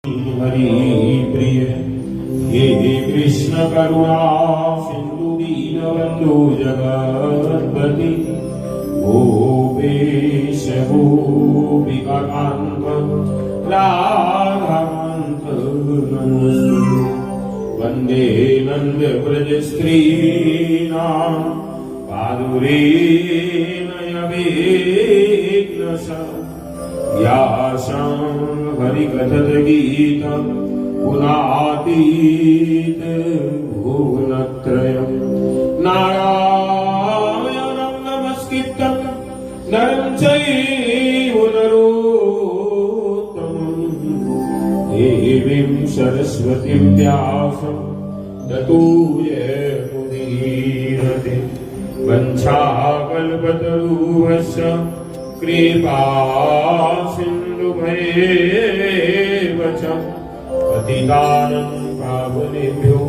हरि प्रिय हे कृष्ण करुणा सिंधु दीनबंधु जगत्पति गोपेश गोपिकान्त राधाकान्त नमोस्तुते वन्दे नन्द व्रज स्त्रीणां पादुरेण यवेग्नसा व्यासं हरिकथत गीत पुनातीत भुवनत्रयं नारायणं नमस्कृत्य नरं चैव नरोत्तमं देवीं सरस्वतीं व्यासं ततो जयमुदीरते वञ्चाकल्पतरुभ्यश्च कृपा सिन्धुभैव च पतितानं पावनेभ्यो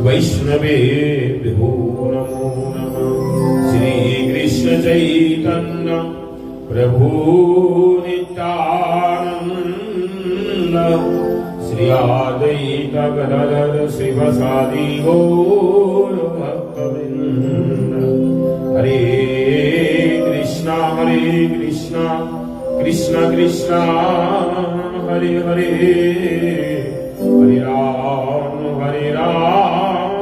वैष्णवेभ्यो नमो नमः। श्रीकृष्ण चैतन्य प्रभु नित्यानन्द श्री अद्वैत गदाधर श्रीवासादि गौर भक्तवृन्द। हरे कृष्णा कृष्ण कृष्ण हरे हरे हरे राम राम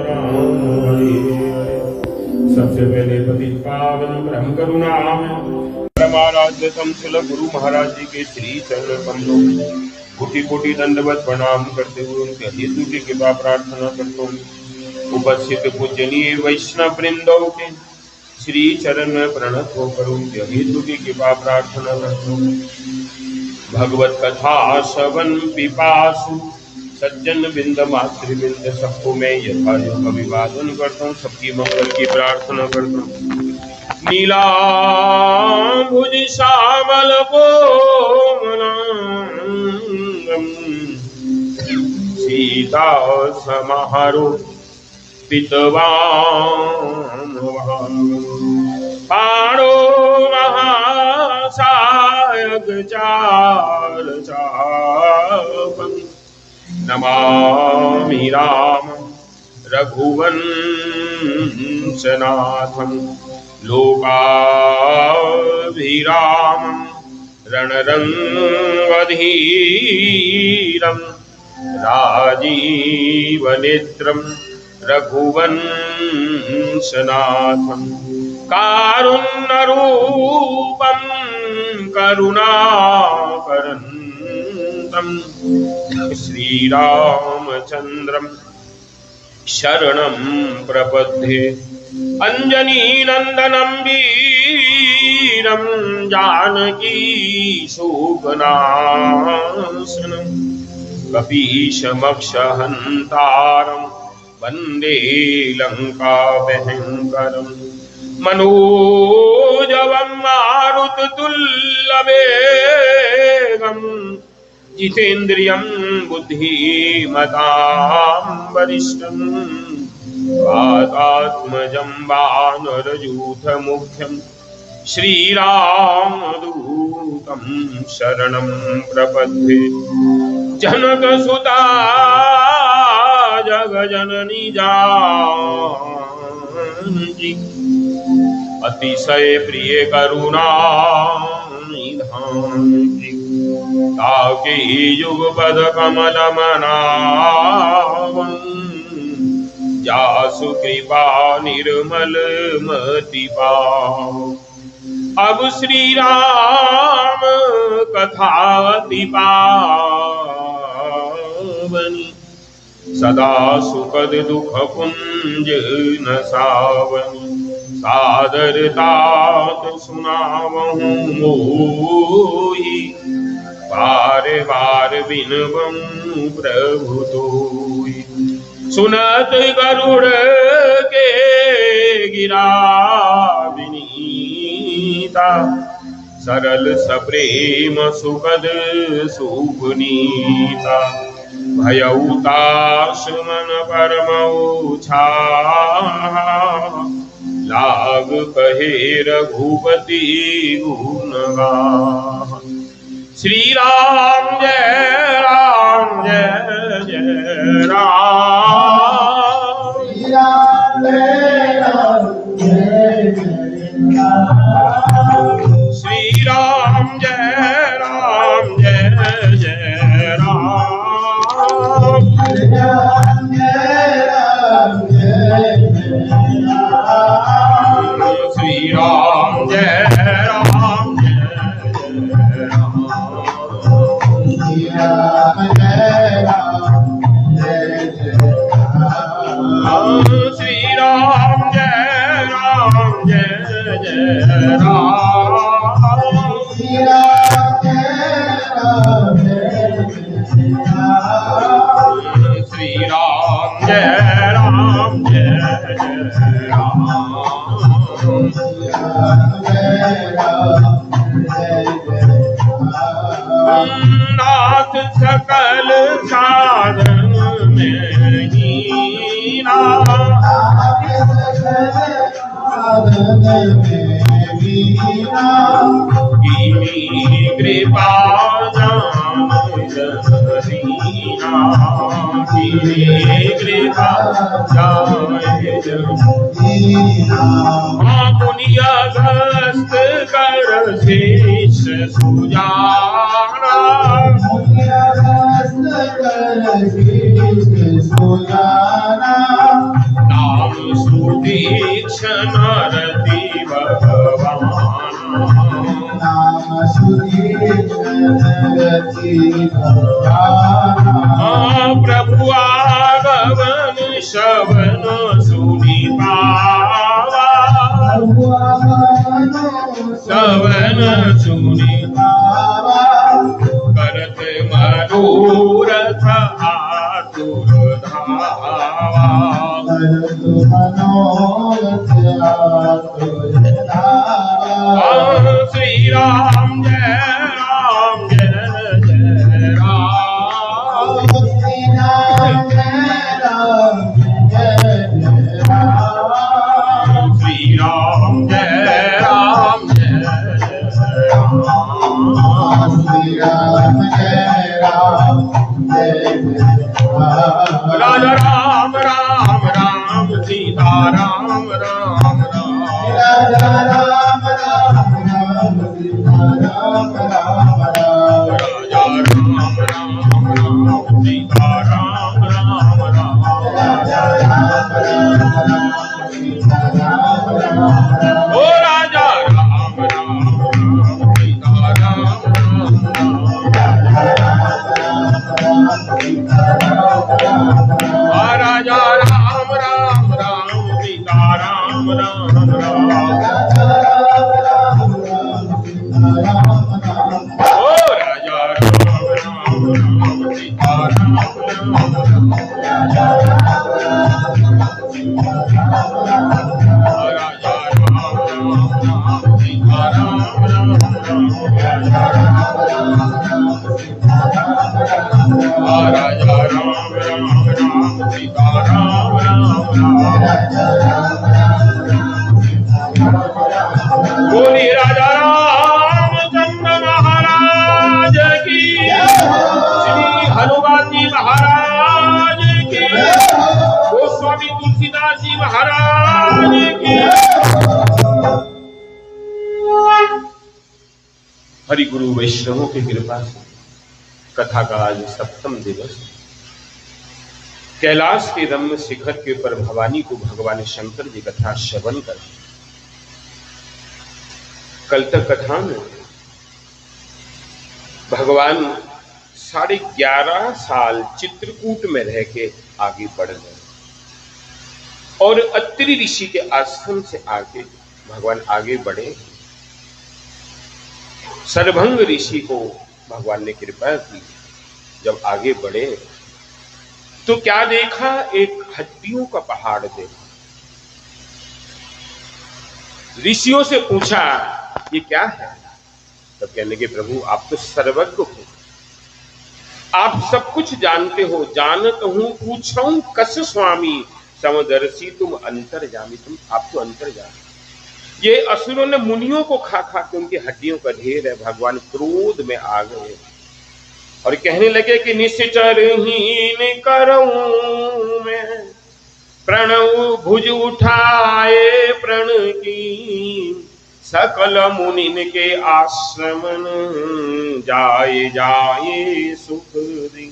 राम हरे हरे। सबसे पहले पतित पावन ब्रह्म करुणाम परमाराध्य तमशिल गुरु महाराज जी के श्री चरण कमलों कोटि कोटि दंडवत प्रणाम करते हुए उनके हेतु की कृपा प्रार्थना करता हूँ। उपस्थित पूजनीय वैष्णव वृंदों के श्री चरण में प्रणत होकर उनके हेतु की कृपा प्रार्थना करता हूँ। भगवत कथा श्रवण पिपासु सज्जन बिंद मातृबिंद सबको मैं यथायोग अभिवादन करता हूँ। सबकी मंगल की प्रार्थना करता हूँ। नीलांबुज श्यामल कोमलांगं सीता समारोह पाणो महासायक चार चापं नमामि राम रघुवंशनाथं लोकाभिरामं रणरङ्गधीरं राजीवनेत्रं रघुवंशनाथं कारुण्यरूपं करुणाकरन्तं श्रीरामचन्द्रं शरणं प्रपद्ये। अंजनीनन्दनं वीरं जानकी शोकनाशनं कपीशमक्षहन्तारं वन्दे लङ्काभयङ्करं मनोजवं मारुततुल्यवेगं जितेन्द्रियं बुद्धिमतां वरिष्ठं वातात्मजं वानरयूथमुख्यं श्रीरामदूतं शरणं प्रपद्ये। जनकसुता जगजननी जानकी अतिशय प्रिय करुणा निधानकी ताके युगपद कमल मनावं जासु कृपा निर्मल मति पावो। अब श्री राम कथा अति पावनी सदा सुखद दुख कुंज नसावनी सादर तात सुनावहूँ मोही बार बार बिनवऊँ प्रभु तोई। सुनत गरुड़ के गिरा विनीता सरल सप्रेम सुखद सुपुनीता भयउताश मन परमौछा लाग कहे रघुपति गुणगा। श्री राम जय श्री राम जय राम जय जय राम श्री राम जय राम श्री राम जय राम जय जय राम नाथ सकल साधन में हीना कीनी कृपा जान जरीना कीनी कृपा जान जरीना पुनिया गस्त कर शीश सुजाना पुनिया गस्त कर शीश सुजाना नाम सुदीक्षण रति भगवान नाम सुदीक्षण रति भगवान प्रभु आगमन श्रवण सुनि पावा प्रभु आगमन श्रवण सुनि पावा करत मनोरथ आतुर धावा श्री राम जय राम जय जय राम श्री राम जय राम जय जय राम श्री राम जय राम जय राम श्री राम जय राम जय राजा राम राम राम सीता राम राम राम राजा राम राम राम सीता राम राम राम राजा राम राम राम सीता राम राम राम राजा राम राम राम सीता राम राम राम ओ राजा राम राम राम सीता राम राम राम राजा राम राम सीता राम राम राजा राम राम राम सीता राम राम राम ओ राजा राम राम राम सीता राम राम राम राजा राम राम सीता राम राम राम राजा राम राम राम सीता राम राम बोली राजा रामचंद्र महाराज की श्री हनुमान जी महाराज की गोस्वामी तुलसीदास जी महाराज की हरि गुरु वैष्णवों की कृपा से कथा का आज सप्तम दिवस कैलाश के रम्य शिखर के ऊपर भवानी को भगवान शंकर जी कथा श्रवण कर कल तक कथा में भगवान 11.5 साल चित्रकूट में रह के आगे बढ़ गए और अत्रि ऋषि के आश्रम से आगे भगवान आगे बढ़े। सरभंग ऋषि को भगवान ने कृपा की, जब आगे बढ़े तो क्या देखा, एक हड्डियों का पहाड़ देखा। ऋषियों से पूछा ये क्या है, तब कहने लगे प्रभु आप तो सर्वज्ञ हो, आप सब कुछ जानते हो, जानत हूं पूछऊं कस स्वामी समदर्शी तुम अंतर्जामी, तुम आप तो अंतर्जामी। ये असुरों ने मुनियों को खा खा के उनकी हड्डियों का ढेर है। भगवान क्रोध में आ गए और कहने लगे कि निश्चरहीन करऊं मैं, प्रणव भुज उठाए प्रण की, सकल मुनिन के आश्रमन जाए जाए सुख दी।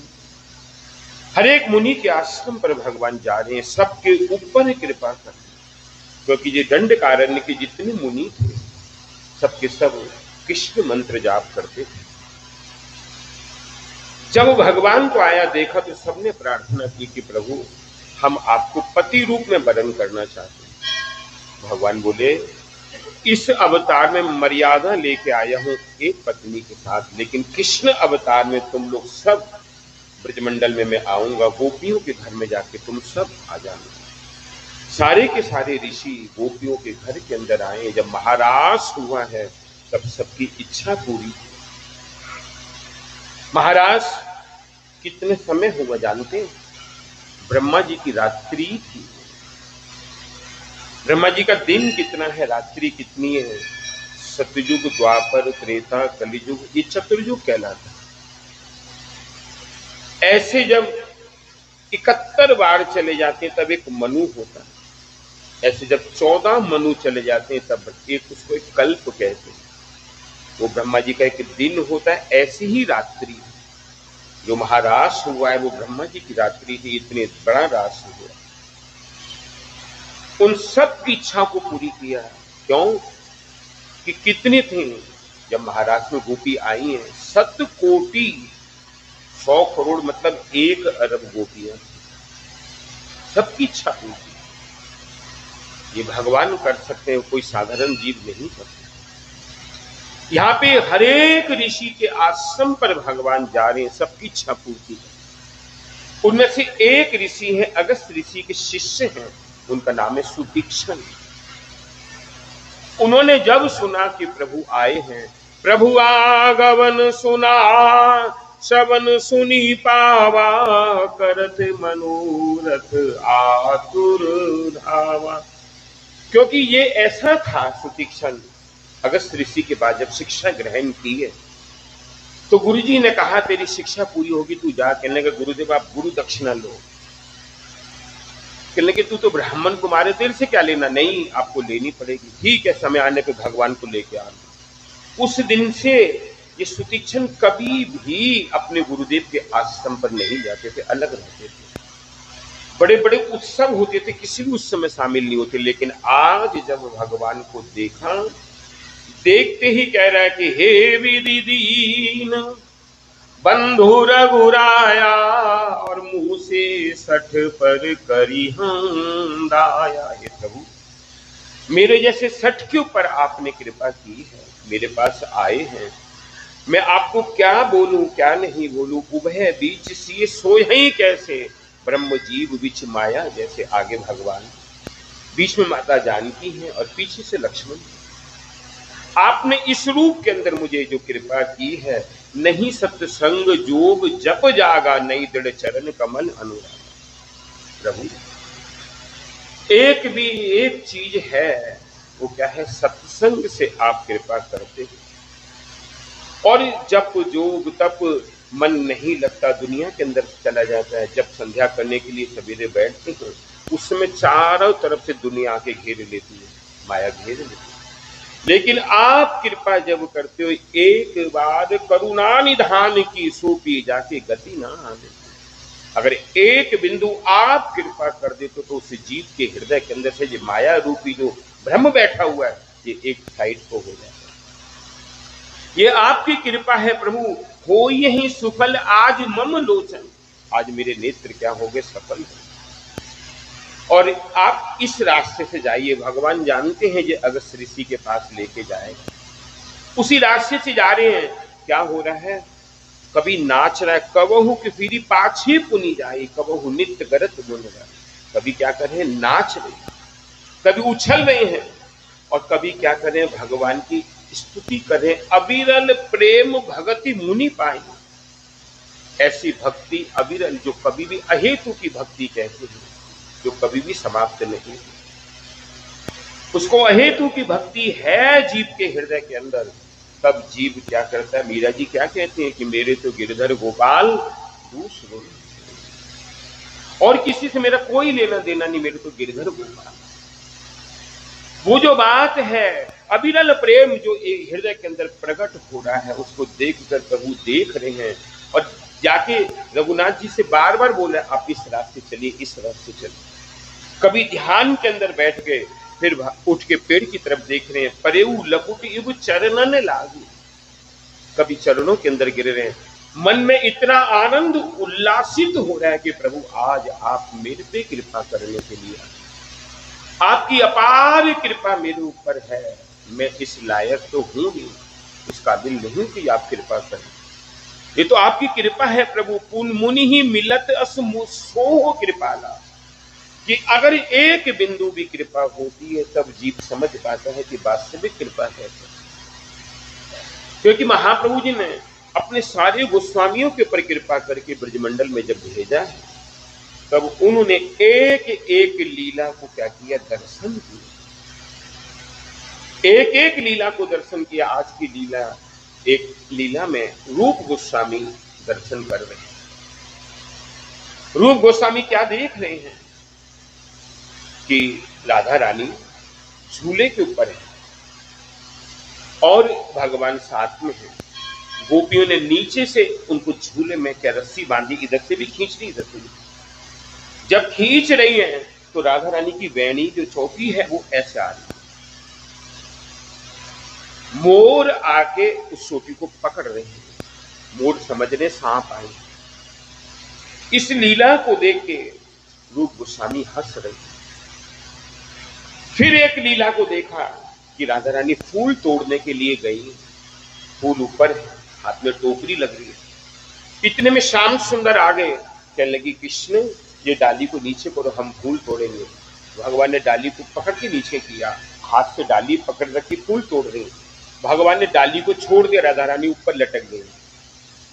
हर एक मुनि के आश्रम पर भगवान जा रहे हैं, सबके ऊपर कृपा कर, क्योंकि ये दंडकारण्य के जितने मुनि थे सबके सब कृष्ण मंत्र जाप करते थे। जब भगवान को आया देखा तो सबने प्रार्थना की कि प्रभु हम आपको पति रूप में वरण करना चाहते हैं। भगवान बोले इस अवतार में मर्यादा लेके आया हूं एक पत्नी के साथ, लेकिन कृष्ण अवतार में तुम लोग सब ब्रजमंडल में मैं आऊंगा, गोपियों के घर में जाके तुम सब आ जाना। सारे के सारे ऋषि गोपियों के घर के अंदर आए। जब महाराज हुआ है तब सबकी इच्छा पूरी। महाराज कितने समय हुआ जानते हैं? ब्रह्मा जी की रात्रि थी। ब्रह्मा जी का दिन कितना है, रात्रि कितनी है? सतयुग, द्वापर, त्रेता, कलियुग, ये चतुर्युग कहलाता है। ऐसे जब 71 बार चले जाते हैं तब एक मनु होता है। ऐसे जब 14 मनु चले जाते हैं तब उसको एक कल्प कहते हैं। वो ब्रह्मा जी का एक दिन होता है। ऐसी ही रात्रि जो महारास हुआ है वो ब्रह्मा जी की रात्रि थी। इतने बड़ा रास हुआ, उन सब की इच्छा को पूरी किया। क्यों कि कितने थे जब महाराज में गोपी आई हैं? 7 कोटि 100 करोड़ मतलब 1 अरब गोपियां। सबकी इच्छा पूरी। ये भगवान कर सकते हैं, कोई साधारण जीव नहीं कर सकते। यहाँ पे हर एक ऋषि के आश्रम पर भगवान जा रहे हैं, सबकी इच्छा पूर्ति है। उनमें से एक ऋषि है, अगस्त ऋषि के शिष्य हैं, उनका नाम है सुतीक्ष्ण। उन्होंने जब सुना कि प्रभु आए हैं, प्रभु आगमन सुना श्रवण सुनी पावा, करत मनोरथ आतुर धावा। क्योंकि ये ऐसा था सुतीक्ष्ण, अगस्त ऋषि के बाद जब शिक्षा ग्रहण की है तो गुरुजी ने कहा तेरी शिक्षा पूरी होगी, तू जा। कहने का गुरुदेव आप गुरु दक्षिणा लो। कहने के तू तो ब्राह्मण कुमार है, तेरे से क्या लेना? नहीं, आपको लेनी पड़ेगी। ठीक है, समय आने पे भगवान को लेके आना। उस दिन से ये सुतीक्ष्ण कभी भी अपने गुरुदेव के आश्रम पर नहीं जाते थे, अलग रहते थे। बड़े बड़े उत्सव होते थे, किसी भी उत्सव में शामिल नहीं होते। लेकिन आज जब भगवान को देखा, देखते ही कह रहा है कि हे विधि दीन बंधु रघुराया, और मुंह से 60 पर करी दाया। हे प्रभु, मेरे जैसे 60 के ऊपर आपने कृपा की है, मेरे पास आए हैं। मैं आपको क्या बोलूं क्या नहीं बोलूं? उभय बीच सिए सोई कैसे, ब्रह्म जीव बीच माया जैसे। आगे भगवान, बीच में माता जानकी है और पीछे से लक्ष्मण। आपने इस रूप के अंदर मुझे जो कृपा की है, नहीं सत्संग जोग जप जागा, नहीं दृढ़ चरण कमल अनुराग। प्रभु एक चीज है, वो क्या है? सत्संग से आप कृपा करते हैं। और जप जोग तप मन नहीं लगता, दुनिया के अंदर चला जाता है। जब संध्या करने के लिए सवेरे बैठते हैं, उस समय चारों तरफ से दुनिया आके घेर लेती है, माया घेर लेती है। लेकिन आप कृपा जब करते हो, एक बार करुणा निधान की सोपी जाके गति ना आने। अगर एक बिंदु आप कृपा कर देते तो उस जीव के हृदय के अंदर से जो माया रूपी जो ब्रह्म बैठा हुआ है, ये एक साइड को हो जाता है। ये आपकी कृपा है प्रभु। हो यही सुफल आज मम लोचन, आज मेरे नेत्र क्या हो गए? सफल। और आप इस रास्ते से जाइए। भगवान जानते हैं ये अगस्त ऋषि के पास लेके जाएगा। उसी रास्ते से जा रहे हैं। क्या हो रहा है? कभी नाच रहा है, कबहू की फिरी पाछे पुनी जाए, कबहू नित्य गरत गुण रहा। कभी क्या कर रहे हैं? नाच रहे, कभी उछल रहे हैं, और कभी क्या कर रहे हैं? भगवान की स्तुति कर रहे हैं। अविरल प्रेम भगति मुनि पाई। ऐसी भक्ति अविरल, जो कभी भी अहेतु की भक्ति कहते हैं, जो कभी भी समाप्त नहीं, उसको अहेतु की भक्ति है जीव के हृदय के अंदर। तब जीव क्या करता है? मीरा जी क्या कहते हैं कि मेरे तो गिरधर गोपाल दूसरो, और किसी से मेरा कोई लेना देना नहीं, मेरे तो गिरधर गोपाल। वो जो बात है अविरल प्रेम जो हृदय के अंदर प्रकट हो रहा है, उसको देखकर प्रभु देख रहे हैं। और जाके रघुनाथ जी से बार बार बोला आप इस रास्ते चलिए, इस रास्ते चलिए। कभी ध्यान के अंदर बैठ गए, फिर उठ के पेड़ की तरफ देख रहे हैं। परेऊ लपुट युग चरणन लागू, कभी चरणों के अंदर गिर रहे हैं। मन में इतना आनंद उल्लासित हो रहा है कि प्रभु आज आप मेरे पे कृपा करने के लिए, आपकी अपार कृपा मेरे ऊपर है। मैं इस लायक तो हूं नहीं, इस काबिल नहीं कि आप कृपा करें, ये तो आपकी कृपा है प्रभु। पुन मुनि ही मिलत असो कृपाला, कि अगर एक बिंदु भी कृपा होती है तब जीव समझ पाता है कि वास्तविक कृपा है। क्योंकि महाप्रभु जी ने अपने सारे गोस्वामियों के ऊपर कृपा करके ब्रजमंडल में जब भेजा है, तब उन्होंने एक एक लीला को क्या किया, दर्शन किया, एक एक लीला को दर्शन किया। आज की लीला, एक लीला में रूप गोस्वामी दर्शन कर रहे हैं। रूप गोस्वामी क्या देख रहे हैं कि राधा रानी झूले के ऊपर है और भगवान साथ में है। गोपियों ने नीचे से उनको झूले में क्या रस्सी बांधी, इधर से भी खींच रही, इधर से भी। जब खींच रही है तो राधा रानी की वेणी जो चौकी है वो ऐसे आ रही है। मोर आके उस चोटी को पकड़ रहे हैं, मोर समझने सांप आए। इस लीला को देख के रूप गोस्वामी हंस रहे। फिर एक लीला को देखा कि राधा रानी फूल तोड़ने के लिए गई, फूल ऊपर है, हाथ में टोकरी लग रही है। इतने में श्याम सुंदर आ गए, कहने लगी कृष्ण ये डाली को नीचे करो, हम फूल तोड़ेंगे। भगवान ने डाली को पकड़ के नीचे किया, हाथ से डाली पकड़ रखी, फूल तोड़ रही। भगवान ने डाली को छोड़ दिया, राधा रानी ऊपर लटक गई।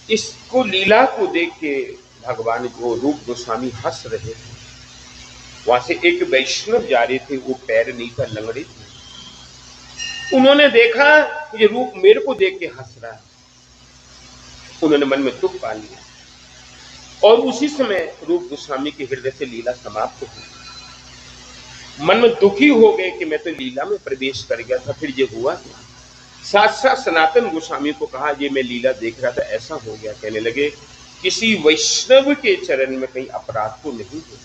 इसको लीला को देख के भगवान को रूप गोस्वामी हंस रहे थे। वहां से एक वैष्णव जा रहे थे, वो पैर नहीं था, लंगड़े थे। उन्होंने देखा ये रूप मेरे को देख के हंस रहा है, उन्होंने मन में दुख पा लिया और उसी समय रूप गोस्वामी के हृदय से लीला समाप्त हुई। मन में दुखी हो गए कि मैं तो लीला में प्रवेश कर गया था, फिर ये हुआ क्या। साथ साथ सनातन गोस्वामी को कहा ये मैं लीला देख रहा था, ऐसा हो गया। कहने लगे किसी वैष्णव के चरण में कहीं अपराध तो नहीं है,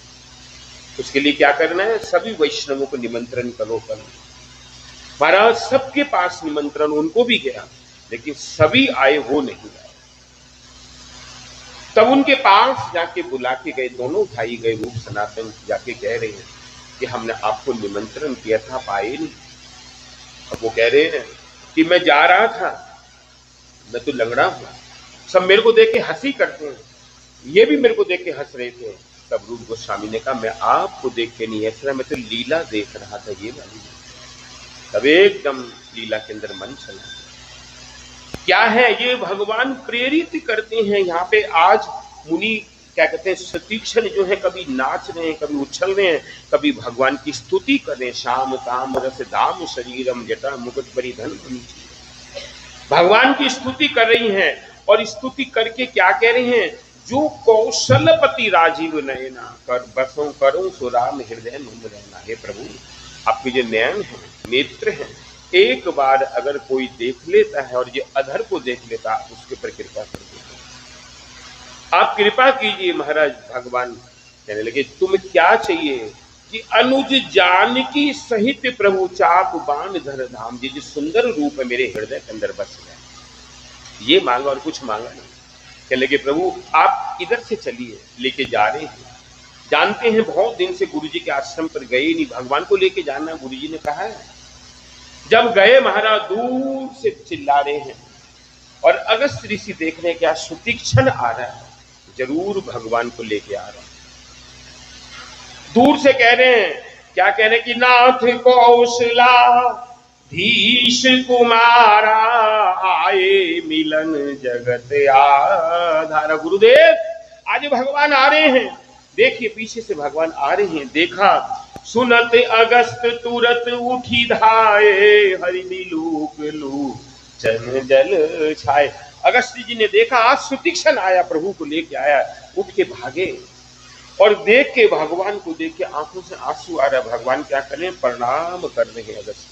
उसके लिए क्या करना है, सभी वैष्णवों को निमंत्रण करो। कल महाराज सबके पास निमंत्रण उनको भी गया, लेकिन सभी आए वो नहीं आए। तब उनके पास जाके बुला के गए, दोनों भाई गए, रूप सनातन जाके कह रहे हैं कि हमने आपको निमंत्रण किया था, आप आए नहीं। अब वो कह रहे हैं कि मैं जा रहा था, मैं तो लंगड़ा हूं, सब मेरे को देख के हंसी करते हैं, ये भी मेरे को देख के हंस रहे थे। तब रूप गोस्वामी ने कहा मैं आपको देख के नहीं हंस रहा, मैं तो लीला देख रहा था, ये वाली। तब एकदम लीला के अंदर मन चला। क्या है ये, भगवान प्रेरित करते हैं। यहाँ पे आज मुनि क्या कहते हैं, सतीक्षण जो है, कभी नाच रहे हैं, कभी उछल रहे हैं, कभी भगवान की स्तुति कर रहे हैं। श्याम काम रस दाम शरीरम जटा मुकुट परिधन, भगवान की स्तुति कर रही हैं। और स्तुति करके क्या कह रहे हैं, जो कौशलपति राजीव नयना कर बसों करो सुराम हृदय मम रहना। हे प्रभु आपके जो नयन है, नेत्र हैं, एक बार अगर कोई देख लेता है और ये अधर को देख लेता, उसके ऊपर कृपा कर देते, आप कृपा कीजिए महाराज। भगवान कहने लगे तुम्हें क्या चाहिए, कि अनुज जानकी सहित प्रभु चाप बाण धर धाम, ये जो सुंदर रूप है मेरे हृदय के अंदर बस गया, ये मांगा और कुछ मांगा नहीं। कहने लगे प्रभु आप इधर से चलिए, लेके जा रहे हैं, जानते हैं बहुत दिन से गुरुजी के आश्रम पर गए नहीं, भगवान को लेके जाना गुरुजी ने कहा है। जब गए महाराज दूर से चिल्ला रहे हैं और अगस्त ऋषि देख रहे हैं क्या सुतीक्षण आ रहा है, जरूर भगवान को लेके आ रहा है। दूर से कह रहे हैं, क्या कह रहे हैं कि नाथ कौशला धीश कुमारा आए मिलन जगत आधार। गुरुदेव आज भगवान आ रहे हैं, देखिए पीछे से भगवान आ रहे हैं। देखा सुनत अगस्त तुरत उठी धाये, हरि लूक लू चन जल छाए। अगस्त जी ने देखा आज सुतीक्षण आया, प्रभु को लेके आया, उठ के भागे और देख के भगवान को देख के आंखों से आंसू आ रहा। भगवान क्या करें, प्रणाम कर रहे हैं, अगस्त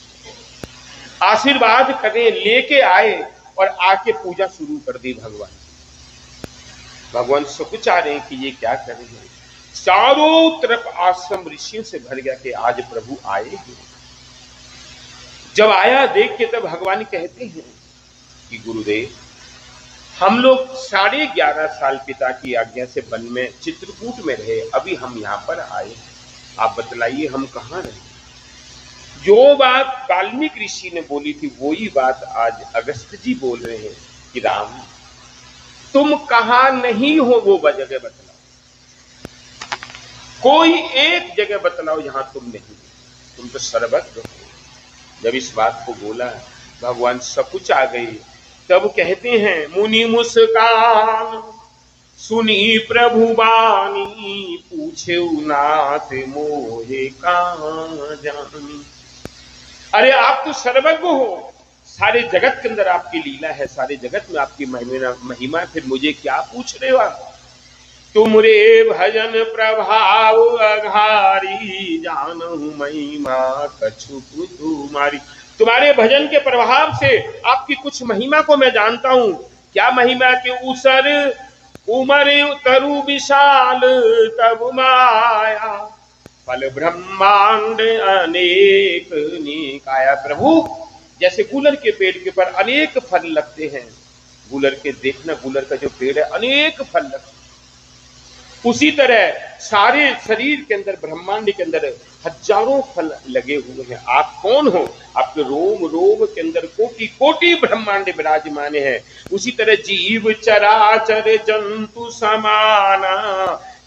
आशीर्वाद करें, लेके आए और आके पूजा शुरू कर दी। भगवान सब चाह रहे हैं कि ये क्या कर रहे हैं। चारों तरफ आश्रम ऋषियों से भर गया कि आज प्रभु आए हैं। जब आया देख के तब भगवान कहते हैं कि गुरुदेव हम लोग 11.5 साल पिता की आज्ञा से वन में चित्रकूट में रहे, अभी हम यहाँ पर आए। आप बतलाइए हम कहाँ रहे? जो बात वाल्मीकि ऋषि ने बोली थी वही बात आज अगस्त जी बोल रहे हैं कि राम तुम कहाँ नहीं हो, वो जगह बतलाओ, कोई एक जगह बतलाओ जहां तुम नहीं, तुम तो सर्वज्ञ हो। जब इस बात को बोला भगवान सब कुछ आ गई, तब कहते हैं मुनि मुस्कान सुनी प्रभु बानी, पूछे नाथ मोहे कहाँ जानी। अरे आप तो सर्वज्ञ हो, सारे जगत के अंदर आपकी लीला है, सारे जगत में आपकी महिमा, फिर मुझे क्या पूछ रहे हो आप? तुमरे भजन प्रभाव अघारी, जानहु महिमा कछु तुम्हारी। तुम्हारे भजन के प्रभाव से आपकी कुछ महिमा को मैं जानता हूं। क्या महिमा? के उसर उमर तरु विशाल तब माया, फल ब्रह्मांड अनेक निकाया। प्रभु जैसे गूलर के पेड़ के पर अनेक फल लगते हैं, गूलर के देखना, गूलर का जो पेड़ है अनेक फल लगते हैं, उसी तरह सारे शरीर के अंदर, ब्रह्मांड के अंदर हजारों फल लगे हुए हैं। आप कौन हो? आपके रोम रोम के अंदर कोटि कोटि ब्रह्मांड विराजमान है। उसी तरह जीव चराचर जंतु समाना,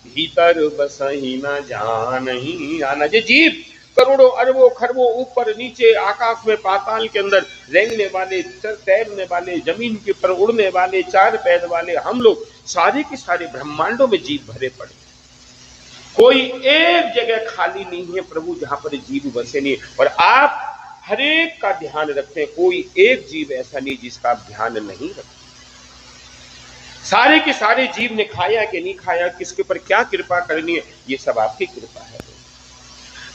भीतर बसही न जानही आना। जे जीव करोड़ों अरबों खरबों ऊपर नीचे आकाश में पाताल के अंदर रेंगने वाले, तैरने वाले, जमीन के ऊपर उड़ने वाले, चार पैर वाले, हम लोग सारे के सारे ब्रह्मांडों में जीव भरे पड़े। कोई एक जगह खाली नहीं है प्रभु जहां पर जीव बसे नहीं, और आप हर एक का ध्यान रखते हैं। कोई एक जीव ऐसा नहीं जिसका आप ध्यान नहीं रखते। सारे के सारे जीव ने खाया कि नहीं खाया, किसके ऊपर क्या कृपा करनी है, ये सब आपकी कृपा है।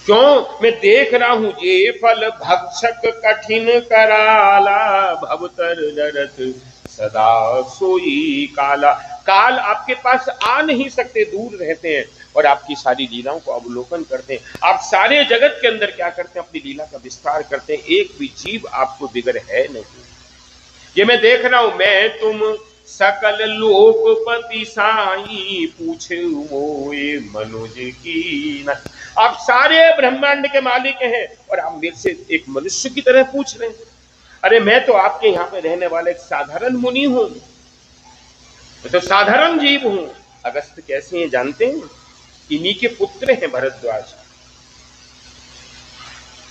क्यों? मैं देख रहा हूं ये फल भक्षक कठिन कराला, भवतर डरत सदा सोई काला। काल आपके पास आ नहीं सकते, दूर रहते हैं और आपकी सारी लीलाओं को अवलोकन करते हैं। आप सारे जगत के अंदर क्या करते हैं? अपनी लीला का विस्तार करते हैं। एक भी जीव आपको बिगड़ है नहीं। ये मैं देख रहा हूं। मैं तुम सकल लोकपति साई, पूछे मोए मनुज की न। आप सारे ब्रह्मांड के मालिक हैं और आप मेरे से एक मनुष्य की तरह पूछ रहे हैं। अरे मैं तो आपके यहाँ पे रहने वाला एक साधारण मुनि हूं, मैं तो साधारण जीव हूं। अगस्त कैसे हैं जानते हैं? इन्हीं के पुत्र हैं भरद्वाज।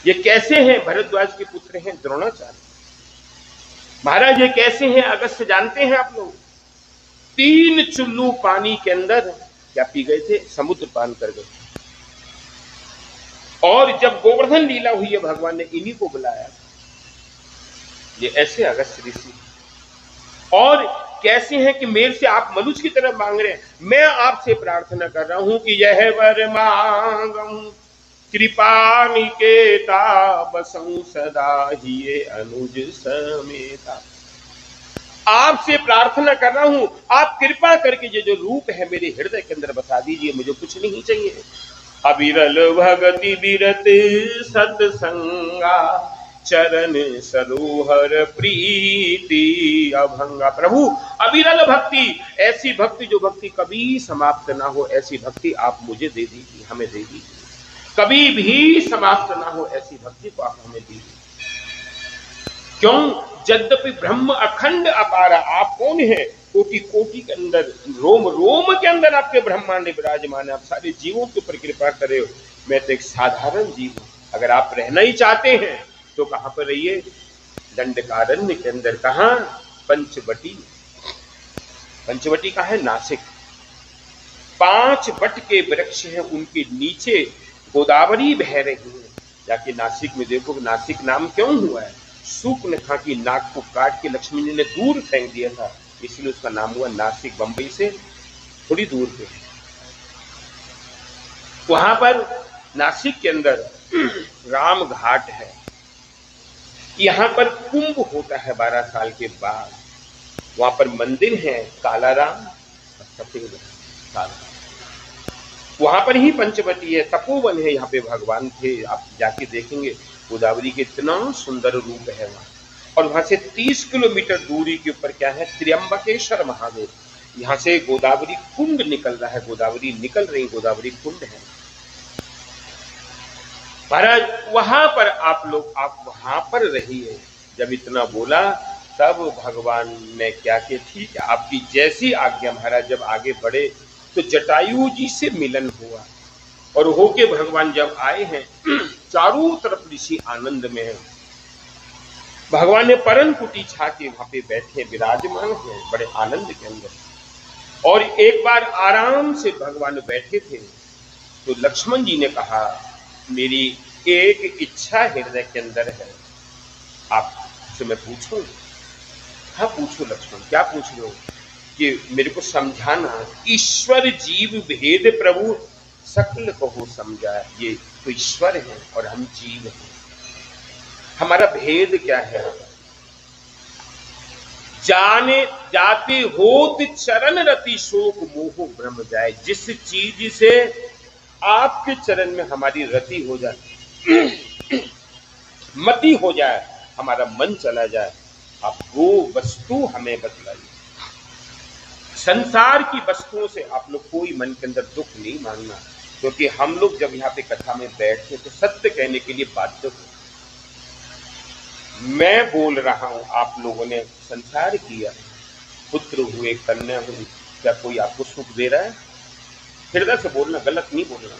ये कैसे हैं? भरद्वाज के पुत्र हैं द्रोणाचार्य। महाराज ये कैसे हैं अगस्त जानते हैं आप लोग? 3 चुल्लू पानी के अंदर क्या पी गए थे? समुद्र पान कर गए। और जब गोवर्धन लीला हुई है भगवान ने इन्हीं को बुलाया। ये ऐसे अगस्त ऋषि। और कैसे हैं कि मेरे से आप मनुष्य की तरफ मांग रहे हैं। मैं आपसे प्रार्थना कर रहा हूं कि यह वर मांगूं, कृपा निकेता बसऊं सदा ही अनुज समेता। आपसे प्रार्थना कर रहा हूं, आप कृपा करके ये जो रूप है मेरे हृदय के अंदर बता दीजिए। मुझे कुछ नहीं चाहिए। अविरल भगति विरत सत्संगा, चरण सरोहर प्रीति अभंगा। प्रभु अविरल भक्ति, ऐसी भक्ति जो भक्ति कभी समाप्त ना हो, ऐसी भक्ति आप मुझे दे दीजिए, हमें दे दीजिए। कभी भी समाप्त ना हो ऐसी भक्ति को आप हमें दीजिए। क्यों? यद्यपि ब्रह्म अखंड अपारा। आप कौन है? कोटि कोटि के अंदर, रोम रोम के अंदर आपके ब्रह्मांड विराजमान है। आप सारे जीवों के ऊपर कृपा करे हो। मैं तो एक साधारण जीव हूं। अगर आप रहना ही चाहते हैं तो कहां पर रहिए? दंडकारण्य के अंदर। कहां? पंचवटी। पंचवटी कहां है? नासिक। 5 वट के वृक्ष हैं, उनके नीचे गोदावरी बह रही है। जाके नासिक में देखो, नासिक नाम क्यों हुआ है? सूर्पनखा की नाक को काट के लक्ष्मी जी ने दूर फेंक दिया था, इसलिए उसका नाम हुआ नासिक। बंबई से थोड़ी दूर पे। वहां पर नासिक के अंदर राम घाट है। यहां पर कुंभ होता है 12 साल के बाद। वहां पर मंदिर है काला राम और सफेद काला। वहां पर ही पंचवटी है, तपोवन है। यहाँ पे भगवान थे, आप जाके देखेंगे। गोदावरी के इतना सुंदर रूप है वहां। और वहां से 30 किलोमीटर दूरी के ऊपर क्या है, त्र्यंबकेश्वर महादेव। यहां से गोदावरी कुंड निकल रहा है, गोदावरी निकल रही, गोदावरी कुंड है महाराज। वहां पर आप लोग, आप वहां पर रहिए। जब इतना बोला तब भगवान ने क्या किया, ठीक है आपकी जैसी आज्ञा महाराज। जब आगे बढ़े तो जटायु जी से मिलन हुआ और होके भगवान जब आए हैं, चारों तरफ ऋषि आनंद में है। भगवान ने परम कुटी छा के वहां पे बैठे विराजमान है बड़े आनंद के अंदर। और एक बार आराम से भगवान बैठे थे तो लक्ष्मण जी ने कहा, मेरी एक इच्छा हृदय के अंदर है, आपसे मैं पूछूं? हाँ पूछो लक्ष्मण, क्या पूछ रहे हो? कि मेरे को समझाना, ईश्वर जीव भेद प्रभु सकल को समझा। ये तो ईश्वर है और हम जीव हैं, हमारा भेद क्या है? जाने जाते होत चरण रति शोक मोह भ्रम जाए। जिस चीज से आपके चरण में हमारी रति हो जाए, मति हो जाए, हमारा मन चला जाए, आप वो वस्तु हमें बतलाइए। संसार की वस्तुओं से आप लोग कोई मन के अंदर दुख नहीं मांगना, क्योंकि हम लोग जब यहाँ पे कथा में बैठते तो सत्य कहने के लिए बाध्य हो। मैं बोल रहा हूं, आप लोगों ने संसार किया, पुत्र हुए, कन्या हुई, क्या कोई आपको सुख दे रहा है? हृदय से बोलना, गलत नहीं बोलना।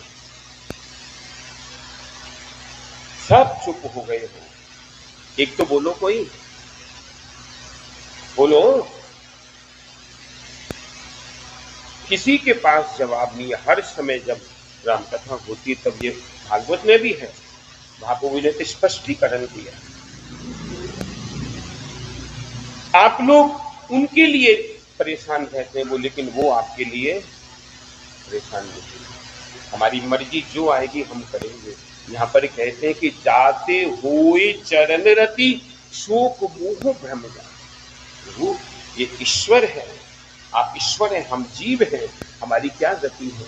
सब चुप हो गए हो, एक तो बोलो, कोई बोलो। किसी के पास जवाब नहीं है। हर समय जब रामकथा होती है तब ये भागवत में भी है, महाप्रभु ने तो स्पष्टीकरण दिया। आप लोग उनके लिए परेशान रहते हैं वो, लेकिन वो आपके लिए परेशान नहीं है। हमारी मर्जी जो आएगी हम करेंगे। यहाँ पर कहते हैं कि जाते हुए चरण रति शोक मोह भ्रम जाए। वो ये ईश्वर है, आप ईश्वर हैं, हम जीव हैं, हमारी क्या गति है?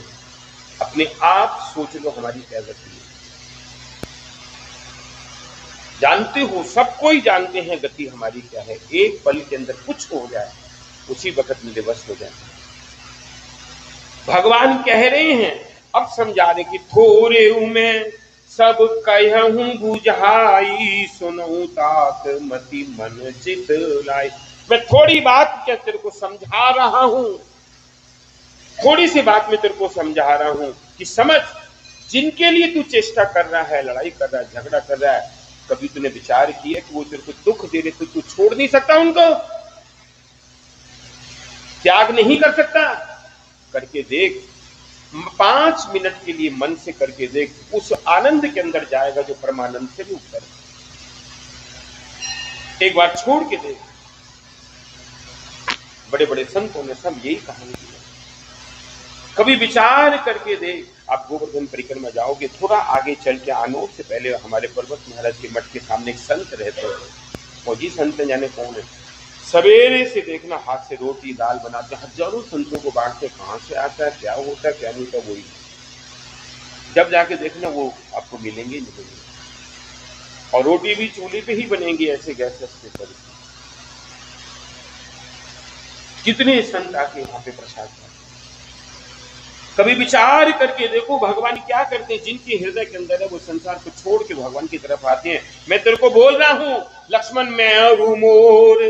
अपने आप सोच लो हमारी क्या गति है। जानते हो, सब कोई जानते हैं गति हमारी क्या है। एक पल के अंदर कुछ हो जाए, उसी वक्त में दिवस हो जाए। भगवान कह रहे हैं, अब समझा रहे कि थोरे में सब कहूं बुझाई, सुनूं तात मति मन चित लाई। मैं थोड़ी बात क्या तेरे को समझा रहा हूं, थोड़ी सी बात में तेरे को समझा रहा हूं कि समझ। जिनके लिए तू चेष्टा कर रहा है, लड़ाई कर रहा है, झगड़ा कर रहा है, कभी तूने विचार किया कि वो तेरे को दुख दे रहे तो तू छोड़ नहीं सकता उनको? त्याग नहीं कर सकता? करके देख, 5 मिनट के लिए मन से करके देख, उस आनंद के अंदर जाएगा जो परमानंद से भी ऊपर। एक बार छोड़ के देख। बड़े बड़े संतों ने सब यही कहानी की। कभी विचार करके देख। आप गोवर्धन परिक्रमा जाओगे, थोड़ा आगे चल के आनोद से पहले हमारे पर्वत महाराज के मठ के सामने एक संत रहते हैं। फौजी संत जाने कौन है, सवेरे से देखना हाथ से रोटी दाल बनाते, हजारों संतों को बांटते। कहां से आता है, क्या होता है, क्या नहीं होता, वही जब जाके देखना वो आपको मिलेंगे नहीं। और रोटी भी चूल्हे पे ही बनेंगी, ऐसे गैस पे पर। कितने संत आके वहां पे प्रसाद खाते। कभी विचार करके देखो भगवान क्या करते हैं। जिनके हृदय के अंदर है वो संसार को छोड़ के भगवान की तरफ आते हैं। मैं तेरे को बोल रहा हूं लक्ष्मण, मैं मोर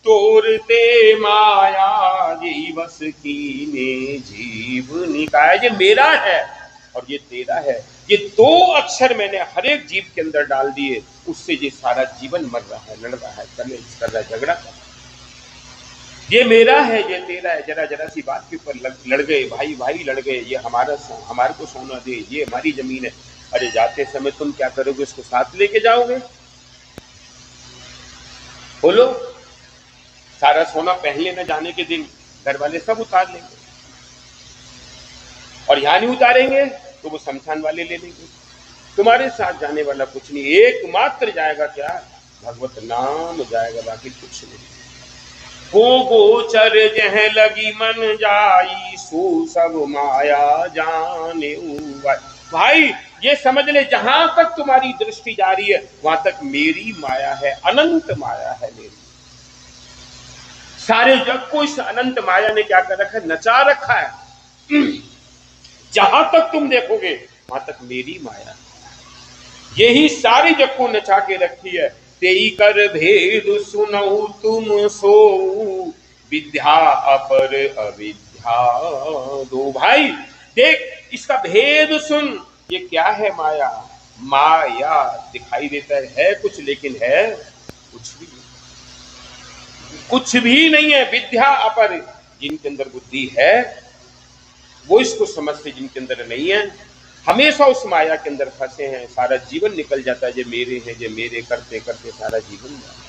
तोरते माया जीवस कीने जीव निकाय। ये मेरा है और ये तेरा है। ये 2 अक्षर मैंने हर एक जीव के अंदर डाल दिए, उससे ये सारा जीवन मर रहा है, लड़ रहा है, कर रहा है, झगड़ा कर। ये मेरा है, ये तेरा है। जरा जरा सी बात के ऊपर लड़ गए, भाई भाई लड़ गए। ये हमारे को सोना दे, ये हमारी जमीन है। अरे जाते समय तुम क्या करोगे, उसको साथ लेके जाओगे? बोलो। सारा सोना पहले न जाने के दिन घर वाले सब उतार लेंगे, और यहां नहीं उतारेंगे तो वो शमशान वाले ले लेंगे। तुम्हारे साथ जाने वाला कुछ नहीं, एकमात्र जाएगा क्या? भगवत नाम जाएगा, बाकी कुछ नहीं। को गोचर जह लगी मन जाई, सो सब माया जाने। भाई ये समझ ले, जहां तक तुम्हारी दृष्टि जा रही है वहां तक मेरी माया है, अनंत माया है मेरी। सारे जग को इस अनंत माया ने क्या कर रखा है, नचा रखा है। जहां तक तुम देखोगे वहां तक मेरी माया, यही सारे जग को नचा के रखी है। तेई कर भेद सुनऊ तुम सो, विद्या अपर अविद्या दो। भाई देख इसका भेद सुन, ये क्या है माया। माया दिखाई देता है कुछ, लेकिन है कुछ भी नहीं, कुछ भी नहीं है। विद्या अपर, जिनके अंदर बुद्धि है वो इसको समझते, जिनके अंदर नहीं है हमेशा उस माया के अंदर फंसे हैं। सारा जीवन निकल जाता है, ये मेरे हैं, ये मेरे करते करते सारा जीवन जाता है।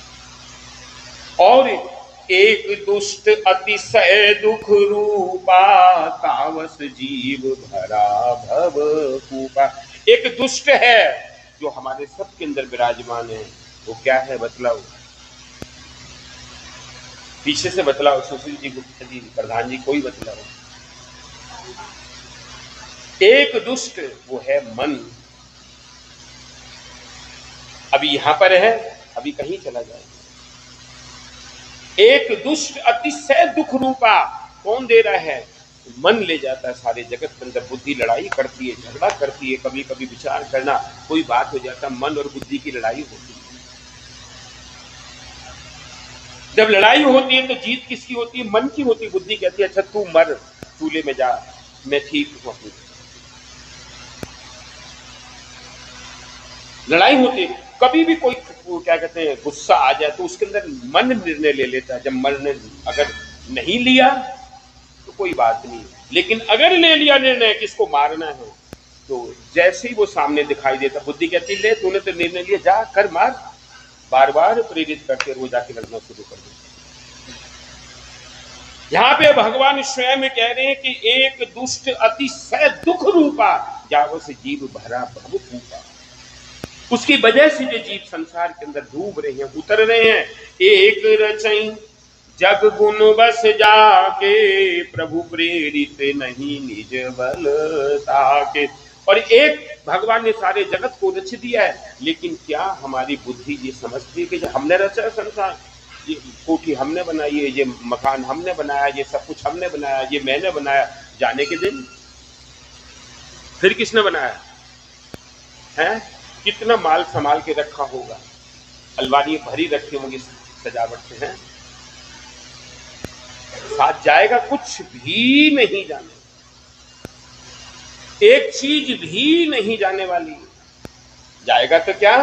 और एक दुष्ट अतिशय दुख रूपा, तावस जीव भरा भव कूपा। एक दुष्ट है जो हमारे सबके अंदर विराजमान है, वो क्या है बतलाओ, पीछे से बतलाओ, सुशील जी, गुप्ता जी, प्रधान जी, कोई बतलाओ। एक दुष्ट वो है मन, अभी यहां पर है, अभी कहीं चला जाएगा। एक दुष्ट अतिशय दुख रूपा, कौन दे रहा है, मन ले जाता है सारे जगत के अंदर। बुद्धि लड़ाई करती है, झगड़ा करती है, कभी कभी विचार करना, कोई बात हो जाता, मन और बुद्धि की लड़ाई होती है। जब लड़ाई होती है तो जीत किसकी होती है, मन की होती है। बुद्धि कहती है अच्छा तू मर, चूल्हे में जा, मैं ठीक हूं। लड़ाई होती है। कभी भी कोई क्या कहते हैं गुस्सा आ जाए तो उसके अंदर मन निर्णय ले लेता है। जब मन ने अगर नहीं लिया तो कोई बात नहीं, लेकिन अगर ले लिया निर्णय किसको मारना है, तो जैसे ही वो सामने दिखाई देता, बुद्धि कहती ले तूने तो निर्णय लिया, जा कर मार। बार बार प्रेरित करते वो जाके लड़ना शुरू कर देते। यहां पे भगवान स्वयं कह रहे हैं कि एक दुष्ट अतिशय दुख रूपा, जागो से जीव भरा भव कूपा। उसकी वजह से जो जीव संसार के अंदर डूब रहे हैं, उतर रहे हैं। एक रचई जग गुण बस जाके, प्रभु प्रेरित नहीं निज बल ताके। और एक भगवान ने सारे जगत को रच दिया है, लेकिन क्या हमारी बुद्धि ये समझती है कि जो हमने रचा संसार, ये कोठी हमने बनाई है, ये मकान हमने बनाया, ये सब कुछ हमने बनाया, ये मैंने बनाया। जाने के दिन फिर किसने बनाया है? कितना माल संभाल के रखा होगा, अलमारी भरी रखी होंगी सजावट से, हैं साथ जाएगा कुछ भी नहीं जाने, एक चीज भी नहीं जाने वाली। जाएगा तो क्या,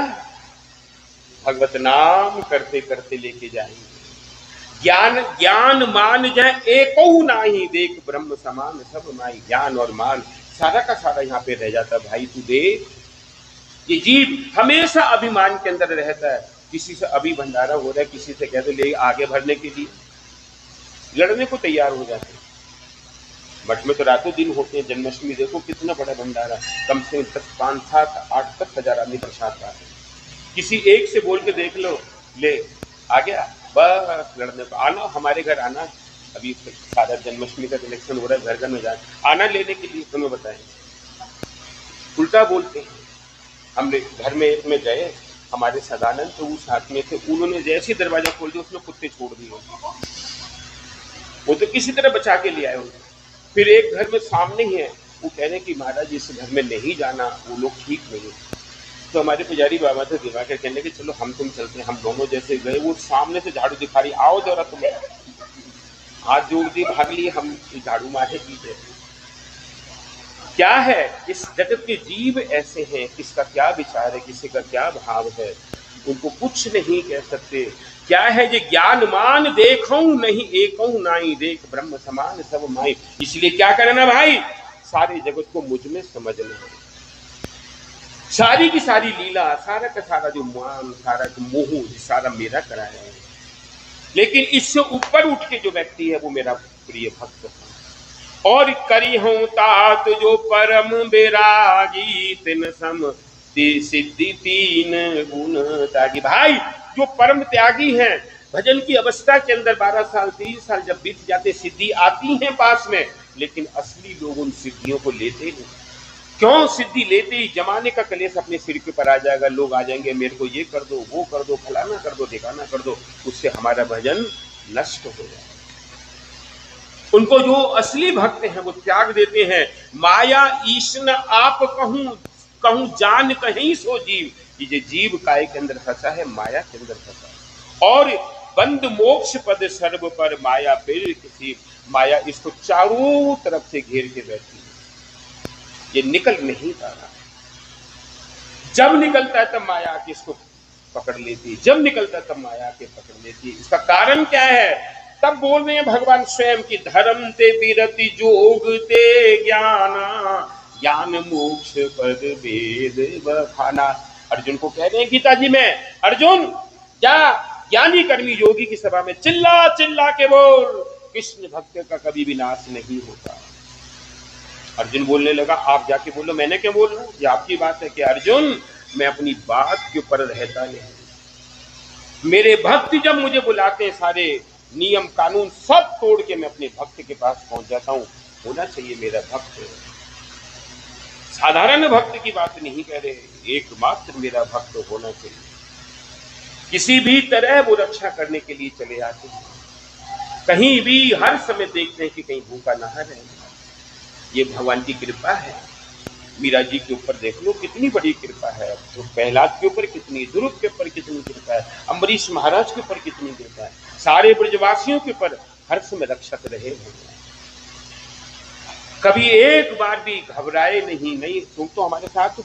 भगवत नाम करते करते लेके जाएंगे। ज्ञान ज्ञान मान जाए एको नाही, देख ब्रह्म समान सब माई। ज्ञान और मान सारा का सारा यहाँ पे रह जाता। भाई तू देख, ये जीव हमेशा अभिमान के अंदर रहता है। किसी से अभी भंडारा हो रहा है, किसी से कहते ले आगे बढ़ने के लिए लड़ने को तैयार हो जाते हैं। मठ में तो रातों दिन होते हैं। जन्माष्टमी देखो कितना बड़ा भंडारा, कम से कम 5, 7, 8 तक हजार आदमी प्रसाद पाते हैं। किसी एक से बोल के देख लो, ले आ गया, बस लड़ने को आना, हमारे घर आना। अभी सारा जन्माष्टमी का कलेक्शन हो रहा है, घर घर में जाए आना लेने के लिए, तुम्हें बताएं उल्टा बोलते हैं। हमने घर में एक में गए, हमारे सदानंद तो उस हाथ में थे, उन्होंने जैसे दरवाजा खोल दिया उसमें कुत्ते छोड़ दिए। वो तो किसी तरह बचा के ले आए उनको। फिर एक घर में सामने ही है, वो कह रहे कि महाराज इस घर में नहीं जाना, वो लोग ठीक नहीं। तो हमारे पुजारी बाबा थे दिवाकर, कहने के चलो हम तुम चलते हैं। हम दोनों जैसे गए, वो सामने से झाड़ू दिखा रही, आओ जरा तुम। हाथ जोड़ दी, भाग लिए, हम झाड़ू मारे पीछे। क्या है, इस जगत के जीव ऐसे हैं, किसका क्या विचार है, किसी का क्या भाव है, उनको कुछ नहीं कह सकते। क्या है ये ज्ञान मान देखो नहीं एको नाई, देख ब्रह्म समान सब माई। इसलिए क्या करना भाई, सारे जगत को मुझ में समझना है। सारी की सारी लीला, सारा का सारा जो मान, सारा जो मोह, सारा मेरा कराया है। लेकिन इससे ऊपर उठ के जो व्यक्ति है वो मेरा प्रिय भक्त है। और करी हूं तात जो परम बैरागी, तिन सम सिद्धि 3 गुण त्यागी। भाई जो परम त्यागी हैं, भजन की अवस्था के अंदर 12 साल 30 साल जब बीत जाते, सिद्धि आती है पास में, लेकिन असली लोग उन सिद्धियों को लेते नहीं। क्यों सिद्धि लेते ही जमाने का कलेश अपने सिर के ऊपर आ जाएगा, लोग आ जाएंगे मेरे को ये कर दो, वो कर दो, फलाना कर दो, ठिकाना कर दो, उससे हमारा भजन नष्ट हो जाएगा। उनको जो असली भक्त हैं वो त्याग देते हैं। माया ईशन आप कहूं कहूं जान कहीं सो जीव, ये जीव काय के अंदर फंसा है, माया के अंदर फंसा है। और बंद मोक्ष पद सर्व पर माया फिर किसी, माया इसको चारों तरफ से घेर के बैठी है, ये निकल नहीं पा रहा। जब निकलता है तब माया आके इसको पकड़ लेती है, जब निकलता है तब माया आके पकड़ लेती है। इसका कारण क्या है? तब बोल रहे हैं भगवान स्वयं की धर्म ते विरति जोग ते ज्ञाना, ज्ञान मोक्ष पद वेद बखाना। अर्जुन को कह रहे हैं गीता जी में, अर्जुन क्या ज्ञानी कर्मी योगी की सभा में चिल्ला चिल्ला के बोल, कृष्ण भक्त का कभी विनाश नहीं होता। अर्जुन बोलने लगा, आप जाके बोलो, मैंने क्या बोल रहा हूं, ये आपकी बात है कि अर्जुन मैं अपनी बात के ऊपर रहता नहीं। मेरे भक्त जब मुझे बुलाते हैं, सारे नियम कानून सब तोड़ के मैं अपने भक्त के पास पहुंच जाता हूं। होना चाहिए मेरा भक्त, साधारण भक्त की बात नहीं कह रहे, एकमात्र मेरा भक्त होना चाहिए। किसी भी तरह वो रक्षा करने के लिए चले आते हैं, कहीं भी हर समय देखते हैं कि कहीं भूखा ना रहे। ये भगवान की कृपा है। मीरा जी के ऊपर देख लो कितनी बड़ी कृपा है, तो प्रहलाद के ऊपर कितनी, ध्रुव के ऊपर कितनी कृपा है, अम्बरीश महाराज के ऊपर कितनी कृपा है, सारे ब्रजवासियों के ऊपर हर समय रक्षक रहे हैं। कभी एक बार भी घबराए नहीं, तुम तो हमारे साथ।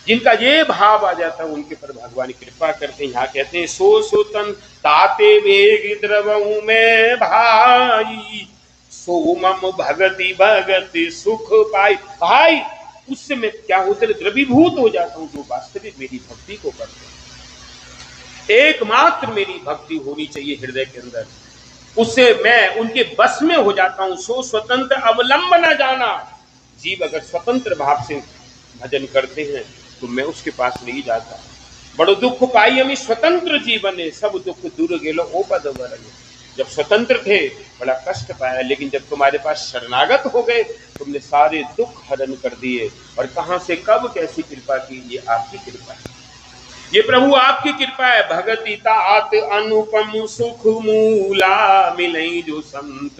जिनका ये भाव आ जाता है उनके पर भगवान कृपा करते हैं। यहाँ कहते हैं सो सुतन ताते वेग द्रवऊ में भाई, सोमम भगति भगति सुख पाई। भाई उससे मैं क्या होता है, द्रवीभूत हो जाता हूं जो वास्तविक मेरी भक्ति को करते हैं। एकमात्र मेरी भक्ति होनी चाहिए हृदय के अंदर, उससे मैं उनके बस में हो जाता हूं। सो स्वतंत्र अवलंब न जाना, जीव अगर स्वतंत्र भाव से भजन करते हैं तो मैं उसके पास नहीं जाता। बड़ो दुख पाई हमें स्वतंत्र जीवन है, सब दुख दूर गेलो ओ पद वरने। जब स्वतंत्र थे बड़ा कष्ट पाया, लेकिन जब तुम्हारे पास शरणागत हो गए तुमने सारे दुख हरण कर दिए। और कहां से कब कैसी कृपा की, ये आपकी कृपा है, ये प्रभु आपकी कृपा है। भगति तात अनुपम सुख मूला, मिलई जो संत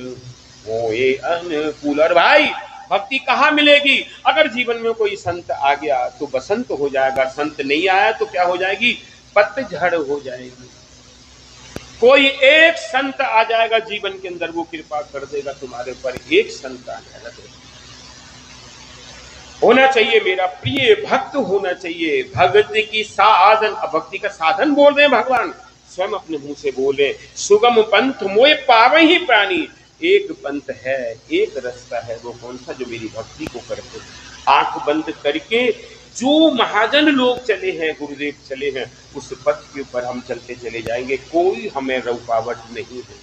होए अनुकूल। और भाई भक्ति कहाँ मिलेगी? अगर जीवन में कोई संत आ गया तो बसंत हो जाएगा, संत नहीं आया तो क्या हो जाएगी? पतझड़ हो जाएगी। कोई एक संत आ जाएगा जीवन के अंदर, वो कृपा कर देगा तुम्हारे ऊपर। एक संत आ जाएगा, होना चाहिए मेरा प्रिय भक्त होना चाहिए। भक्ति की साधन, भक्ति का साधन बोल रहे हैं भगवान स्वयं अपने मुंह से बोले, सुगम पंथ मोए पावे ही प्राणी। एक पंथ है, एक रास्ता है, वो कौन सा? जो मेरी भक्ति को करते। आंख बंद करके जो महाजन लोग चले हैं, गुरुदेव चले हैं, उस पथ के ऊपर हम चलते चले जाएंगे। कोई हमें रुकावट नहीं है,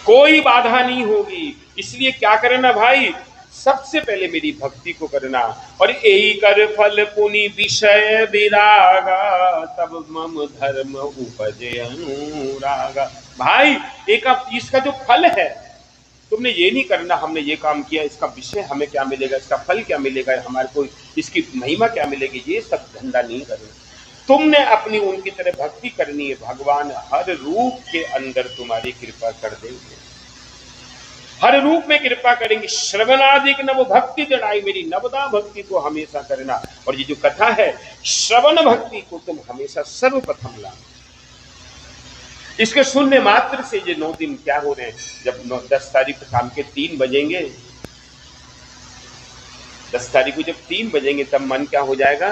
कोई बाधा नहीं होगी। इसलिए क्या करना भाई? सबसे पहले मेरी भक्ति को करना, और यही कर फल पुनि विषय विरागा, तब मम धर्म उपजे अनुरागा। भाई एक इसका जो फल है, तुमने ये नहीं करना हमने ये काम किया, इसका विषय हमें क्या मिलेगा, इसका फल क्या मिलेगा, हमारे को इसकी महिमा क्या मिलेगी, ये सब धंधा नहीं करना। तुमने अपनी उनकी तरह भक्ति करनी है। भगवान हर रूप के अंदर तुम्हारी कृपा कर देंगे, हर रूप में कृपा करेंगे। श्रवणादिक नव भक्ति जड़ाई, मेरी नवदा भक्ति को हमेशा करना। और ये जो कथा है, श्रवण भक्ति को तुम हमेशा सर्वप्रथम ला। इसके सुनने मात्र से ये 9 दिन क्या हो रहे हैं, जब 10 तारीख को शाम के 3 बजेंगे, 10 तारीख को जब 3 बजेंगे तब मन क्या हो जाएगा?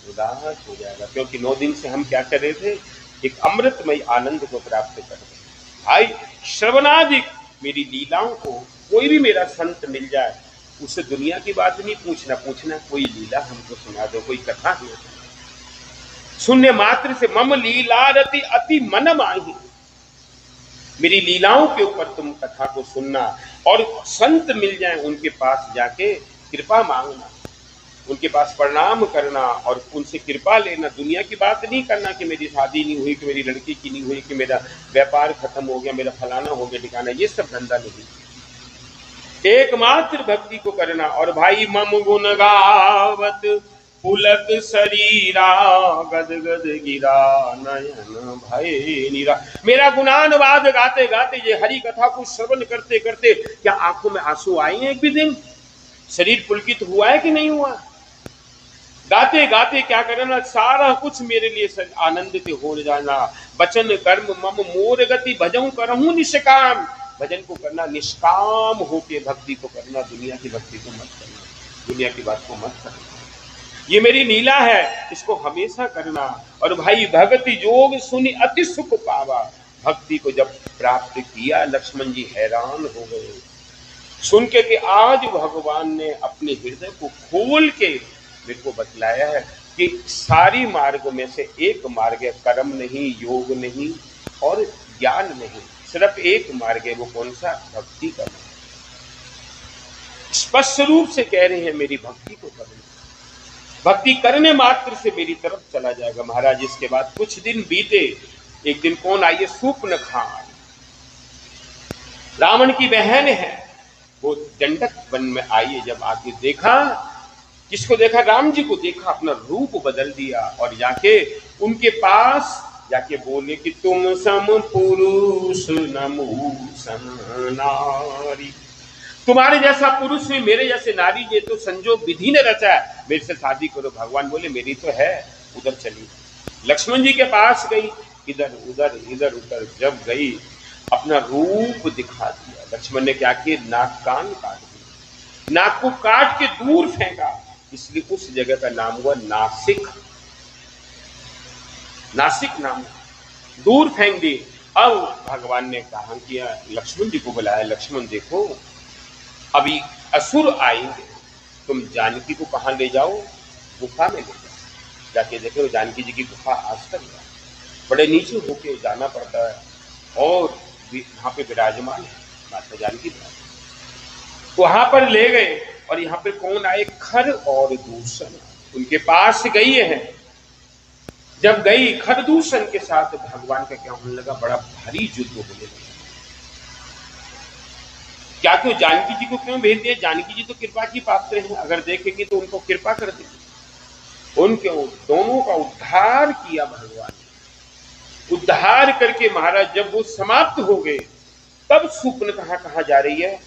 उदास हो जाएगा। क्योंकि 9 दिन से हम क्या कर रहे थे? एक अमृतमय आनंद को प्राप्त कर रहे थे। भाई श्रवणादिक मेरी लीलाओं को, कोई भी मेरा संत मिल जाए उससे दुनिया की बात नहीं पूछना, कोई लीला हमको सुना दो, कोई कथा हमें सुनने मात्र से मम लीला रति अति मन माही। मेरी लीलाओं के ऊपर तुम कथा को सुनना, और संत मिल जाए उनके पास जाके कृपा मांगना, उनके पास प्रणाम करना और उनसे कृपा लेना। दुनिया की बात नहीं करना कि मेरी शादी नहीं हुई, कि मेरी लड़की की नहीं हुई, कि मेरा व्यापार खत्म हो गया, मेरा फलाना हो गया, ठिकाना, ये सब धंधा नहीं। एकमात्र भक्ति को करना। और भाई मम गुण गावत पुलक शरीरा गद गद गिरा नयन भय नीरा। मेरा गुणानुवाद गाते गाते, ये हरि कथा को श्रवण करते करते क्या आंखों में आंसू आए हैं एक भी दिन? शरीर पुलकित हुआ है कि नहीं हुआ? गाते गाते क्या करना, सारा कुछ मेरे लिए आनंदित हो जाना। वचन कर्म मम मोर गति भजऊं करहूं निष्काम। भजन को करना निष्काम होके, भक्ति को करना, दुनिया की भक्ति को मत करना, दुनिया की बात को मत करना। ये मेरी लीला है, इसको हमेशा करना। और भाई भगति योग सुनी अति सुख पावा। भक्ति को जब प्राप्त किया लक्ष्मण जी हैरान हो गए सुन के कि आज भगवान ने अपने हृदय को खोल के मेरे को बतलाया है कि सारी मार्ग में से एक मार्ग है, कर्म नहीं, योग नहीं और ज्ञान नहीं, सिर्फ एक मार्ग है। वो कौन सा? भक्ति करना। स्पष्ट रूप से कह रहे हैं मेरी भक्ति को करना। भक्ति करने मात्र से मेरी तरफ चला जाएगा। महाराज इसके बाद कुछ दिन बीते, एक दिन कौन आई है? सूर्पनखा, रावण की बहन है, वो दंडक वन में आई है। जब आके देखा, किसको देखा? राम जी को देखा, अपना रूप बदल दिया और जाके उनके पास जाके बोले कि तुम सम पुरुष नमो सम नारी। तुम्हारे जैसा पुरुष में मेरे जैसे नारी, ये तो संजोग विधि ने रचा है, मेरे से शादी करो। भगवान बोले मेरी तो है, उधर चली। लक्ष्मण जी के पास गई, इधर उधर इधर उधर जब गई अपना रूप दिखा दिया। लक्ष्मण ने क्या किया? नाक कान काट दिया, नाक को काट के दूर फेंका। इसलिए उस जगह का नाम हुआ नासिक। नासिक नाम दूर फेंक दी। अब भगवान ने कहा किया, लक्ष्मण जी को बुलाया, लक्ष्मण देखो अभी असुर आएंगे, तुम जानकी को कहां ले जाओ? गुफा में ले जाओ। जाके देखो जानकी जी की गुफा आज तक बड़े नीचे होके जाना पड़ता है और वहां पे विराजमान है माता जानकी। वहां पर ले गए और यहाँ पे कौन आए? खर और दूषण उनके पास गई है। जब गई खरदूषण के साथ भगवान का क्या होने लगा? बड़ा भारी युद्ध होने लगा। क्या क्यों? जानकी जी को क्यों भेज दिया? जानकी जी तो कृपा की पात्र हैं, अगर देखेंगे तो उनको कृपा कर देंगे। उनके दोनों का उद्धार किया भगवान ने। उद्धार करके महाराज जब वो समाप्त हो गए, तब सूर्पनखा कहां जा रही है?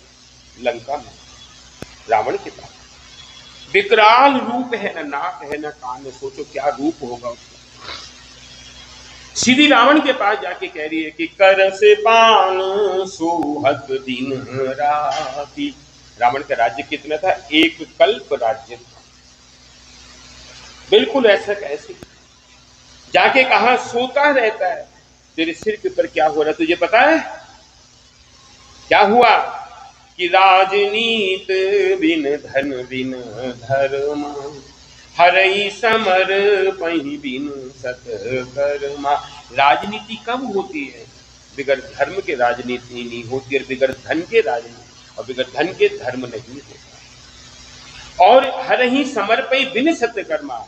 लंका में, रावण के पास। विकराल रूप है, ना नाक है ना कान है, सोचो क्या रूप होगा उसका। सीधी रावण के पास जाके कह रही है कि कर से पान सोहत दिन राती। रावण का राज्य कितना था? एक कल्प राज्य था। बिल्कुल ऐसा कैसे? जाके कहा सोता रहता है। तेरे सिर के ऊपर क्या हो रहा है तुझे पता है? क्या हुआ कि राजनीत बिन धन बिन धर्म हरई समर पही बिन सत्कर्मा। राजनीति कब होती है? बिगर धर्म के राजनीति नहीं होती, और बिगर धन के राजनीति, और बिगर धन के धर्म नहीं होता। और हरई समर पही बिन सत्कर्मा,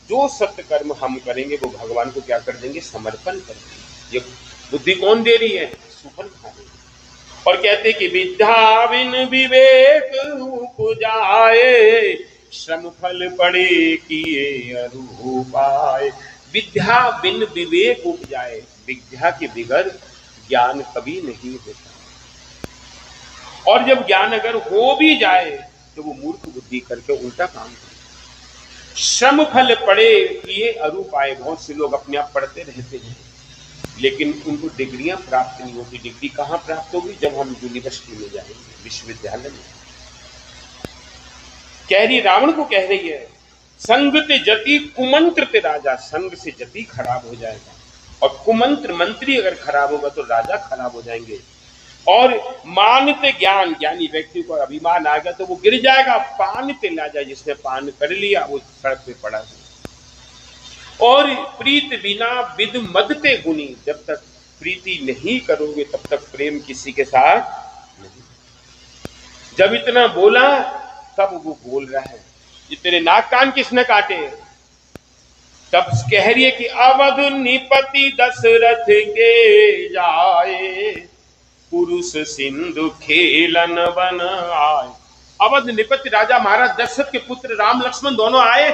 जो सत्कर्म हम करेंगे वो भगवान को क्या कर देंगे? समर्पण कर देंगे। ये बुद्धि कौन दे रही है? सूर्पनखा दे रही है। और कहते कि विद्या बिन विवेक उपजाए श्रम फल पड़े किए अरूपाए। विद्या बिन विवेक उपजाए, विद्या के बिगर ज्ञान कभी नहीं होता। और जब ज्ञान अगर हो भी जाए तो वो मूर्ख बुद्धि करके उल्टा काम करे। श्रम फल पड़े किए अरूपाए। बहुत से लोग अपने आप पढ़ते रहते हैं लेकिन उनको डिग्रियां प्राप्त नहीं होती। डिग्री कहां प्राप्त होगी? जब हम यूनिवर्सिटी में जाएंगे, विश्वविद्यालय में। कह रही, रावण को कह रही है, संग ते जति कुमंत्र ते राजा। संग से जति खराब हो जाएगा, और कुमंत्र मंत्री अगर खराब होगा तो राजा खराब हो जाएंगे। और मानते ज्ञान, ज्ञानी व्यक्ति को अभिमान आ गया तो वो गिर जाएगा। पान ते लाजा, जिसने पान कर लिया वो सड़क पे पड़ा है। और प्रीत बिना विद मदते गुनी, जब तक प्रीति नहीं करोगे तब तक प्रेम किसी के साथ नहीं। जब इतना बोला तब वो बोल रहा है, ये तेरे नाक कान किसने काटे? तब कह रही है कि अवध निपति दशरथ के जाए पुरुष सिंधु खेलन बन आए। अवध निपति राजा महाराज दशरथ के पुत्र राम लक्ष्मण दोनों आए।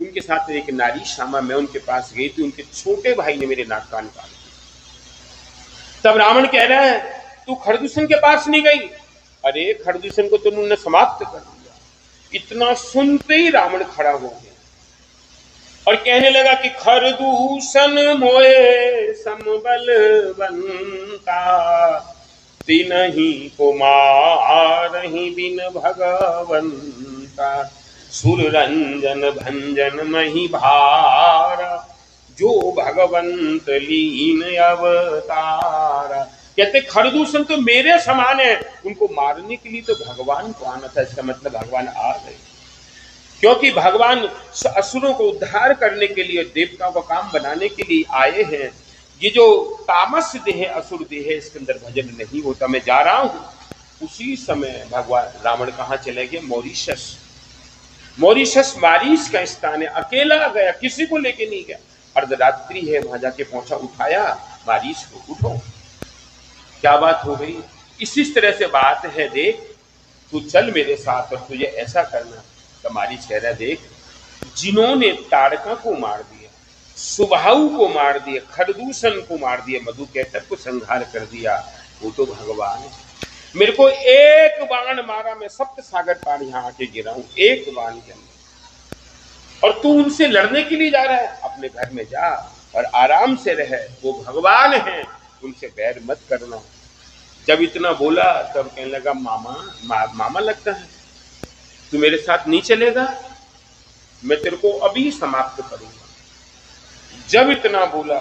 उनके साथ एक नारी श्यामा, मैं उनके पास गई थी, उनके छोटे भाई ने मेरे नाक कान काट दिए। तब रावण कह रहा है तू खरदूषण के पास नहीं गई? अरे खरदूषण को तो उन्होंने समाप्त कर दिया। इतना सुनते ही रावण खड़ा हो गया और कहने लगा कि खरदूषण मोए समबलवंता, तिनहि को मारहि बिन भगवंता, सुर रंजन भंजन मही भारा, जो भगवंत लीन अवतारा। कहते खरदूषण तो मेरे समान है, उनको मारने के लिए तो भगवान को आना था। इसका मतलब भगवान आ गए, क्योंकि भगवान असुरों को उद्धार करने के लिए, देवताओं का काम बनाने के लिए आए हैं। ये जो तामस देह है, असुर देह है, इसके अंदर भजन नहीं होता। मैं जा रहा हूं। उसी समय भगवान रावण कहां चले गए? मॉरिशस। मॉरिशस मारीच का स्थान है। अकेला गया, किसी को लेके नहीं गया। अर्धरात्रि है, वहां जाके पहुंचा, उठाया मारीच को, उठो। क्या बात हो गई? इसी तरह से बात है, देख तू चल मेरे साथ और तुझे ऐसा करना। तो मारीच कह रहा, देख जिन्होंने ताड़का को मार दिया, सुबाहु को मार दिया, खरदूषण को मार दिया, मधुकैटभ को संहार कर दिया, वो तो भगवान है। मेरे को एक बाण मारा, मैं सप्त सागर पार यहां आके गिरा हूं, एक बाण के अंदर। और तू उनसे लड़ने के लिए जा रहा है? अपने घर में जा और आराम से रह, वो भगवान है, उनसे बैर मत करना। जब इतना बोला तब कहने लगा, मामा लगता है, तू मेरे साथ नहीं चलेगा? मैं तेरे को अभी समाप्त करूंगा। जब इतना बोला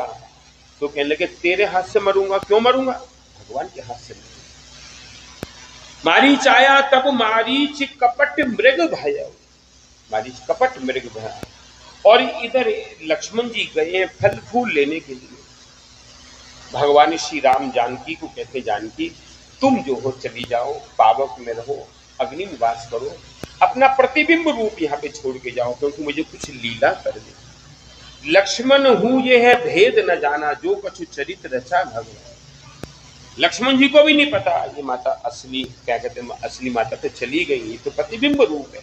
तो कहने लगे, तेरे हाथ से मरूंगा। क्यों मरूंगा? भगवान के हाथ से मरूंगा। मारीच आया तब मारीच कपट मृग भय। मारीच कपट मृग भय। और इधर लक्ष्मण जी गए फल फूल लेने के लिए। भगवान श्री राम जानकी को कहते, जानकी तुम जो हो चली जाओ, पावक में रहो, अग्नि में वास करो, अपना प्रतिबिंब रूप यहाँ पे छोड़ के जाओ, क्योंकि मुझे कुछ लीला कर दे। लक्ष्मण हूं ये है भेद न जाना, जो कछु चरित रचा भगवान। लक्ष्मण जी को भी नहीं पता ये माता असली, क्या कहते हैं, असली माता तो चली गई, ये तो प्रतिबिंब रूप है।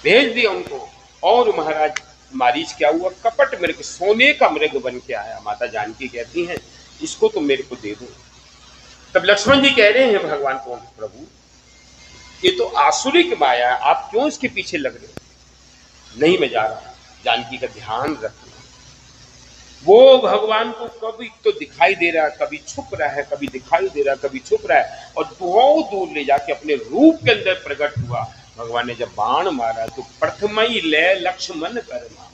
भेज दिया उनको। और महाराज मारीच क्या हुआ? कपट मृग, सोने का मृग बन के आया। माता जानकी कहती हैं, इसको तो मेरे को दे दो। तब लक्ष्मण जी कह रहे हैं भगवान को, प्रभु ये तो आसुरिक माया है, आप क्यों इसके पीछे लग रहे हो? नहीं, मैं जा रहा हूं। जानकी का ध्यान रखना। वो भगवान को कभी तो दिखाई दे रहा है, कभी छुप रहा है, कभी दिखाई दे रहा है, कभी छुप रहा है, और बहुत दूर ले जाके अपने रूप के अंदर प्रकट हुआ। भगवान ने जब बाण मारा तो प्रथम ही ले लक्ष्मण कर नाम,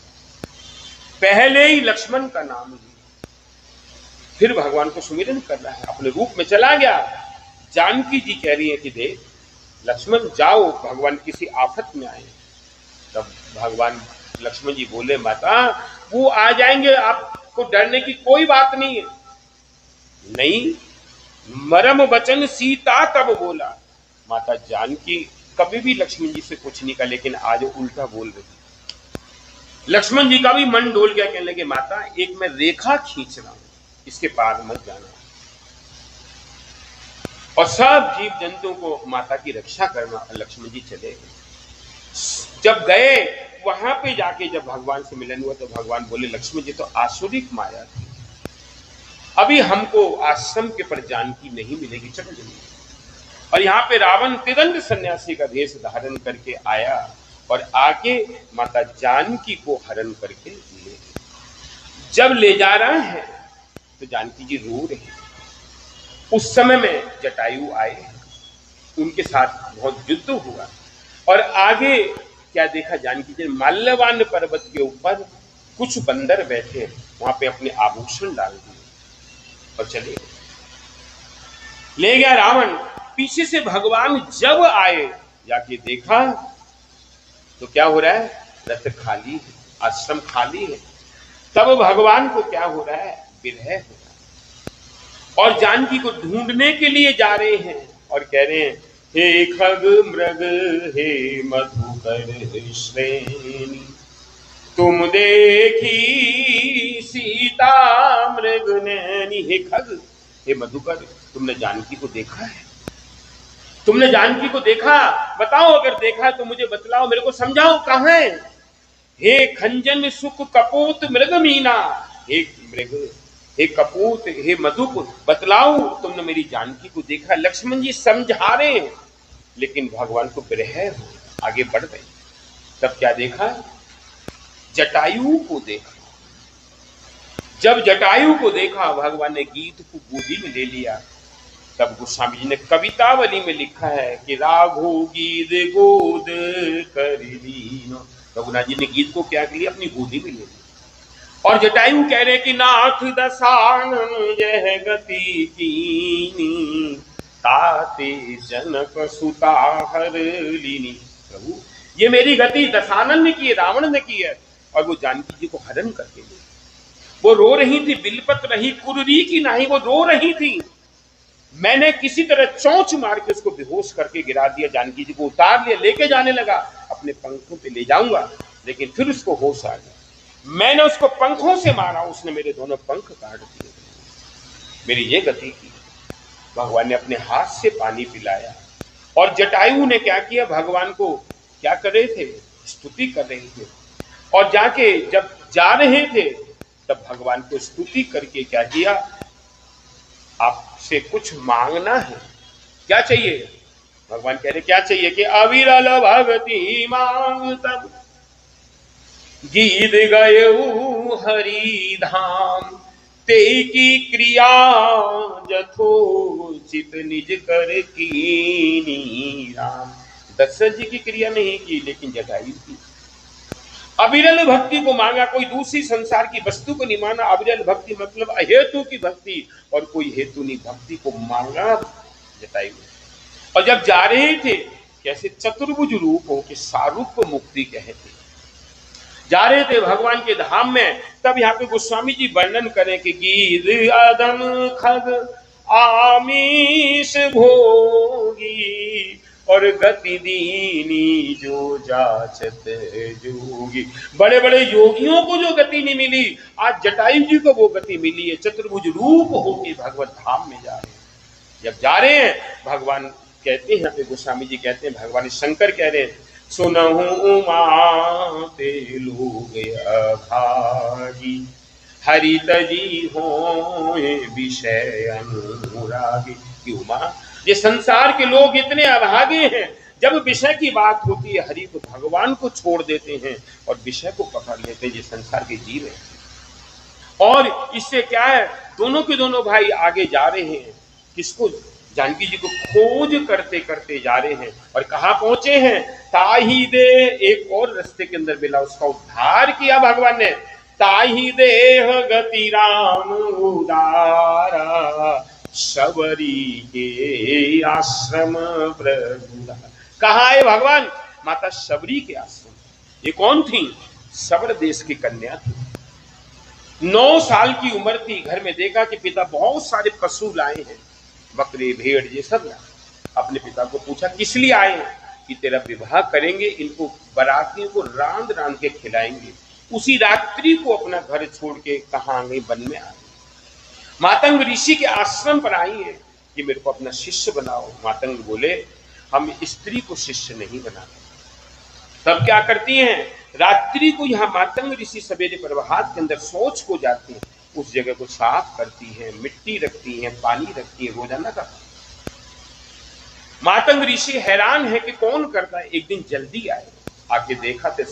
पहले ही लक्ष्मण का नाम लिया। फिर भगवान को सुमिरन कर रहा है, अपने रूप में चला गया। जानकी जी कह रही है कि देख लक्ष्मण जाओ, भगवान किसी आफत में आए। तब भगवान लक्ष्मण जी बोले, माता वो आ जाएंगे, आपको डरने की कोई बात नहीं है। नहीं, मरम वचन सीता तब बोला। माता जानकी कभी भी लक्ष्मण जी से कुछ नहीं कहा, लेकिन आज उल्टा बोल रही। लक्ष्मण जी का भी मन डोल गया, कहने लगे, माता एक मैं रेखा खींच रहा हूं, इसके पार मत जाना। और सब जीव जंतुओं को माता की रक्षा करना। लक्ष्मण जी चले गए। जब गए वहां पे जाके जब भगवान से मिलन हुआ तो भगवान बोले, लक्ष्मण जी तो आसुरिक माया थी, अभी हमको आश्रम के पर जानकी नहीं मिलेगी, चलो जल्दी। और यहाँ पे रावण तिदंड सन्यासी का भेष धारण करके आया और आके माता जानकी को हरण करके ले। जब ले जा रहा है तो जानकी जी रो रही है। उस समय में जटायु आए, उनके साथ बहुत युद्ध हुआ। और आगे क्या देखा? जानकी जी माल्यवान पर्वत के ऊपर कुछ बंदर बैठे, वहां पे अपने आभूषण डाल दिए और चले गए। ले गया रावण। पीछे से भगवान जब आए, जाके देखा तो क्या हो रहा है? रथ खाली है, आश्रम खाली है। तब भगवान को क्या हो रहा है? विरह हो रहा है। और जानकी को ढूंढने के लिए जा रहे हैं और कह रहे हैं, हे खग मृग हे मधुकर श्रेणी, तुम देखी सीता मृग नैनी। हे खग, हे मधुकर, तुमने जानकी को देखा है? तुमने जानकी को देखा? बताओ, अगर देखा तो मुझे बतलाओ, मेरे को समझाओ, कहां है? हे खंजन सुख कपूत मृग मीना, हे मृग, हे कपूत, हे मधुप, बतलाओ तुमने मेरी जानकी को देखा? लक्ष्मण जी समझा रहे हैं, लेकिन भगवान को विरह हो, आगे बढ़ गए। तब क्या देखा? जटायु को देखा। जब जटायु को देखा, भगवान ने गीत को गोदी में ले लिया। तब गोस्वामी जी ने कवितावली में लिखा है कि राघो गीत गोद कर लीनो। रघुनाथ जी ने गीत को क्या किया? अपनी गोदी में ले लिया। और जटायु कह रहे कि नाथ दशानन यह गति कीनी, ताते जनक सुता हर लीनी। प्रभु, ये मेरी गति दशानन ने की है, रावण ने की है, और वो जानकी जी को हरण करके ले। वो रो रही थी, बिलपत रही कुर्री की नहीं, वो रो रही थी। मैंने किसी तरह चोंच मार के उसको बेहोश करके गिरा दिया, जानकी जी को उतार लिया, लेके जाने लगा, अपने पंखों पे ले जाऊंगा, लेकिन फिर उसको होश आ गया। मैंने उसको पंखों से मारा, उसने मेरे दोनों पंख काट दिए। मेरी ये गति की। भगवान ने अपने हाथ से पानी पिलाया। और जटायु ने क्या किया? भगवान को क्या कर रहे थे? स्तुति कर रहे थे। और जाके जब जा रहे थे, तब भगवान को स्तुति करके क्या किया? आपसे कुछ मांगना है, क्या चाहिए? भगवान कह रहे क्या चाहिए? कि अविरल भगति मांग तब गीत गए हरि धाम, ते की क्रिया जथोचित निज कर कीनी राम। दशरथ जी की क्रिया नहीं की, लेकिन जटायु की। अविरल भक्ति को मांगा, कोई दूसरी संसार की वस्तु को नहीं माना। अविरल भक्ति मतलब अहेतु की भक्ति, और कोई हेतु नहीं भक्ति को मांगा जटायु। और जब जा रहे थे, कैसे चतुर्भुज रूप हो के सारूप मुक्ति कहते, जा रहे थे भगवान के धाम में। तब यहाँ पे गोस्वामी जी वर्णन करें कि गिर अदम खग आमीष भोगी, और गति दीनी जो जाचत जोगी। बड़े बड़े योगियों को जो गति नहीं मिली, आज जटायु जी को वो गति मिली है। चतुर्भुज रूप होके भगवत धाम में जा रहे हैं। जब जा रहे हैं, भगवान कहते हैं, यहाँ पे गोस्वामी जी कहते हैं, भगवान शंकर कह रहे हैं, सुनहु उमा ते लोग अभागी, हरित जी हो विषय अनुरागी। कि उमा, ये संसार के लोग इतने अभागे हैं, जब विषय की बात होती है हरि तो भगवान को छोड़ देते हैं और विषय को पकड़ लेते हैं। ये संसार के जीव हैं। और इससे क्या है, दोनों के दोनों भाई आगे जा रहे हैं, किसको? जानकी जी को खोज करते करते जा रहे हैं। और कहां पहुंचे हैं? ताही दे, एक और रास्ते के अंदर मिला, उसका उद्धार किया भगवान ने। ताही देह गति राम उदारा, शबरी के आश्रम प्रभु। कहा है भगवान? माता शबरी के आश्रम। ये कौन थी? शबर देश की कन्या थी। 9 साल की उम्र थी। घर में देखा कि पिता बहुत सारे पशु लाए हैं, बकरे भेड़ ये सब लाए। अपने पिता को पूछा किस लिए आए हैं? कि तेरा विवाह करेंगे, इनको बारातियों को रांध रांध के खिलाएंगे। उसी रात्रि को अपना घर छोड़ के कहाँ गई? वन में आ गई। मातंग ऋषि के आश्रम पर आई है कि मेरे को अपना शिष्य बनाओ। मातंग बोले हम स्त्री को शिष्य नहीं बनाते। तब क्या करती हैं? रात्रि को यहाँ मातंग ऋषि सवेरे प्रभात के अंदर शौच को जाती हैं, उस जगह को साफ करती हैं, मिट्टी रखती हैं, पानी रखती हैं, रोजाना का। मातंग ऋषि हैरान है कि कौन करता है। एक दिन जल्दी आए, आके देखा तो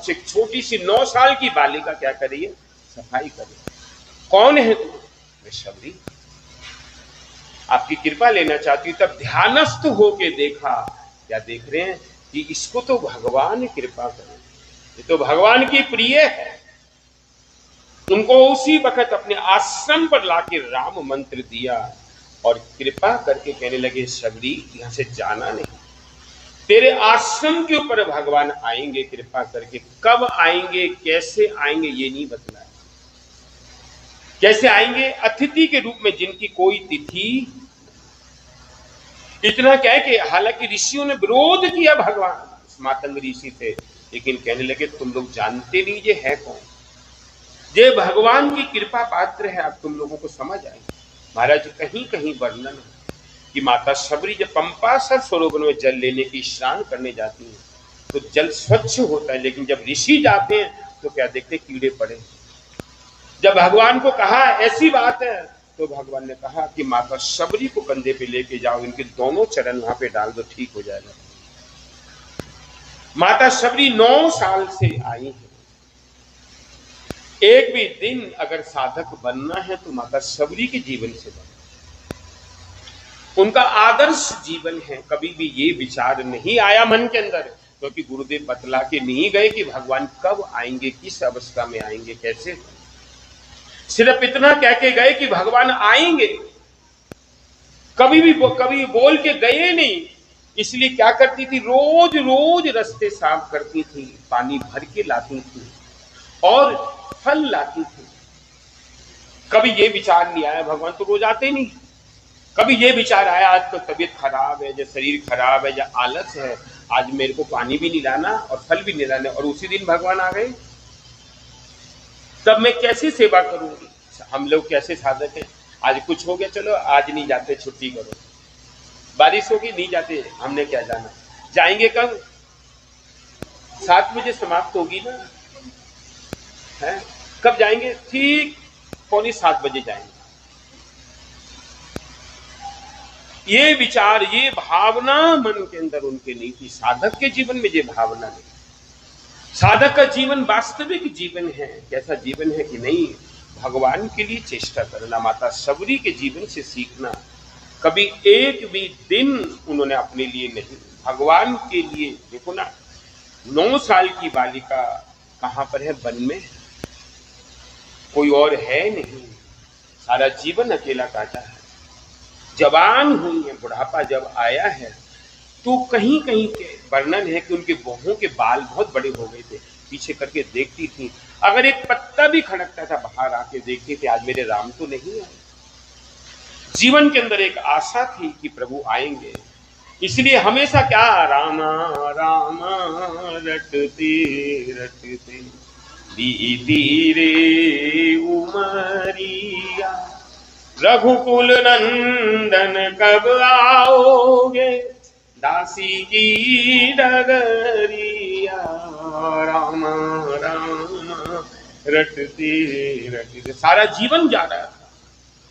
छोटी सी 9 साल की बालिका क्या कर रही है? सफाई कर रही है। कौन है तू? मैं शबरी, आपकी कृपा लेना चाहती हूँ। तब ध्यानस्थ होके देखा, क्या देख रहे हैं? कि इसको तो भगवान कृपा करें, ये तो भगवान की प्रिय है। उनको उसी वक्त अपने आश्रम पर लाके राम मंत्र दिया और कृपा करके कहने लगे शबरी यहां से जाना नहीं, तेरे आश्रम के ऊपर भगवान आएंगे कृपा करके। कब आएंगे, कैसे आएंगे ये नहीं बतलाया। कैसे आएंगे? अतिथि के रूप में, जिनकी कोई तिथि। इतना क्या है कि हालांकि ऋषियों ने विरोध किया, भगवान मातंग ऋषि थे, लेकिन कहने लगे तुम लोग जानते नहीं ये है कौन। ये भगवान की कृपा पात्र है, अब तुम लोगों को समझ आएगी। महाराज कहीं कहीं वर्णन है कि माता शबरी जब पंपासर सरोवर में जल लेने की स्नान करने जाती हैं तो जल स्वच्छ होता है, लेकिन जब ऋषि जाते हैं तो क्या देखते कीड़े पड़े। जब भगवान को कहा ऐसी बात है तो भगवान ने कहा कि माता शबरी को कंधे पे लेके जाओ, इनके दोनों चरण वहां पे डाल दो, ठीक हो जाएगा। माता शबरी 9 साल से आई है। एक भी दिन अगर साधक बनना है तो माता शबरी के जीवन से बनना। उनका आदर्श जीवन है। कभी भी ये विचार नहीं आया मन के अंदर, क्योंकि गुरुदेव बतला के नहीं गए कि भगवान कब आएंगे, किस अवस्था में आएंगे, कैसे। सिर्फ इतना कह के गए कि भगवान आएंगे, कभी बोल के गए नहीं। इसलिए क्या करती थी, रोज रोज रास्ते साफ करती थी, पानी भर के लाती थी और फल लाती थी। कभी ये विचार नहीं आया भगवान तो रोज आते नहीं। कभी ये विचार आया आज तो तबीयत खराब है, या शरीर खराब है, या आलस है, आज मेरे को पानी भी नहीं लाना और फल भी नहीं लाना, और उसी दिन भगवान आ गए, तब मैं कैसे सेवा करूंगी। हम लोग कैसे साधक हैं, आज कुछ हो गया चलो आज नहीं जाते, छुट्टी करो, बारिश होगी नहीं जाते, हमने क्या जाना, जाएंगे कब, 7 बजे समाप्त होगी ना, है कब जाएंगे, ठीक 6:45 बजे जाएंगे। ये विचार, ये भावना मन के अंदर उनके नहीं थी। साधक के जीवन में ये भावना नहीं। साधक का जीवन वास्तविक जीवन है। कैसा जीवन है कि नहीं, भगवान के लिए चेष्टा करना। माता शबरी के जीवन से सीखना। कभी एक भी दिन उन्होंने अपने लिए नहीं, भगवान के लिए। देखो ना, 9 साल की बालिका कहां पर है, वन में, कोई और है नहीं, सारा जीवन अकेला काटा है। जवान हुई है, बुढ़ापा जब आया है तो कहीं कहीं के वर्णन है कि उनके बहुओं के बाल बहुत बड़े हो गए थे, पीछे करके देखती थी, अगर एक पत्ता भी खड़कता था बाहर आके देखती थी, आज मेरे राम तो नहीं आए। जीवन के अंदर एक आशा थी कि प्रभु आएंगे, इसलिए हमेशा क्या, रामा रामा रटते रटते बीती रे उमरिया, रघुकुल नंदन कब आओगे, दासी की डगरिया, राम राम रटते रटते। सारा जीवन जा रहा था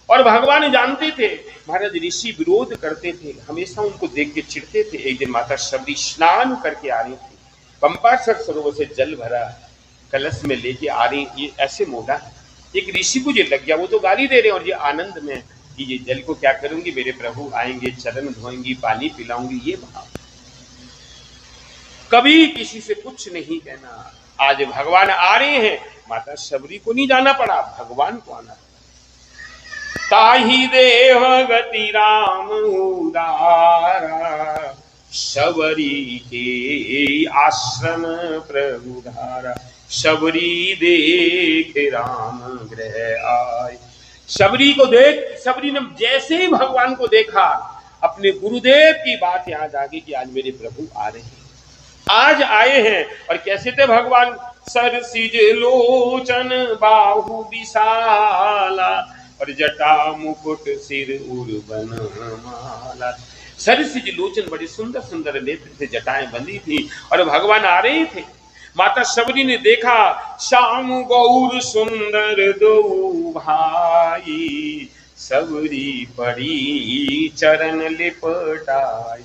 और भगवान जानते थे। महाराज ऋषि विरोध करते थे, हमेशा उनको देख के चिढ़ते थे। एक दिन माता शबरी स्नान करके आ रही थी, पंपासर सरोवर से जल भरा कलश में लेके आ रही, ये ऐसे मोड़ा, एक ऋषि को ये लग गया, वो तो गाली दे रहे और ये आनंद में कि ये जल को क्या करूंगी, मेरे प्रभु आएंगे, चरण धोएंगी, पानी पिलाऊंगी, ये भाव। कभी किसी से कुछ नहीं कहना। आज भगवान आ रहे हैं, माता शबरी को नहीं जाना पड़ा, भगवान को आना पड़ा। ताही देव गति राम उदारा, शबरी के आश्रम प्रभु धारा, शबरी देख राम गृह आए। शबरी को देख, शबरी ने जैसे ही भगवान को देखा, अपने गुरुदेव की बात याद आ गई कि आज मेरे प्रभु आ रहे हैं, आज आए हैं। और कैसे थे भगवान, सरसिज लोचन बाहु विशाला, और जटा मुकुट सिर उर्वन माला। सरसिज लोचन, बड़ी सुंदर सुंदर नेत्र थे, जटाएं बंधी थी और भगवान आ रहे थे। माता शबरी ने देखा, श्याम गौर सुंदर दो भाई, सबरी पड़ी चरण लिपटाई।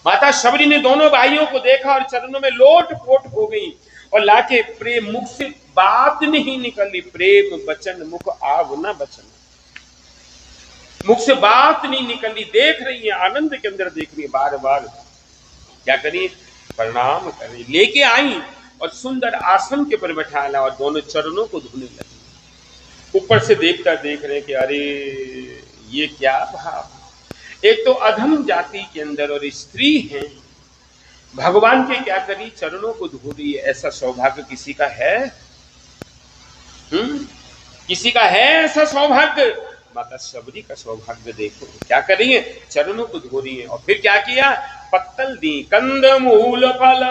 माता शबरी ने दोनों भाइयों को देखा और चरणों में लोट पोट हो गई और लाके प्रेम, मुख से बात नहीं निकली, प्रेम वचन मुख आव न बचन, मुख से बात नहीं निकली। देख रही है, आनंद के अंदर देख रही है, बार बार क्या करिए, प्रणाम करिए। लेके आई और सुंदर आसन के ऊपर बैठाया और दोनों चरणों को धोने लगी। ऊपर से देखकर देख रहे कि अरे ये क्या भाव, एक तो अधम जाति के अंदर और स्त्री है, भगवान के क्या करी, चरणों को धो रही है। ऐसा सौभाग्य किसी का है? किसी का है ऐसा सौभाग्य? माता शबरी का सौभाग्य देखो, क्या कर रही है, चरणों को धो रही है। और फिर क्या किया, पत्तल दी, कंद मूल फल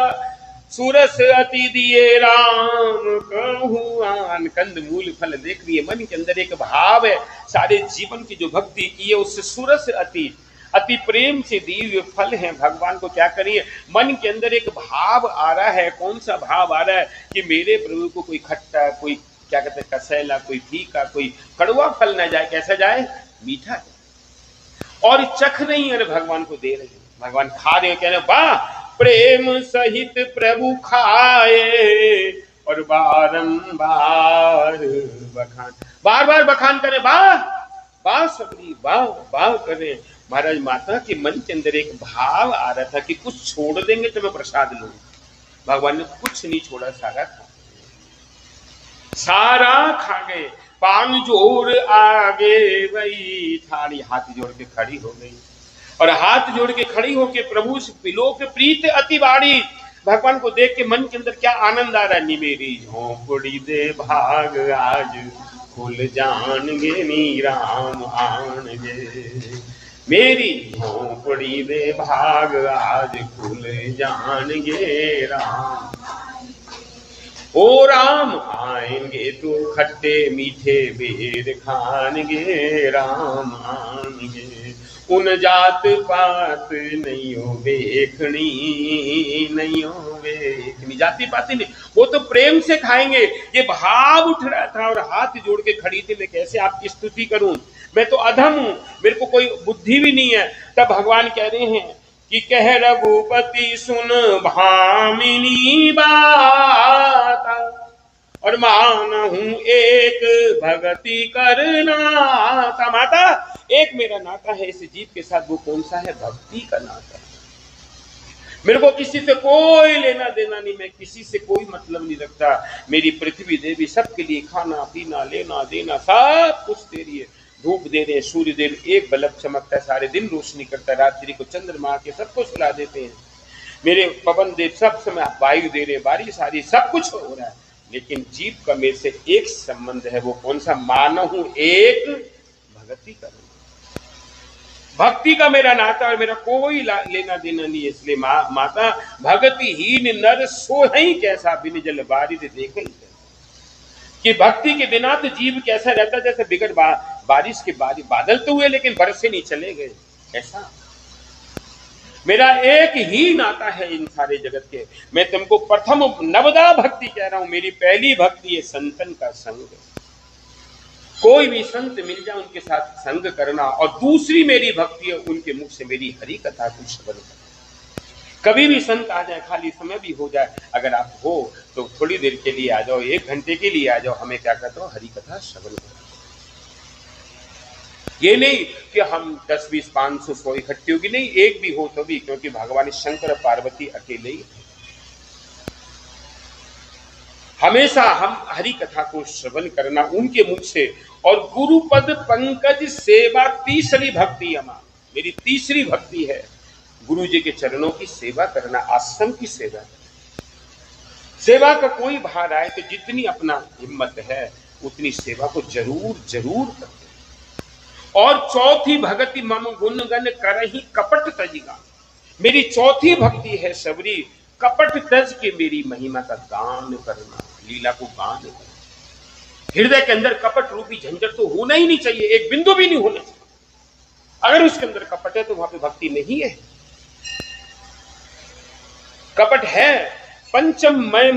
सुरस अति दिए राम कहूँ आन। कंद मूल फल देख लिए, मन के अंदर एक भाव है, सारे जीवन की जो भक्ति की है उससे सुरस अति प्रेम से दिए फल हैं। भगवान को क्या करिए, मन के अंदर एक भाव आ रहा है। कौन सा भाव आ रहा है कि मेरे प्रभु को कोई खट्टा, कोई क्या कहते हैं कसैला, कोई फीका, कोई कड़वा फल ना जाए, कैसा जाए, मीठा जाए। और चख नहीं है, भगवान को दे रहे हैं, भगवान खा रहे हैं, कह रहे वाह प्रेम सहित प्रभु खाए और बारंबार बखान, बार बार बखान करें, वाह वाह सबरी, वाह वाह करें। महाराज माता के मन के अंदर एक भाव आ रहा था कि कुछ छोड़ देंगे तो मैं प्रसाद लूंगा। भगवान ने कुछ नहीं छोड़ा, सारा खा गए। पान जोड़ आगे वही थाली, हाथ जोड़ के खड़ी हो गई और हाथ जोड़ के खड़ी होके प्रभु से पिलोक प्रीत अति बाड़ी। भगवान को देख के मन के अंदर क्या आनंद आ रहा है। नी मेरी झोंपड़ी दे भाग आज खुल जानगे नी राम आनगे, मेरी झोंपड़ी दे भाग आज खुल जानगे राम। ओ राम आएंगे तो खट्टे मीठे बेर खानगे, राम आएंगे उन जात पात नहीं हो देखनी, नहीं हो देखनी, जाति पाति नहीं, वो तो प्रेम से खाएंगे। ये भाव उठ रहा था और हाथ जोड़ के खड़ी थी, मैं कैसे आपकी स्तुति करूं, मैं तो अधम हूं, मेरे को कोई बुद्धि भी नहीं है। तब भगवान कह रहे हैं कि कह रघुपति सुन भामिनी बात और मानहूं एक भगति करना। माता एक मेरा नाता है इस जीव के साथ, वो कौन सा है, भक्ति का नाता। मेरे को किसी से कोई लेना देना नहीं, मैं किसी से कोई मतलब नहीं रखता। मेरी पृथ्वी देवी सबके लिए खाना पीना लेना देना सब कुछ दे रही है। धूप दे रहे हैं, सूर्य देव एक बल्ब चमकता है, सारे दिन रोशनी करता है, रात्रि को चंद्रमा के सबको सुला देते हैं। मेरे पवन देव सब समय वायु दे रहे, बारिश सारी सब कुछ हो रहा है। लेकिन जीव का मेरे से एक संबंध है, वो कौन सा, मानहूं एक भक्ति करूं। भक्ति का मेरा नाता और मेरा कोई लेना देना नहीं है। इसलिए माता भक्तिहीन नर सोहई कैसा, बिन जल बारिश देखे कि भक्ति के बिना तो जीव कैसा रहता, जैसे बिगड़ बारिश के बादल तो हुए लेकिन बरसे नहीं चले गए। ऐसा मेरा एक ही नाता है इन सारे जगत के। मैं तुमको प्रथम नवदा भक्ति कह रहा हूं। मेरी पहली भक्ति है संतन का संग, कोई भी संत मिल जाए उनके साथ संग करना। और दूसरी मेरी भक्ति है उनके मुख से मेरी हरि कथा को श्रवण करना। कभी भी संत आ जाए, खाली समय भी हो जाए, अगर आप हो तो थोड़ी देर के लिए आ जाओ, 1 घंटे के लिए आ जाओ, हमें क्या कहते हो, हरि कथा श्रवण करो। ये नहीं कि हम 10, 20, 500, 100 इकट्ठी होगी, नहीं, एक भी हो तो भी, क्योंकि भगवान शंकर और पार्वती अकेले ही थे। हमेशा हम हरि कथा को श्रवण करना उनके मुख से। और गुरुपद पंकज सेवा तीसरी भक्ति हमारी, मेरी तीसरी भक्ति है गुरु जी के चरणों की सेवा करना, आश्रम की सेवा। सेवा का कोई भार आए तो जितनी अपना हिम्मत है उतनी सेवा को जरूर जरूर करते। और चौथी भक्ति मम गुण गण करहि कपट तजिगा, मेरी चौथी भक्ति है सबरी कपट तज के मेरी महिमा का गान करना, लीला को गान करना। हृदय के अंदर कपट रूपी झंझट तो होना ही नहीं चाहिए, एक बिंदु भी नहीं होना चाहिए। अगर उसके अंदर कपट है तो वहां पे भक्ति नहीं है। कपट है पंचम मैं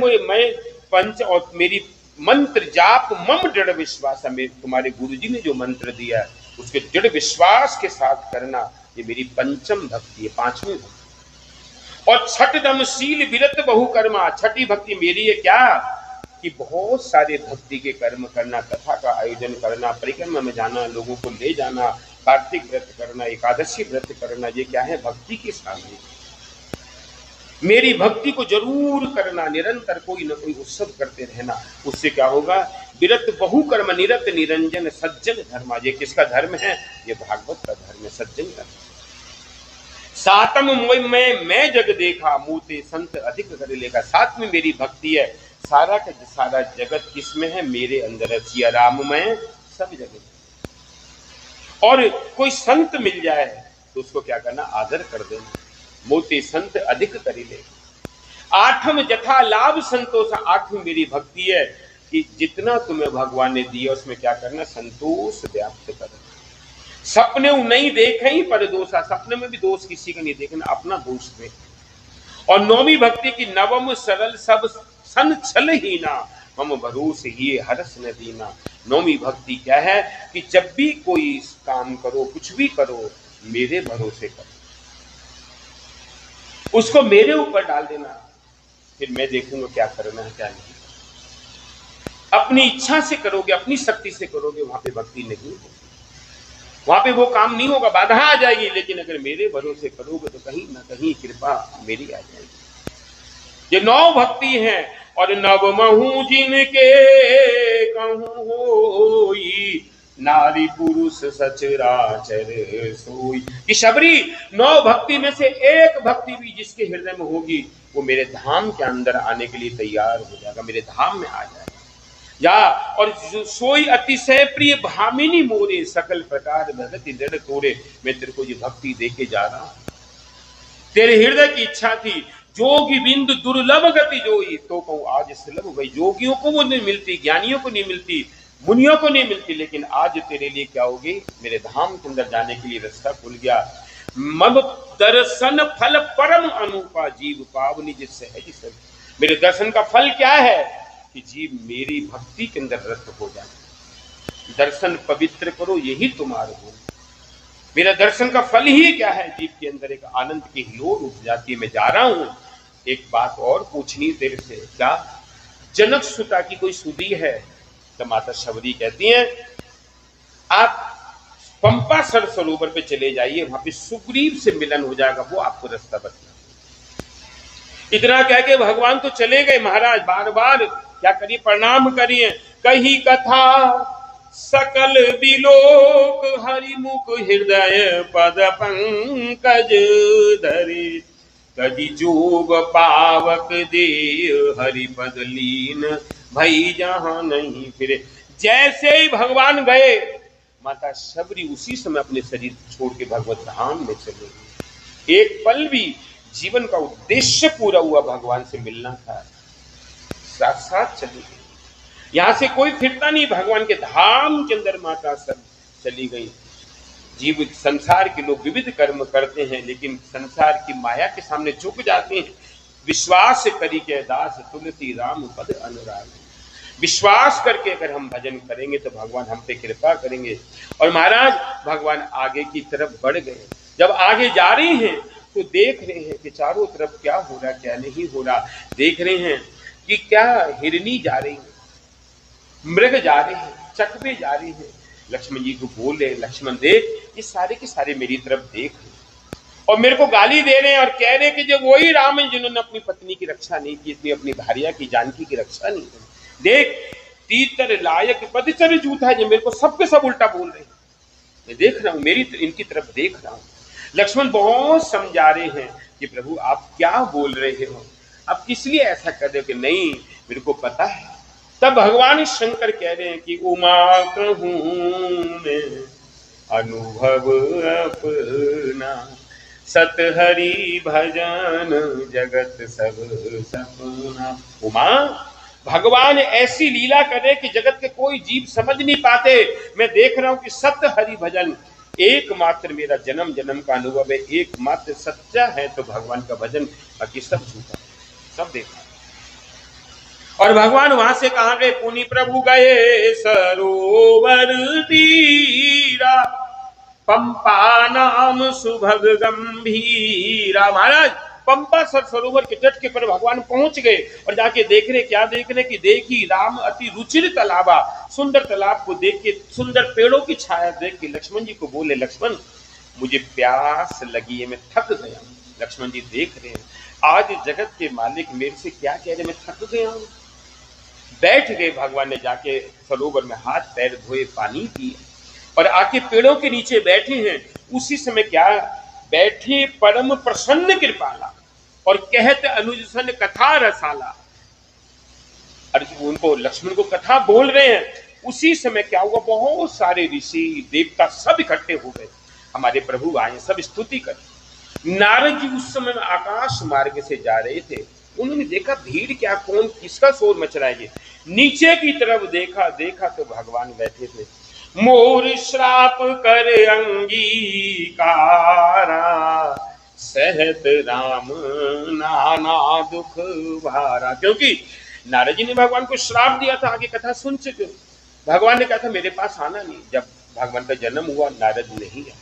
पंच, और मेरी मंत्र जाप मम दृढ़ विश्वास है। तुम्हारे गुरुजी ने जो मंत्र दिया है उसके दृढ़ विश्वास के साथ करना, ये मेरी पंचम भक्ति है, 5वीं भक्ति। और छठ दमशील विरत बहु कर्मा, छठी भक्ति मेरी है क्या, कि बहुत सारे भक्ति के कर्म करना, कथा का आयोजन करना, परिक्रमा में जाना, लोगों को ले जाना, कार्तिक व्रत करना, एकादशी व्रत करना, ये क्या है, भक्ति की साधना। मेरी भक्ति को जरूर करना, निरंतर कोई ना कोई उत्सव करते रहना। उससे क्या होगा, विरत बहु कर्म निरत निरंजन सज्जन धर्म। ये किसका धर्म है, ये भागवत का धर्म है, सज्जन धर्म। सातम मैं जग देखा मूते संत अधिक कर लेगा, 7वीं मेरी भक्ति है, सारा का सारा जगत किसमें है, मेरे अंदर है, सिया राम में सब जगह। और कोई संत मिल जाए तो उसको क्या करना, आदर कर देना। मोते संत अधिक करी ले, आठम जथा लाभ संतोष, आठवीं मेरी भक्ति है कि जितना तुम्हें भगवान ने दिया उसमें क्या करना, संतोष व्याप्त करना। सपने नहीं देखे ही पर दोषा, सपने में भी दोष किसी का नहीं देखना, अपना दोष देख। और नौवीं भक्ति की नवम सरल सब सन छल ही ना, मम भरोसे ही हरस न दीना। नौवीं भक्ति क्या है कि जब भी कोई काम करो, कुछ भी करो, मेरे भरोसे करो, उसको मेरे ऊपर डाल देना, फिर मैं देखूंगा क्या करना है क्या नहीं। अपनी इच्छा से करोगे, अपनी शक्ति से करोगे, वहां पे भक्ति नहीं होगी, वहां पे वो काम नहीं होगा, बाधा आ जाएगी। लेकिन अगर मेरे भरोसे करोगे तो कहीं ना कहीं कृपा मेरी आ जाएगी। ये 9 भक्ति हैं। और नवमहु जिनके कहूं होई, नारी पुरुष सचराचर सोई। कि शबरी 9 भक्ति में से एक भक्ति भी जिसके हृदय में होगी, वो मेरे धाम के अंदर आने के लिए तैयार हो जाएगा, मेरे धाम में आ जाएगा। या और सोई अतिशय प्रिय भामिनी मोरे, सकल प्रकार भगति दृढ़ तोरे। मैं तेरे को ये भक्ति देके जा रहा हूं, तेरे हृदय की इच्छा थी, जोगी बिंदु दुर्लभ गति जोई, तो कहूं आज सुलभ भाई। जोगियों को वो नहीं मिलती, ज्ञानियों को नहीं मिलती, मुनियों को नहीं मिलती, लेकिन आज तेरे लिए क्या होगी, मेरे धाम के अंदर जाने के लिए रास्ता खुल गया। मम दर्शन फल परम अनुपा, जीव पावनी जिससे है जिससे। मेरे दर्शन का फल क्या है कि जीव मेरी भक्ति के अंदर रत हो जाए। दर्शन पवित्र करो, यही तुम्हारा हो। मेरा दर्शन का फल ही क्या है, जीव के अंदर एक आनंद की हिलोर उठ जाती है। मैं जा रहा हूं, एक बात और पूछनी तेरे से, क्या जनक सुता की कोई सुधी है? तो माता शबरी कहती हैं, आप पंपा सर सरोवर पे चले जाइए, वहां पे सुग्रीव से मिलन हो जाएगा, वो आपको रास्ता बता। इतना कह के भगवान तो चले गए। महाराज बार बार क्या करिए, प्रणाम करिए। कही कथा सकल बिलोक, हरिमुख हृदय पद पंकज धरे। कदी जोग पावक दे, हरिपद लीन भई जहां नहीं फिरे। जैसे ही भगवान गए, माता शबरी उसी समय अपने शरीर छोड़ के भगवत धाम में चले गई। एक पल भी जीवन का उद्देश्य पूरा हुआ, भगवान से मिलना था, साथ साथ चली गई। यहां से कोई फिरता नहीं, भगवान के धाम के अंदर माता सब चली गई। जीव संसार के लोग विविध कर्म करते हैं, लेकिन संसार की माया के सामने झुक जाते हैं। विश्वास करी के दास, तुलसी राम पद अनुराग। विश्वास करके अगर हम भजन करेंगे तो भगवान हम पे कृपा करेंगे। और महाराज भगवान आगे की तरफ बढ़ गए। जब आगे जा रहे हैं तो देख रहे हैं कि चारों तरफ क्या हो रहा क्या नहीं हो रहा। देख रहे हैं कि क्या हिरनी जा रही है, मृग जा रहे हैं, चकवे जा रही हैं। लक्ष्मण जी को बोल रहे, लक्ष्मण देख, ये सारे के सारे मेरी तरफ देख रहे और मेरे को गाली दे रहे हैं और कह रहे हैं कि जो वही राम है जिन्होंने अपनी पत्नी की रक्षा नहीं की, इतनी अपनी भार्या की, जानकी की रक्षा नहीं की। देख, तीतर लायक पदचर जूता है, जो मेरे को सबके सब उल्टा बोल रहे हैं। मैं देख रहा हूं, मेरी इनकी तरफ देख रहा हूं। लक्ष्मण बहुत समझा रहे हैं कि प्रभु आप क्या बोल रहे हो, आप किस लिए ऐसा कर रहे हो? कि नहीं, मेरे को पता है। तब भगवान शंकर कह रहे हैं कि उमा कहूं मैं अनुभव अपना, सत हरि भजन जगत सब सपना। उमा, भगवान ऐसी लीला करे कि जगत के कोई जीव समझ नहीं पाते। मैं देख रहा हूं कि सत हरि भजन एकमात्र मेरा जन्म जन्म का अनुभव है, एकमात्र सच्चा है तो भगवान का भजन, बाकी सब झूठा, सब देखा। और भगवान वहां से कहां गए? पुनि प्रभु गए सरोवर तीरा, पंपा नाम सुभग गंभीरा। महाराज पंपा सरोवर के तट के पर भगवान पहुंच गए और जाके देख रहे, क्या देख रहे कि देखी राम अति रुचिर तालाबा। सुंदर तालाब को देख के, सुंदर पेड़ों की छाया देख के लक्ष्मण जी को बोले, लक्ष्मण मुझे प्यास लगी है, मैं थक गया हूं। लक्ष्मण जी देख रहे हैं, आज जगत के मालिक मेरे से क्या कह रहे, मैं थक गया हूं। बैठ गए भगवान ने, जाके सरोवर में हाथ पैर धोए, पानी पिए और आके पेड़ों के नीचे बैठे हैं। उसी समय क्या बैठे परम प्रसन्न कृपाला और कहते अनुजसन कथा रसाला। अर्जुन उनको, लक्ष्मण को कथा बोल रहे हैं। उसी समय क्या हुआ, बहुत सारे ऋषि देवता सब इकट्ठे हो गए। हमारे प्रभु आए, सब स्तुति कर। नारद जी उस समय में आकाश मार्ग से जा रहे थे उन्होंने देखा भीड़ क्या, कौन किसका शोर मच रहा है। नीचे की तरफ देखा तो भगवान बैठे थे। मोर श्राप कर अंगीकारा, सहत राम नाना दुख भारा। क्योंकि नारद जी ने भगवान को श्राप दिया था, आगे कथा सुन चुके। भगवान ने कहा था मेरे पास आना नहीं। जब भगवान का जन्म हुआ नारद नहीं आए,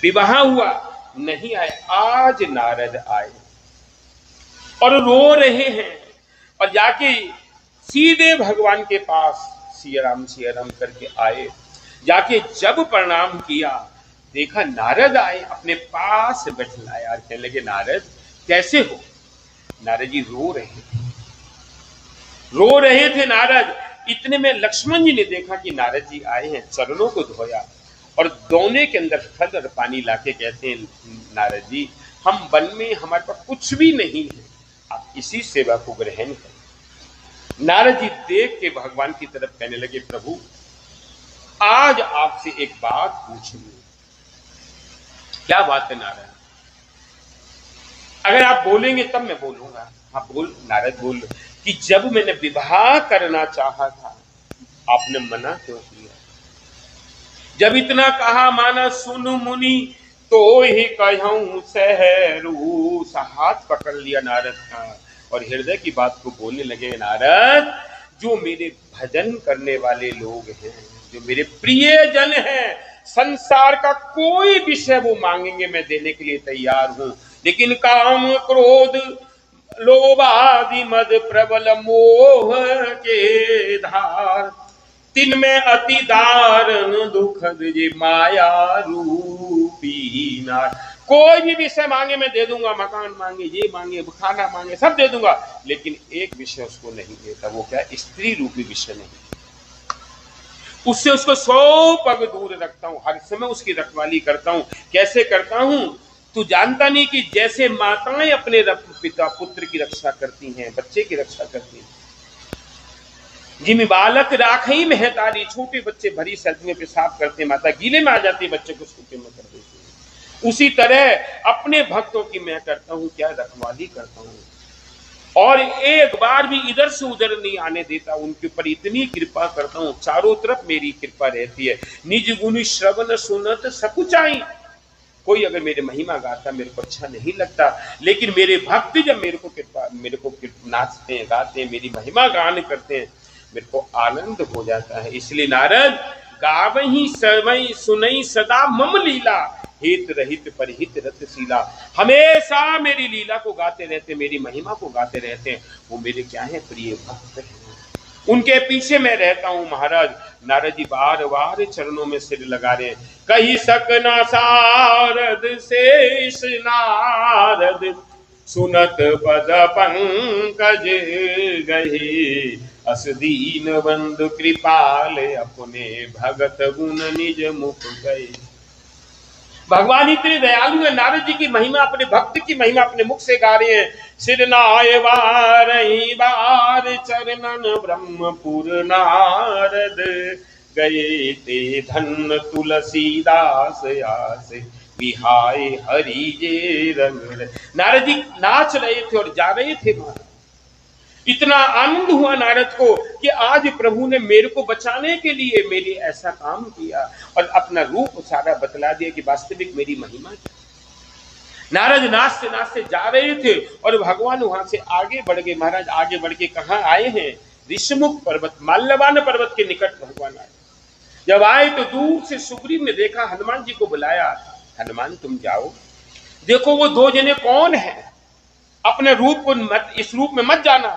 विवाह हुआ नहीं आए, आज नारद आए और रो रहे हैं। और जाके सीधे भगवान के पास सिया राम करके आए। जाके जब प्रणाम किया, देखा नारद आए, अपने पास बैठलाया और कहने लगे नारद कैसे हो। नारद जी रो रहे थे नारद। इतने में लक्ष्मण जी ने देखा कि नारद जी आए हैं, चरणों को धोया और दोने के अंदर फल और पानी लाके कहते हैं नारद जी हम वन में हमारे पास कुछ भी नहीं है, आप इसी सेवा को ग्रहण करें। नारद जी देख के भगवान की तरफ कहने लगे प्रभु आज आपसे एक बात पूछनी। क्या बात है नारद? अगर आप बोलेंगे तब मैं बोलूंगा। हाँ बोल। नारद बोल कि जब मैंने विवाह करना चाहा था आपने मना क्यों किया? जब इतना कहा माना सुन मुनि तो ही कहूं सहरू। हाथ पकड़ लिया नारद का और हृदय की बात को बोलने लगे नारद जो मेरे भजन करने वाले लोग हैं, जो मेरे प्रिय जन हैं, संसार का कोई विषय वो मांगेंगे मैं देने के लिए तैयार हूं, लेकिन काम क्रोध लोभ आदि मद प्रबल मोह के धार तिन में अति दारुण दुखद ये माया रूपी नार। कोई भी विषय मांगे मैं दे दूंगा, मकान मांगे, ये मांगे, खाना मांगे, सब दे दूंगा, लेकिन एक विषय उसको नहीं देता। वो क्या? स्त्री रूपी विषय नहीं। उससे उसको 100 पग दूर रखता हूं, हर समय उसकी रखवाली करता हूं। कैसे करता हूं? तू जानता नहीं कि जैसे माताएं अपने पिता पुत्र की रक्षा करती हैं, बच्चे की रक्षा करती हैं, जिम्मे बालक राखई महतारी, छोटे बच्चे भरी सर्दी में पेशाब करते, माता गीले में आ जाती है, बच्चे को सूखे में कर देती है। उसी तरह अपने भक्तों की मैं करता हूं क्या? रखवाली करता हूं और एक बार भी इधर से उधर नहीं आने देता। उनके ऊपर इतनी कृपा करता हूं, चारों तरफ मेरी कृपा रहती है। निज गुण श्रवण सुनत सकुचाई। कोई अगर मेरे महिमा गाता मेरे को अच्छा नहीं लगता, लेकिन मेरे भक्त जब मेरे को नाचते हैं, गाते हैं, मेरी महिमा गान करते हैं, मेरे को आनंद हो जाता है। इसलिए नारद गावही समय सुनई सदा मम लीला, हित रहित परहित रतशीला। हमेशा मेरी लीला को गाते रहते, मेरी महिमा को गाते रहते हैं। वो मेरे क्या है? प्रिय भक्त हैं, उनके पीछे मैं रहता हूं। महाराज नारद जी बार बार चरणों में सिर लगा रहे हैं। कही सकना सारद शेष नारद, सुनत पद पंकज गहे, अस दीन बंधु कृपाल अपने भगत गुण निज मुख गए। भगवान इतने दयालु है। नारद जी की महिमा, अपने भक्त की महिमा अपने मुख से गा रहे हैं। सिर नाय बारही बार चरणन ब्रह्मपुर नारद, गए ते धन तुलसीदास आस, विहाय हरि जे रंग। नारद जी नाच रहे थे और जा रहे थे। इतना आनंद हुआ नारद को कि आज प्रभु ने मेरे को बचाने के लिए मेरे ऐसा काम किया और अपना रूप सारा बतला दिया कि वास्तविक मेरी महिमा क्या। नारद नाचते नाचते जा रहे थे और भगवान वहां से आगे बढ़ गए। महाराज आगे बढ़ के कहाँ आए हैं? ऋषमुख पर्वत, माल्यवान पर्वत के निकट भगवान आए। जब आए तो दूर से सुग्रीव ने देखा, हनुमान जी को बुलाया, हनुमान तुम जाओ, देखो वो 2 जने कौन है, अपने रूप को मत, इस रूप में मत जाना,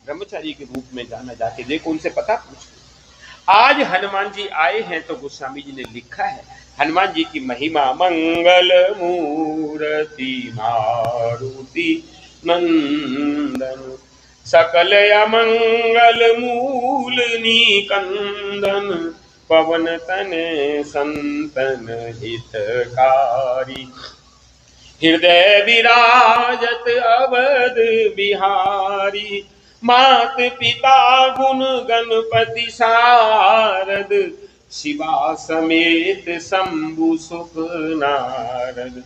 ब्रह्मचारी के रूप में जाना, जाके देखो, उनसे पता पूछो। आज हनुमान जी आए हैं तो गोस्वामी जी ने लिखा है हनुमान जी की महिमा। मंगल मूर्ति मारुति नंदन, सकल अमंगल मूल निकंदन, पवन तने संतन हितकारी, हृदय विराजत अवध बिहारी, मात पिता गुण गणपति शारद, शिवा समेत शंभु सुख नारद,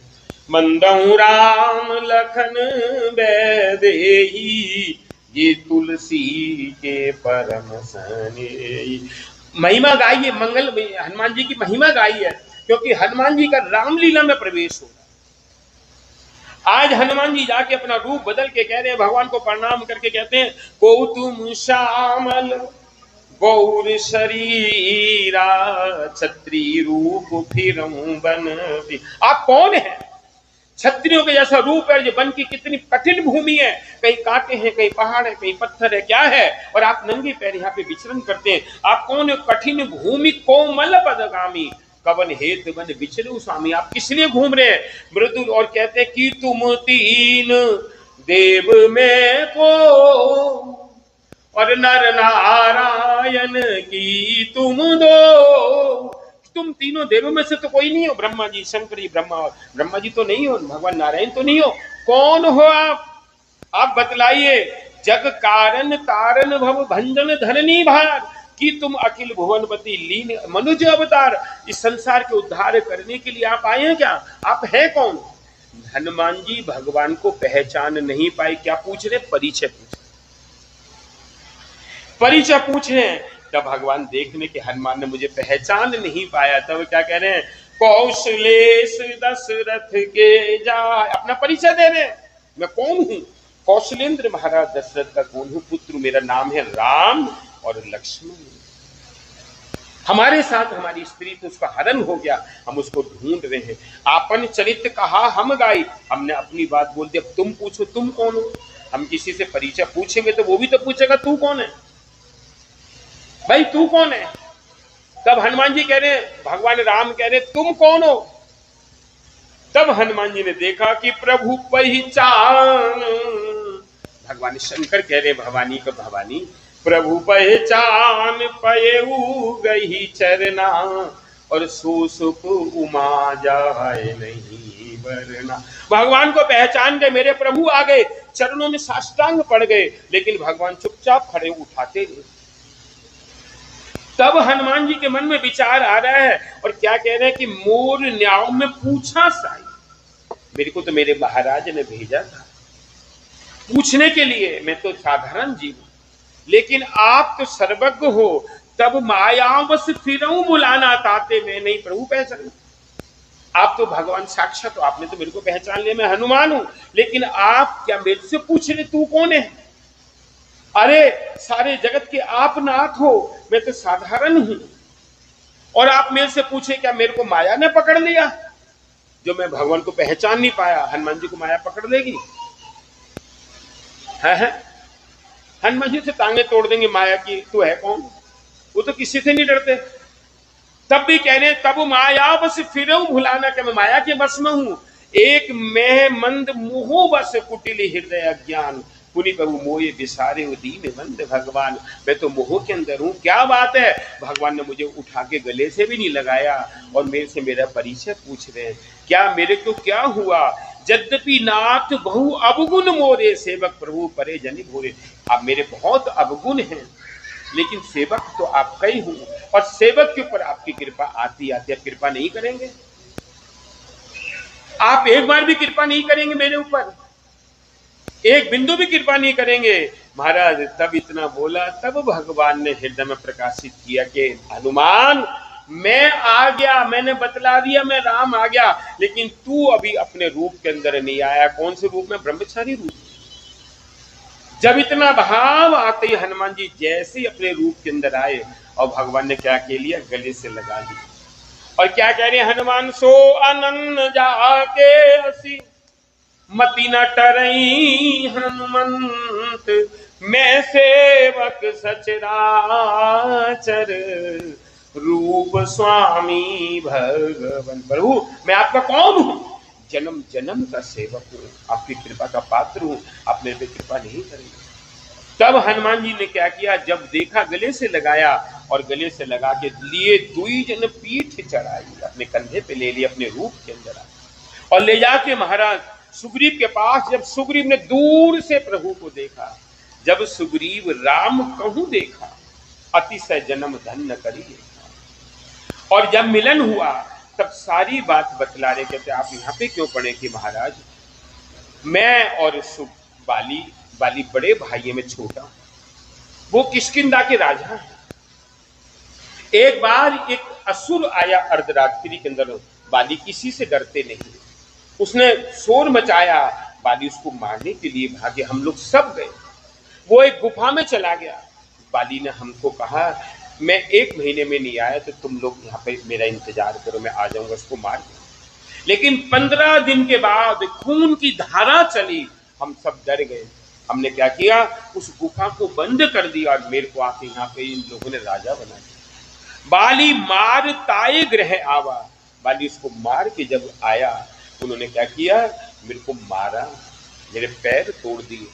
मंदहु राम लखन बैदेही, ये तुलसी के परम सनेही। महिमा गाइए, मंगल हनुमान जी की महिमा गाई है, क्योंकि हनुमान जी का रामलीला में प्रवेश हो। आज हनुमान जी जाके अपना रूप बदल के कह रहे हैं, भगवान को प्रणाम करके कहते हैं, को तुम श्यामल गौर शरीरा, छत्री रूप फिरऊं बन। आप कौन है? छत्रियों के जैसा रूप है, जो वन की कितनी कठिन भूमि है, कहीं कांटे हैं, कहीं पहाड़ है, कहीं पत्थर है, क्या है, और आप नंगे पैर यहाँ पे विचरण करते हैं। आप कौन है? कठिन भूमि कोमल पदगामी, कवन हेत बन बिचरू स्वामी। आप किस लिए घूम रहे हैं? मृदुल। और कहते हैं कि तुम तीन देव में को, और नर नारायण की तुम दो। तुम तीनों देवों में से तो कोई नहीं हो। ब्रह्मा जी, शंकर जी, ब्रह्मा जी तो नहीं हो, भगवान नारायण तो नहीं हो। कौन हो आप बतलाइए। जग कारण तारण भव भंजन धरनी भार, कि तुम अखिल भुवनपति लीन मनुज अवतार। इस संसार के उद्धार करने के लिए आप आए हैं क्या? आप है कौन? हनुमान जी भगवान को पहचान नहीं पाए। क्या पूछ रहे? परिचय पूछ रहे हैं। तब भगवान देखने के हनुमान ने मुझे पहचान नहीं पाया, तब क्या कह रहे हैं? कौशलेश दशरथ के जाय। अपना परिचय दे रहे हैं, मैं कौन हूं? कौशलेंद्र महाराज दशरथ का कौन हूं? पुत्र, मेरा नाम है राम और लक्ष्मण। हमारे साथ हमारी स्त्री तो उसका हरण हो गया, हम उसको ढूंढ रहे हैं। आपन चरित्र कहा हम गाई, हमने अपनी बात बोल दी। अब तुम पूछो तुम कौन हो? हम किसी से परिचय पूछेंगे तो वो भी तो पूछेगा तू कौन है भाई, तू कौन है? तब हनुमान जी कह रहे हैं, भगवान राम कह रहे तुम कौन हो? तब हनुमान जी ने देखा कि प्रभु पहचान। भगवान शंकर कह रहे भवानी को, भवानी प्रभु पहचान पयऊ गई चरना, और सो सुख उमा जाए नहीं वरना। भगवान को पहचान गए, मेरे प्रभु आ गए, चरणों में साष्टांग पड़ गए, लेकिन भगवान चुपचाप खड़े उठाते नहीं। तब हनुमान जी के मन में विचार आ रहा है, और क्या कह रहे हैं कि मोर न्याव में पूछा साई। मेरे को तो मेरे महाराज ने भेजा था पूछने के लिए, मैं तो साधारण जीव, लेकिन आप तो सर्वज्ञ हो। तब मायावश फिरऊं बुलाना ताते, मैं नहीं प्रभु पहचान। आप तो भगवान साक्षात हो, आपने तो मेरे को पहचान लिया, मैं हनुमान हूं, लेकिन आप क्या मेरे से पूछ रहे तू कौन है? अरे सारे जगत के आप नाथ हो, मैं तो साधारण हूं, और आप मेरे से पूछे क्या मेरे को माया ने पकड़ लिया? जो मैं भगवान को पहचान नहीं पाया, हनुमान जी को माया पकड़ लेगी? है हनुमान जी से टांगे तोड़ देंगे माया की, तू है कौन? वो तो किसी से नहीं डरते। तब भी कह रहे तब माया बस फिरऊं भुलाना, क्या मैं माया के बस में हूं? एक मैं मंद मोह बस कुटिल हृदय अज्ञान, पुनि प्रभु मोये विसारे दीन मंद भगवान। मैं तो मोह के अंदर हूं। क्या बात है, भगवान ने मुझे उठा के गले से भी नहीं लगाया, और मेरे से मेरा परिचय पूछ रहे हैं। क्या मेरे को क्या हुआ? यद्यपि नाथ बहु अवगुण मोरे, सेवक प्रभु परे जनि भोरे। आप मेरे बहुत अवगुण हैं, लेकिन सेवक तो आपका ही हूं, और सेवक के ऊपर आपकी कृपा आती आती। आप कृपा नहीं करेंगे? आप एक बार भी कृपा नहीं करेंगे मेरे ऊपर? एक बिंदु भी कृपा नहीं करेंगे? महाराज तब इतना बोला, तब भगवान ने हृदय में प्रकाशित किया कि हनुमान मैं आ गया, मैंने बतला दिया मैं राम आ गया, लेकिन तू अभी अपने रूप के अंदर नहीं आया। कौन से रूप में? ब्रह्मचारी रूप। जब इतना भाव आते ही हनुमान जी जैसे ही अपने रूप के अंदर आए, और भगवान ने क्या कह लिया? गले से लगा लिया। और क्या कह रहे हैं हनुमान? सो अनन्न जाके असी मति न टरई हनुमंत, मैं सेवक सचराचर रूप स्वामी भगवन। प्रभु मैं आपका कौन हूं? जन्म जन्म का सेवक हूं, आपकी कृपा का पात्र हूं, आप मेरे पे कृपा नहीं करेंगे। तब हनुमान जी ने क्या किया? जब देखा गले से लगाया, और गले से लगा के लिए दुई जन पीठ चढ़ाई, अपने कंधे पे ले लिया, अपने रूप के अंदर आ, और ले जाके महाराज सुग्रीव के पास। जब सुग्रीव ने दूर से प्रभु को देखा, जब सुग्रीव राम कहूं देखा, अतिशय जन्म धन्य करी देखा। और जब मिलन हुआ, तब सारी बात बतला रहे, कहते आप यहाँ पे क्यों पड़े कि महाराज मैं और बाली बड़े भाई में छोटा, वो किष्किंधा के राजा हैं। एक बार एक असुर आया अर्धरात्रि के अंदर, बाली किसी से डरते नहीं, उसने शोर मचाया, बाली उसको मारने के लिए भागे, हम लोग सब गए, वो एक गुफा में चला गया। बाली ने हमको कहा मैं 1 महीने में नहीं आया तो तुम लोग यहाँ पे मेरा इंतजार करो, मैं आ जाऊंगा उसको मार के। लेकिन 15 दिन के बाद खून की धारा चली, हम सब डर गए। हमने क्या किया, उस गुफा को बंद कर दिया और मेरे को आके यहाँ पे इन लोगों ने राजा बना दिया। बाली मार ताए ग्रह आवा, बाली उसको मार के जब आया, उन्होंने क्या किया, मेरे को मारा, मेरे पैर तोड़ दिए।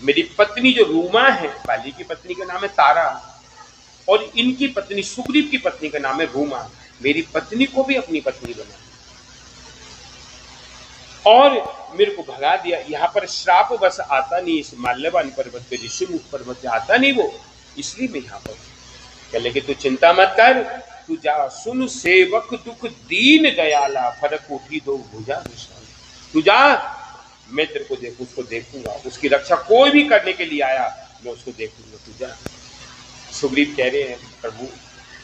मेरी पत्नी जो रूमा है, बाली की पत्नी का नाम है तारा, और इनकी पत्नी सुग्रीव की पत्नी का नाम है रूमा, मेरी पत्नी को भी अपनी पत्नी बना और मेरे को भगा दिया। यहाँ पर श्राप बस आता नहीं, इस माल्यवान पर्वत पे, ऋषिमुख पर्वत पे आता नहीं वो, इसलिए मैं यहाँ पर कह लगे तू चिंता मत कर, तू जा, सुन सेवक दुख दीन दयाला, फरक उठी दो भुजा विशाल, तू जा, मैं तेरे को उसको देखूंगा, उसकी रक्षा कोई भी करने के लिए आया मैं उसको देखूंगा, तू जा। सुग्रीव कह रहे हैं प्रभु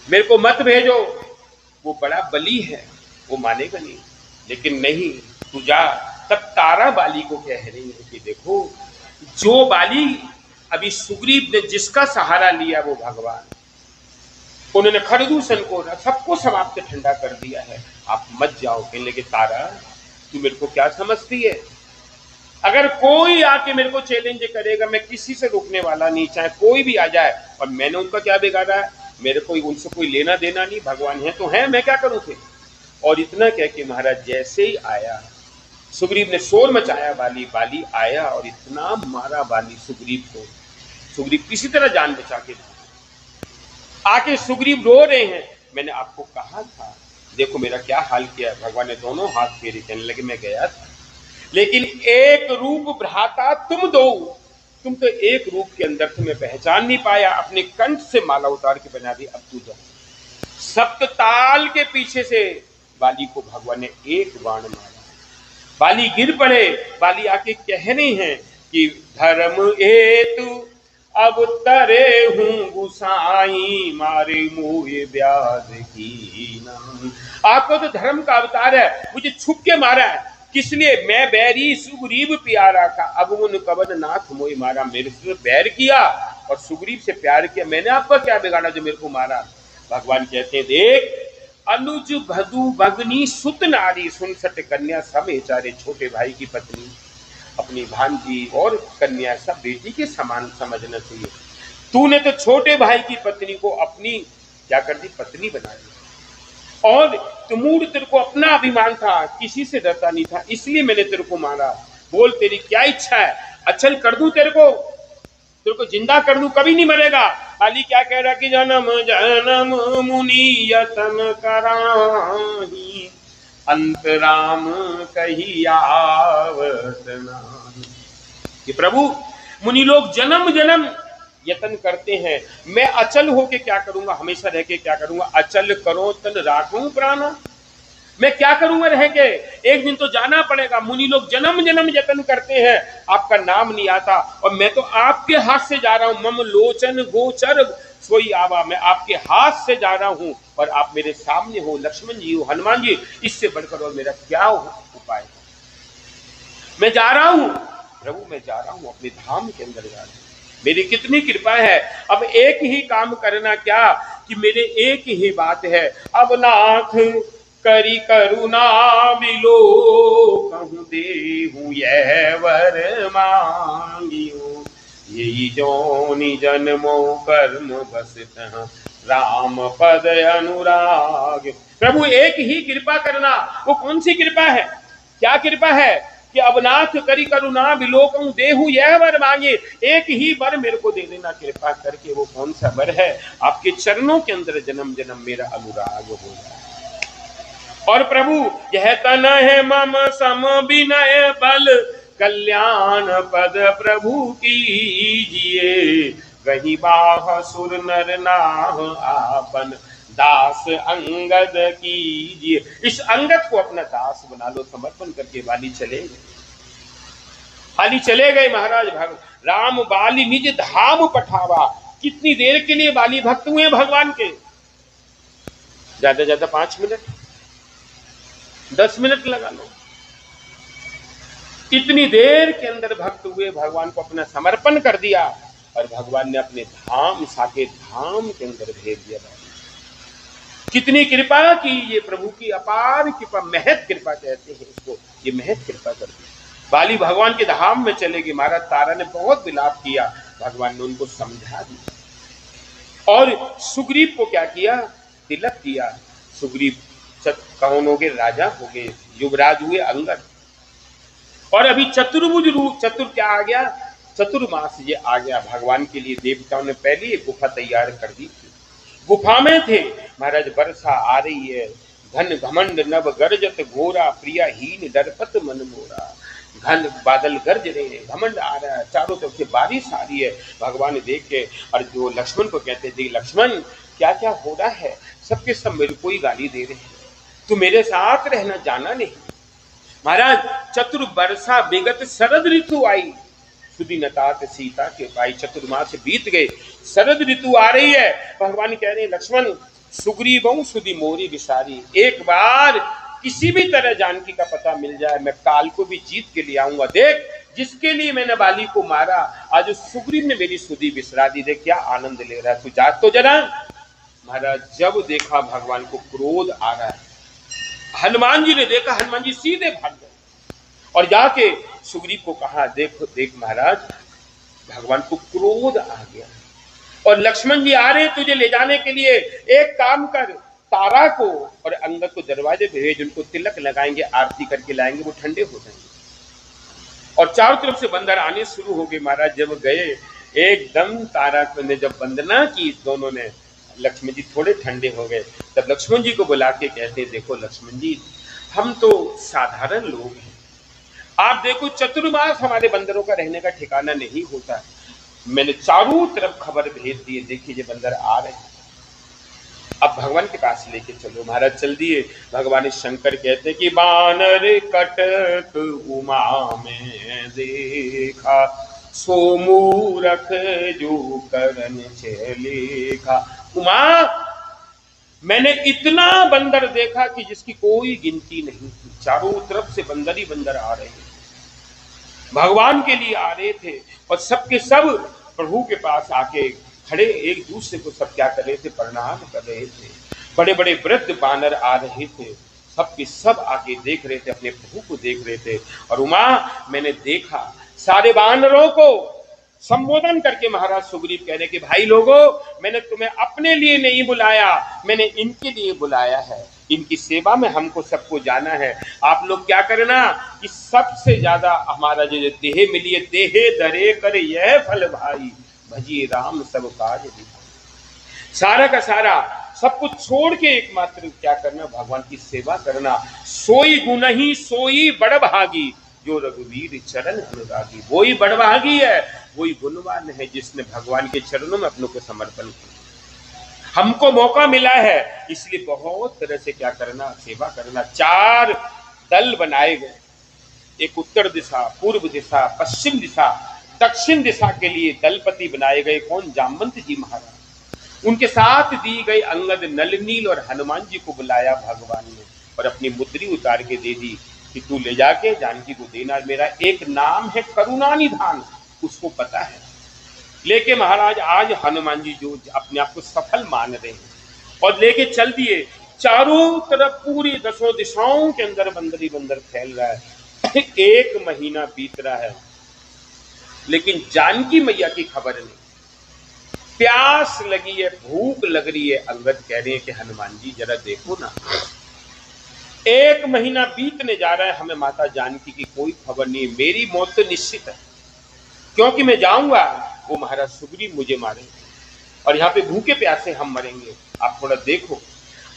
मेरे को मत भेजो, वो बड़ा बली है, वो मानेगा नहीं, लेकिन नहीं तू जा। तब तारा बाली को कह रही है कि देखो, जो बाली अभी सुग्रीव ने जिसका सहारा लिया वो भगवान, उन्होंने खरदूषण को सबको समाप्त ठंडा कर दिया है, आप मत जाओ। कहने लगे तारा तू मेरे को क्या समझती है, अगर कोई आके मेरे को चैलेंज करेगा मैं किसी से रुकने वाला नहीं, चाहे कोई भी आ जाए, और मैंने उनका क्या बिगाड़ा है, मेरे को उनसे कोई लेना देना नहीं, भगवान है तो है, मैं क्या करूं थे। और इतना कह के महाराज जैसे ही आया, सुग्रीव ने शोर मचाया, बाली आया और इतना मारा बाली सुग्रीव को, सुग्रीव किसी तरह जान बचा के आके सुग्रीव रो रहे हैं, मैंने आपको कहा था, देखो मेरा क्या हाल किया। भगवान ने दोनों हाथ फेरे, कहने लगे मैं गया था, लेकिन एक रूप भ्राता तुम दो, तुम तो एक रूप के अंदर तुम्हें पहचान नहीं पाया, अपने कंठ से माला उतार के बना दी, अब तू जा। सप्तताल के पीछे से बाली को भगवान ने एक बाण मारा, बाली गिर पड़े। बाली आके कह रहे हैं कि धर्म हेतु अब तरे हूं गुसाई, मारे मुँह व्याध की नाम। आपको तो धर्म का अवतार है, मुझे छुप के मारा है, किस लिए, मैं बैरी सुग्रीव प्यारा का, अब उन कवन नाथ मोई मारा, मेरे से बैर किया और सुग्रीव से प्यार किया, मैंने आपका क्या बिगाड़ा जो मेरे को मारा। भगवान कहते हैं देख, अनुज भदु भगनी सुत नारी, सुन सट कन्या सब चारे, छोटे भाई की पत्नी अपनी भांजी और कन्या सब बेटी के समान समझना चाहिए। तूने तो छोटे भाई की पत्नी को अपनी क्या कर दी, पत्नी बना दी, और तुमूड तेरे को अपना अभिमान था, किसी से डरता नहीं था, इसलिए मैंने तेरे को मारा। बोल तेरी क्या इच्छा है, अचल कर दूं तेरे को जिंदा कर दूं, कभी नहीं मरेगा। खाली क्या कह रहा कि जन्म जन्म मुनि यतन कराही, अंतराम कही आवत नाही। कि प्रभु मुनि लोग जन्म जन्म यत्न करते हैं, मैं अचल होके क्या करूंगा, हमेशा रह के क्या करूंगा, अचल करो तन राखूं प्राणा, मैं क्या करूंगा रह के, एक दिन तो जाना पड़ेगा। मुनि लोग जन्म जन्म यत्न करते हैं, आपका नाम नहीं आता, और मैं तो आपके हाथ से जा रहा हूं, मम लोचन गोचर सोई आवा, मैं आपके हाथ से जा रहा हूं और आप मेरे सामने हो, लक्ष्मण जी हो, हनुमान जी, इससे बढ़कर और मेरा क्या उपाय। मैं जा रहा हूं प्रभु, मैं जा रहा हूं अपने धाम के अंदर जा रहा हूं, मेरी कितनी कृपा है। अब एक ही काम करना क्या कि मेरे एक ही बात है, अब नाथ करी करुणा बिलो कहूं देहूं यह वर मांगियो, यही जोनि जन्मो कर्म बस राम पद अनुराग। प्रभु एक ही कृपा करना, वो कौन सी कृपा है, क्या कृपा है कि अब नाथ करी करुणा बिलोकूं देहूं यह वर मांगे, एक ही वर मेरे को दे देना कृपा करके। वो कौन सा वर है, आपके चरणों के अंदर जन्म जन्म मेरा अनुराग हो जाए। और प्रभु यह तन है मम सम विनय बल, कल्याण पद प्रभु कीजिए, गही बाह सुर नर नाह आपन, दास अंगद कीजिए। इस अंगद को अपना दास बना लो, समर्पण करके वाली चले गए। वाली चले गए महाराज। राम बाली निज धाम पठावा। कितनी देर के लिए वाली भक्त हुए भगवान के? ज्यादा 5 मिनट, 10 मिनट लगा लो। इतनी देर के अंदर भक्त हुए, भगवान को अपना समर्पण कर दिया और भगवान ने अपने धाम, साकेत धाम के अंदर भेज दिया। कितनी कृपा की, ये प्रभु की अपार कृपा, महत कृपा कहते हैं इसको। ये महत कृपा कर दी। बाली भगवान के धाम में चले गए। महाराज तारा ने बहुत विलाप किया, भगवान ने उनको समझा दिया। और सुग्रीव को क्या किया? तिलक किया। सुग्रीव कौन हो गए? राजा हो गए, युवराज हुए अंगद। और अभी चतुर्भुज रूप, चतुर क्या आ गया? चतुर्मास ये आ गया। भगवान के लिए देवताओं ने पहले एक गुफा तैयार कर दी थी। गुफा में थे महाराज। वर्षा आ रही है, घन घमंड नभ गरजत घोरा, प्रियाहीन डरपत मन मोरा। घन बादल गरज रहे हैं, घमंड आ रहा है, चारों तरफ से बारिश आ रही है। भगवान देख के और जो लक्ष्मण को कहते थे, लक्ष्मण क्या क्या हो रहा है? सबके सब मेरे को ही गाली दे रहे हैं, तू मेरे साथ रहना, जाना नहीं। महाराज चतुर वर्षा विगत शरद ऋतु आई, सुदी नतात सीता के पाई। चतुर्मास बीत गए, शरद ऋतु आ रही है। भगवान कह रहे हैं, लक्ष्मण सुग्रीवं सुदी मोरी विसारी। एक बार किसी भी तरह जानकी का पता मिल जाए, मैं काल को भी जीत के ले आऊंगा। देख, जिसके लिए मैंने बाली को मारा, आज उस सुग्रीव ने मेरी सुधी बिसरा दी। देख क्या आनंद ले रहा है, तू जा तो जरा। महाराज जब देखा भगवान को क्रोध आ रहा है, हनुमान जी ने देखा, हनुमान जी सीधे भाग गए और जाके सुग्रीव को कहा, देखो देख महाराज, भगवान को क्रोध आ गया और लक्ष्मण जी आ रहे तुझे ले जाने के लिए। एक काम कर, तारा को और अंगद को दरवाजे पे भेज, उनको तिलक लगाएंगे, आरती करके लाएंगे, वो ठंडे हो जाएंगे। और चारों तरफ से बंदर आने शुरू हो गए। महाराज जब गए, एकदम तारा ने जब वंदना की, दोनों ने, लक्ष्मण जी थोड़े ठंडे हो गए। तब लक्ष्मण जी को बुला के कहते, देखो लक्ष्मण जी, हम तो साधारण लोग हैं, आप देखो चतुर्मास हमारे बंदरों का रहने का ठिकाना नहीं होता। मैंने चारों तरफ खबर भेज दी है, देखिए ये बंदर आ रहे हैं, अब भगवान के पास लेके चलो। महाराज चल दिए। भगवान शंकर कहते कि बानर कटक उमा में देखा, सो मूरख जो करन चलेखा। उमा, मैंने इतना बंदर देखा कि जिसकी कोई गिनती नहीं थी। चारों तरफ से बंदर ही बंदर आ रहे हैं, भगवान के लिए आ रहे थे। और सबके सब प्रभु के पास आके खड़े, एक दूसरे को सब क्या कर रहे थे? प्रणाम कर रहे थे। बड़े बड़े वृद्ध बानर आ रहे थे, सबके सब आके देख रहे थे, अपने प्रभु को देख रहे थे। और उमा, मैंने देखा सारे बानरों को संबोधन करके महाराज सुग्रीव कह रहे कि भाई लोगों, मैंने तुम्हें अपने लिए नहीं बुलाया, मैंने इनके लिए बुलाया है। इनकी सेवा में हमको सबको जाना है। आप लोग क्या करना कि सबसे ज्यादा हमारा जो देह मिली है, देहे दरे कर यह फल भाई, भजिए राम सब काज। सारा का सारा सब कुछ छोड़ के एकमात्र क्या करना? भगवान की सेवा करना। सोई गुणही सोई बड़ भागी, जो रघुवीर चरण अनुरागी। वही बड़भागी है, वही गुणवान है जिसने भगवान के चरणों में अपनों को समर्पण किया। हमको मौका मिला है, इसलिए बहुत तरह से क्या करना? सेवा करना। 4 दल बनाए गए, एक उत्तर दिशा, पूर्व दिशा, पश्चिम दिशा, दक्षिण दिशा के लिए दलपति बनाए गए। कौन? जामवंत जी महाराज। उनके साथ दी गई अंगद, नलनील और हनुमान जी को बुलाया भगवान ने और अपनी मुद्री उतार के दे दी कि तू ले जाके जानकी को देना। मेरा एक नाम है करुणा निधान, उसको पता है। लेके महाराज आज हनुमान जी जो अपने आप को सफल मान रहे हैं और लेके चल दिए। चारों तरफ पूरी 10 दिशाओं के अंदर बंदर ही बंदर फैल रहा है। 1 महीना बीत रहा है, लेकिन जानकी मैया की खबर नहीं। प्यास लगी है, भूख लग रही है। अंगद कह रहे हैं कि हनुमान जी जरा देखो ना, 1 महीना बीतने जा रहा है, हमें माता जानकी की कोई खबर नहीं। मेरी मौत तो निश्चित है, क्योंकि मैं जाऊंगा वो महाराज सुग्रीव मुझे मारेंगे और यहाँ पे भूखे प्यासे हम मरेंगे। आप थोड़ा देखो।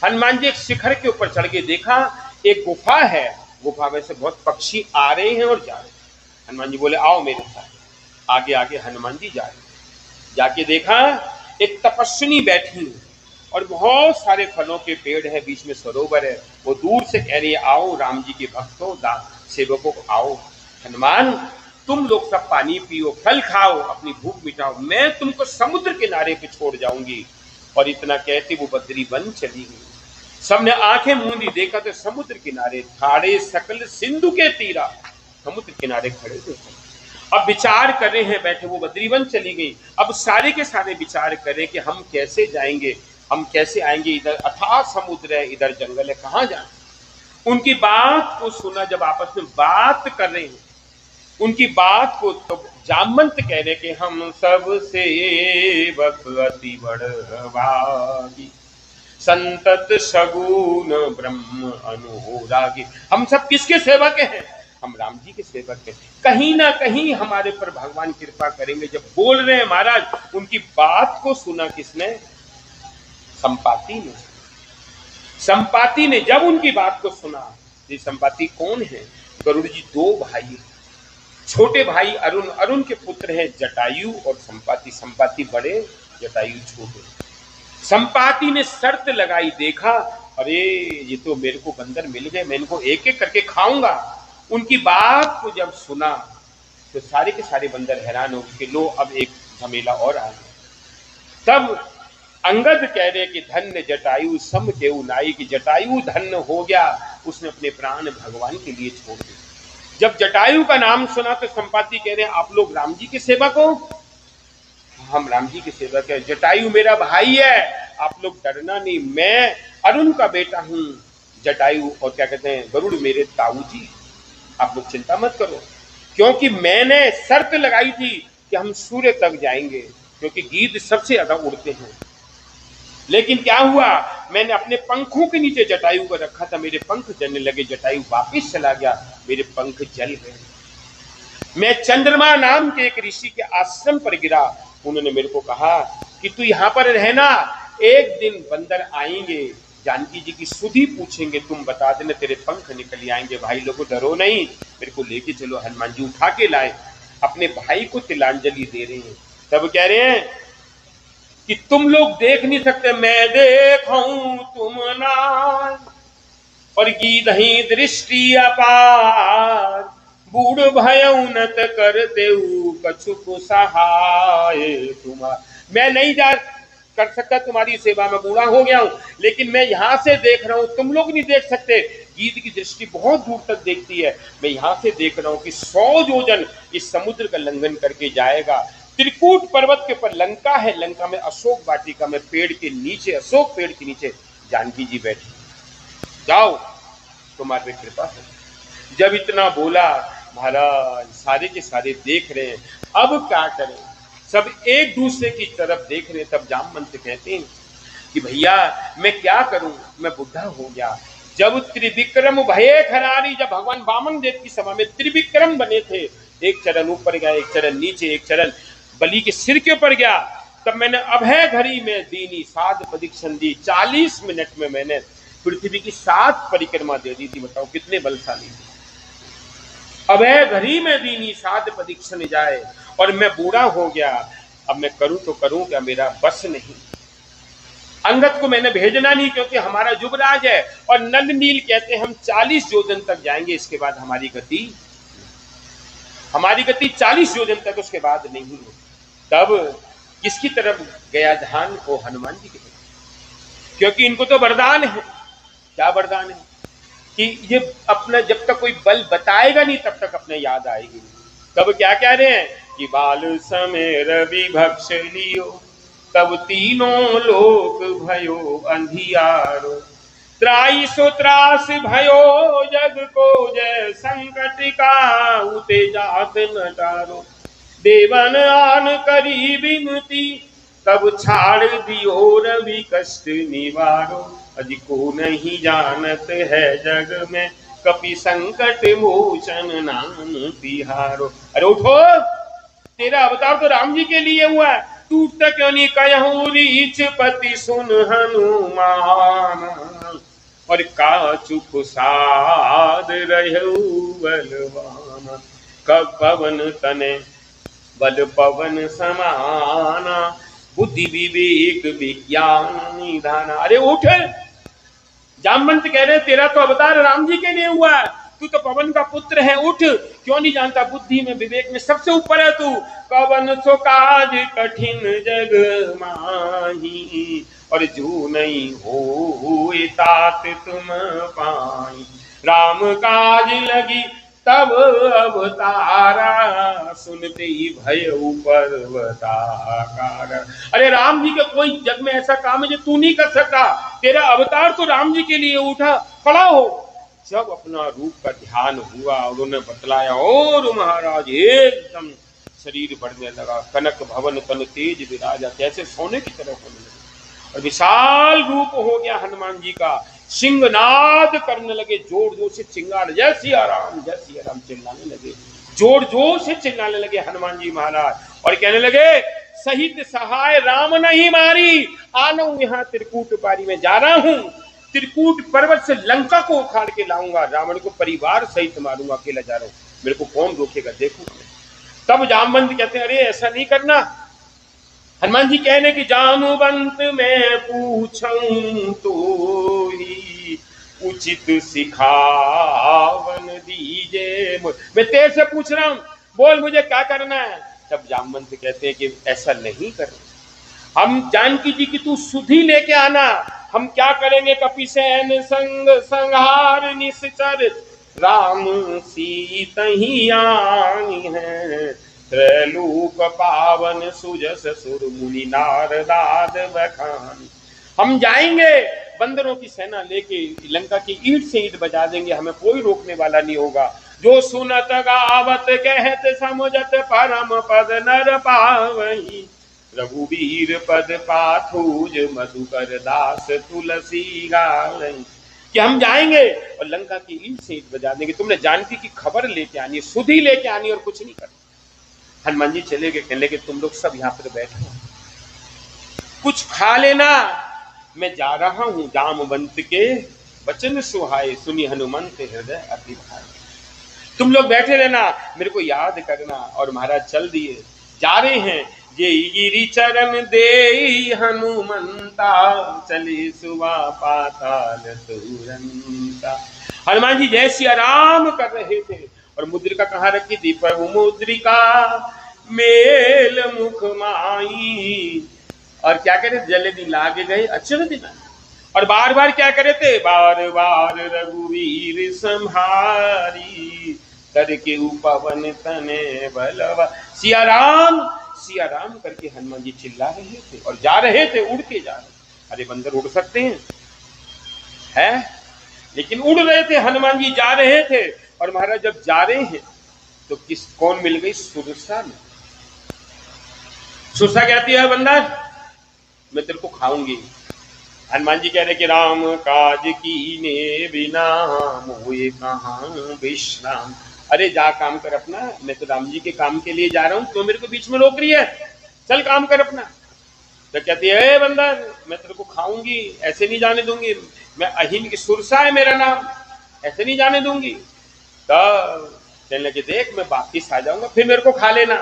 हनुमान जी एक शिखर के ऊपर चढ़ के देखा, एक गुफा है, गुफा में से बहुत पक्षी आ रहे हैं और जा रहे हैं। हनुमान जी बोले आओ मेरे साथ। आगे आगे हनुमान जी जा रहे, जाके देखा एक तपस्विनी बैठी, और बहुत सारे फलों के पेड़ है, बीच में सरोवर है। वो दूर से कह रही है, आओ राम जी के भक्तों, सेवकों को आओ, हनुमान तुम लोग सब पानी पियो, फल खाओ, अपनी भूख मिटाओ, मैं तुमको समुद्र किनारे पे छोड़ जाऊंगी। और इतना कहते वो बद्री वन चली गई। सबने आंखें मूंदी, देखा तो समुद्र किनारे ठाड़े सकल सिंधु के तीरा, समुद्र किनारे खड़े थे। अब विचार कर रहे हैं बैठे, वो बद्रीवन चली गई। अब सारे के सारे विचार करें कि हम कैसे जाएंगे, हम कैसे आएंगे, इधर अथाह समुद्र है, इधर जंगल है, कहां जाए। उनकी बात को सुना, जब आपस में बात कर रहे हैं उनकी बात को, तो जामवंत कह रहे कि हम सब सेवक अति बड़भागी, संतत सगुन ब्रह्म अनुरागी। हम सब किसके सेवक हैं? हम राम जी के सेवक हैं। कहीं ना कहीं हमारे पर भगवान कृपा करेंगे। जब बोल रहे हैं महाराज, उनकी बात को सुना किसने? संपाति ने। संपाति ने जब उनकी बात को सुना, ये संपाति कौन है? गरुड़ जी दो भाई, छोटे भाई अरुण, अरुण के पुत्र हैं जटायु और संपाति। संपाति बड़े, जटायु छोटे। संपाति ने शर्त लगाई, देखा अरे ये तो मेरे को बंदर मिल गए, मैं इनको एक एक करके खाऊंगा। उनकी बात को जब सुना तो सारे के सारे बंदर हैरान हो गए, लो अब एक झमेला और आ गया। तब अंगद कह रहे कि धन्य जटायु सम केउ नाई, कि जटायु धन्य हो गया, उसने अपने प्राण भगवान के लिए छोड़ दिए। जब जटायु का नाम सुना तो संपाति कह रहे आप लोग राम जी के सेवक हो? हम राम जी के सेवक है। जटायु मेरा भाई है, आप लोग डरना नहीं, मैं अरुण का बेटा हूं। जटायु और क्या कहते हैं गरुड़ मेरे ताऊ जी, आप लोग चिंता मत करो, क्योंकि मैंने शर्त लगाई थी कि हम सूर्य तक जाएंगे, क्योंकि गीध सबसे ज्यादा उड़ते हैं। लेकिन क्या हुआ, मैंने अपने पंखों के नीचे जटायु को रखा था, मेरे पंख जलने लगे, जटायु वापिस चला गया, मेरे पंख जल गए। मैं चंद्रमा नाम के एक ऋषि के आश्रम पर गिरा, उन्होंने मेरे को कहा कि तू यहां पर रहना, एक दिन बंदर आएंगे, जानकी जी की सुधि पूछेंगे, तुम बता देना, तेरे पंख निकल आएंगे। भाई लोगों डरो नहीं, मेरे को लेके चलो। हनुमान जी उठा के लाए, अपने भाई को तिलांजलि दे रहे हैं। तब कह रहे हैं कि तुम लोग देख नहीं सकते, मैं देखूं तुम ना, और गीधही दृष्टि अपार, बूढ़ भय उन्नत करते कछुक सहाय तुम्हार। मैं नहीं जा कर सकता तुम्हारी सेवा में, बूढ़ा हो गया हूं, लेकिन मैं यहां से देख रहा हूं, तुम लोग नहीं देख सकते। गीध की दृष्टि बहुत दूर तक देखती है, मैं यहां से देख रहा हूं कि 100 योजन इस समुद्र का लंघन करके जाएगा। त्रिकूट पर्वत के ऊपर लंका है, लंका में अशोक वाटिका में पेड़ के नीचे, अशोक पेड़ के नीचे जानकी जी बैठी, जाओ तुम्हारे पे कृपा है। जब इतना बोला महाराज, सारे के सारे देख रहे हैं, अब क्या करें, सब एक दूसरे की तरफ देख रहे हैं। तब जामवंत कहते हैं कि भैया मैं क्या करूं, मैं बुढ़ा हो गया। जब त्रिविक्रम भये खरारी, जब भगवान वामन देव की सभा में त्रिविक्रम बने थे, एक चरण ऊपर गया, एक चरण नीचे, एक चरण बलि के सिर के ऊपर गया, तब मैंने अभय घड़ी में दीनी 7 प्रदक्षिण दी। 40 मिनट में मैंने पृथ्वी की 7 परिक्रमा दे दी थी। बताओ कितने बलशाली। अभय घड़ी में दीनी 7 प्रदक्षिण जाए, और मैं बूढ़ा हो गया, अब मैं करूं तो करूं क्या, मेरा बस नहीं। अंगद को मैंने भेजना नहीं, क्योंकि हमारा युवराज है, और नंद नील कहते हैं हम 40 योजन तक जाएंगे, इसके बाद हमारी गति 40 योजन तक, उसके बाद नहीं है। तब किसकी तरफ गया ध्यान? को हनुमान जी की तरफ, क्योंकि इनको तो वरदान है। क्या वरदान है? कि ये अपना जब तक कोई बल बताएगा नहीं तब तक अपने याद आएगी। तब क्या कह रहे हैं कि बाल समय रवि भक्ष लियो, तब तीनों लोक भयो अंधियारो, त्राईसो त्रास भयो जग को, जय संकट का उते जात न टारो, देवन आन करी विनती, तब छाड़ दियो रवि कष्ट निवारो, अजी को नहीं जानत है जग में, कपि संकट मोचन नाम तिहारो। अरे उठो, तेरा अवतार तो राम जी के लिए हुआ है, टूट क्यों नहीं कहूं रीच पति सुन हनुमान, और का चुप साध रहु बलवान, कब पवन तने बल पवन समाना, बुद्धि विवेक विज्ञान निधान। अरे उठ, जामवंत कह रहे तेरा तो अवतार राम जी के लिए हुआ है, तू तो पवन का पुत्र है, उठ। क्यों नहीं जानता बुद्धि में विवेक में सबसे ऊपर है तू। पवन सो काज कठिन जग माही, और जो नहीं हो तात तुम पाई। राम काज लगी तब अवतारा, सुनते ही भय पर्वताकार। अरे राम जी का कोई जग में ऐसा काम है जो तू नहीं कर सकता, तेरा अवतार तो राम जी के लिए उठा, खड़ा हो। जब अपना रूप का ध्यान हुआ, उन्होंने बतलाया और महाराज एकदम शरीर बढ़ने लगा, कनक भवन तन तेज विराजा, कैसे सोने की तरह होने लगे, और विशाल रूप हो गया हनुमान जी का। सिंहनाद करने लगे, जोर जोर से चिंगार, जय सिया राम चिल्लाने लगे, जोर जोर से चिल्लाने लगे हनुमान जी महाराज, और कहने लगे सहित सहाय राम नहीं मारी, आना यहाँ त्रिकूट पारी में जा रहा हूं, त्रिकूट पर्वत से लंका को उखाड़ के लाऊंगा, रावण को परिवार सहित मारूंगा, अकेला जा रहा हूं, मेरे को कौन रोकेगा, देखो। तब जामवंत कहते हैं अरे ऐसा नहीं करना। हनुमान जी कहने की जानुबंत मैं पूछूं तो ही उचित सिखावन दीजे, मैं तेरे से पूछ रहा हूं, बोल मुझे क्या करना है। तब जामवंत कहते हैं कि ऐसा नहीं करना, हम जानकी जी की तू सुधि लेके आना, हम क्या करेंगे, कपिसेन संग संहार निश्चर, राम सीता ही आनी है, त्रैलोक पावन सुजस सुर मुनि नारदाद बखानी। हम जाएंगे बंदरों की सेना लेके, लंका की ईंट से ईंट बजा देंगे, हमें कोई रोकने वाला नहीं होगा। जो सुनत गावत कहत समझत परम पद नर पावही, रघुवीर पद पाथुज मधुकर दास तुलसी गावही। कि हम जाएंगे और लंका की ईंट से ईंट बजा देंगे, तुमने जानकी की खबर लेके आनी है, सुधि लेके आनी और कुछ नहीं करना। हनुमान जी चले गए, कहने लगे तुम लोग सब यहाँ पर बैठो, कुछ खा लेना, मैं जा रहा हूं। जामवंत के वचन सुहाए, सुनी हनुमंत हृदय अति भाए। तुम लोग बैठे रहना, मेरे को याद करना। और महाराज चल दिए, जा रहे हैं। ये गिरी चरण दे हनुमंता, चले सुवा पाताल तुरंता। हनुमान जी जय सिया राम कर रहे थे, और मुद्रिका कहाँ रखी थी, प्रभु मुद्रिका मेल मुख माई। और क्या करे, जले दिन लागे गए अचर दिन, और बार बार क्या करे थे, बार बार रघुवीर संहारी, करके उपवन तने बलवा। सिया राम करके हनुमान जी चिल्ला रहे थे, और जा रहे थे, उड़ के जा रहे। अरे बंदर उड़ सकते हैं, है? लेकिन उड़ रहे थे, हनुमान जी जा रहे थे। और महाराज जब जा रहे हैं तो कौन मिल गई, सुरसा में। सुरसा कहती है बंदर मैं तेरे को खाऊंगी। हनुमान जी कह रहे कि राम काज कीने बिना मोए कहां विश्राम। अरे जा काम कर अपना, मैं तो राम जी के काम के लिए जा रहा हूं, तो मेरे को बीच में रोक रही है, चल काम कर अपना। तो कहती है बंदर मैं तेरे को खाऊंगी, ऐसे नहीं जाने दूंगी, मैं अहिन की सुरसा है मेरा नाम, ऐसे नहीं जाने दूंगी। तो कहने लगे देख मैं वापिस आ जाऊंगा, फिर मेरे को खा लेना।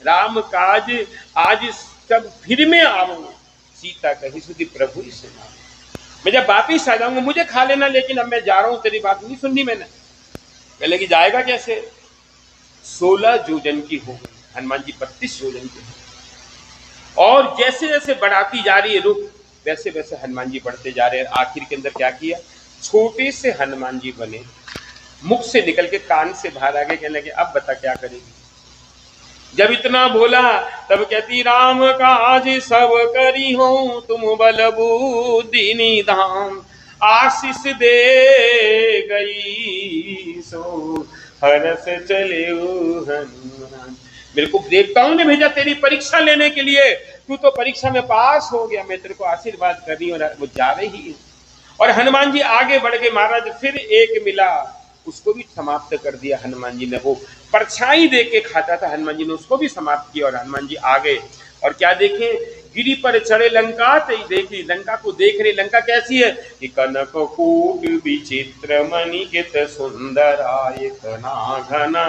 राम काज आज सब फिर मैं आऊंगा, सीता कही सुधी प्रभु से मैं जब वापिस आ जाऊंगा मुझे खा लेना, लेकिन अब मैं जा रहा हूं, तेरी बात नहीं सुननी मैंने। कहने लगी जाएगा कैसे, 16 योजन की हो गई, हनुमान जी 32 योजन के हो। और जैसे जैसे बढ़ाती जा रही है रुख, वैसे वैसे हनुमान जी बढ़ते जा रहे हैं। आखिर के अंदर क्या किया, छोटे से हनुमान जी बने, मुख से निकल के कान से बाहर आ गए। कहने लगे अब बता क्या करेगी। जब इतना बोला तब कहती राम काज सब करी हो, तुम बल बुद्धि निधान, आशीष दे गई सो हरस चले हनुमान। मेरे को देवताओं ने भेजा तेरी परीक्षा लेने के लिए, तू तो परीक्षा में पास हो गया, मैं तेरे को आशीर्वाद कर रही हूँ। वो जा रही है और हनुमान जी आगे बढ़ गए। महाराज फिर एक मिला, उसको भी समाप्त कर दिया हनुमान जी ने। वो परछाई दे के खाता था, हनुमान जी ने उसको भी समाप्त किया और हनुमान जी आ गए। और क्या देखे, गिरी पर चढ़े लंका, देखी लंका को देख रहे। लंका कैसी है कि कनक कूट विचित्र मणिकित सुंदर, घना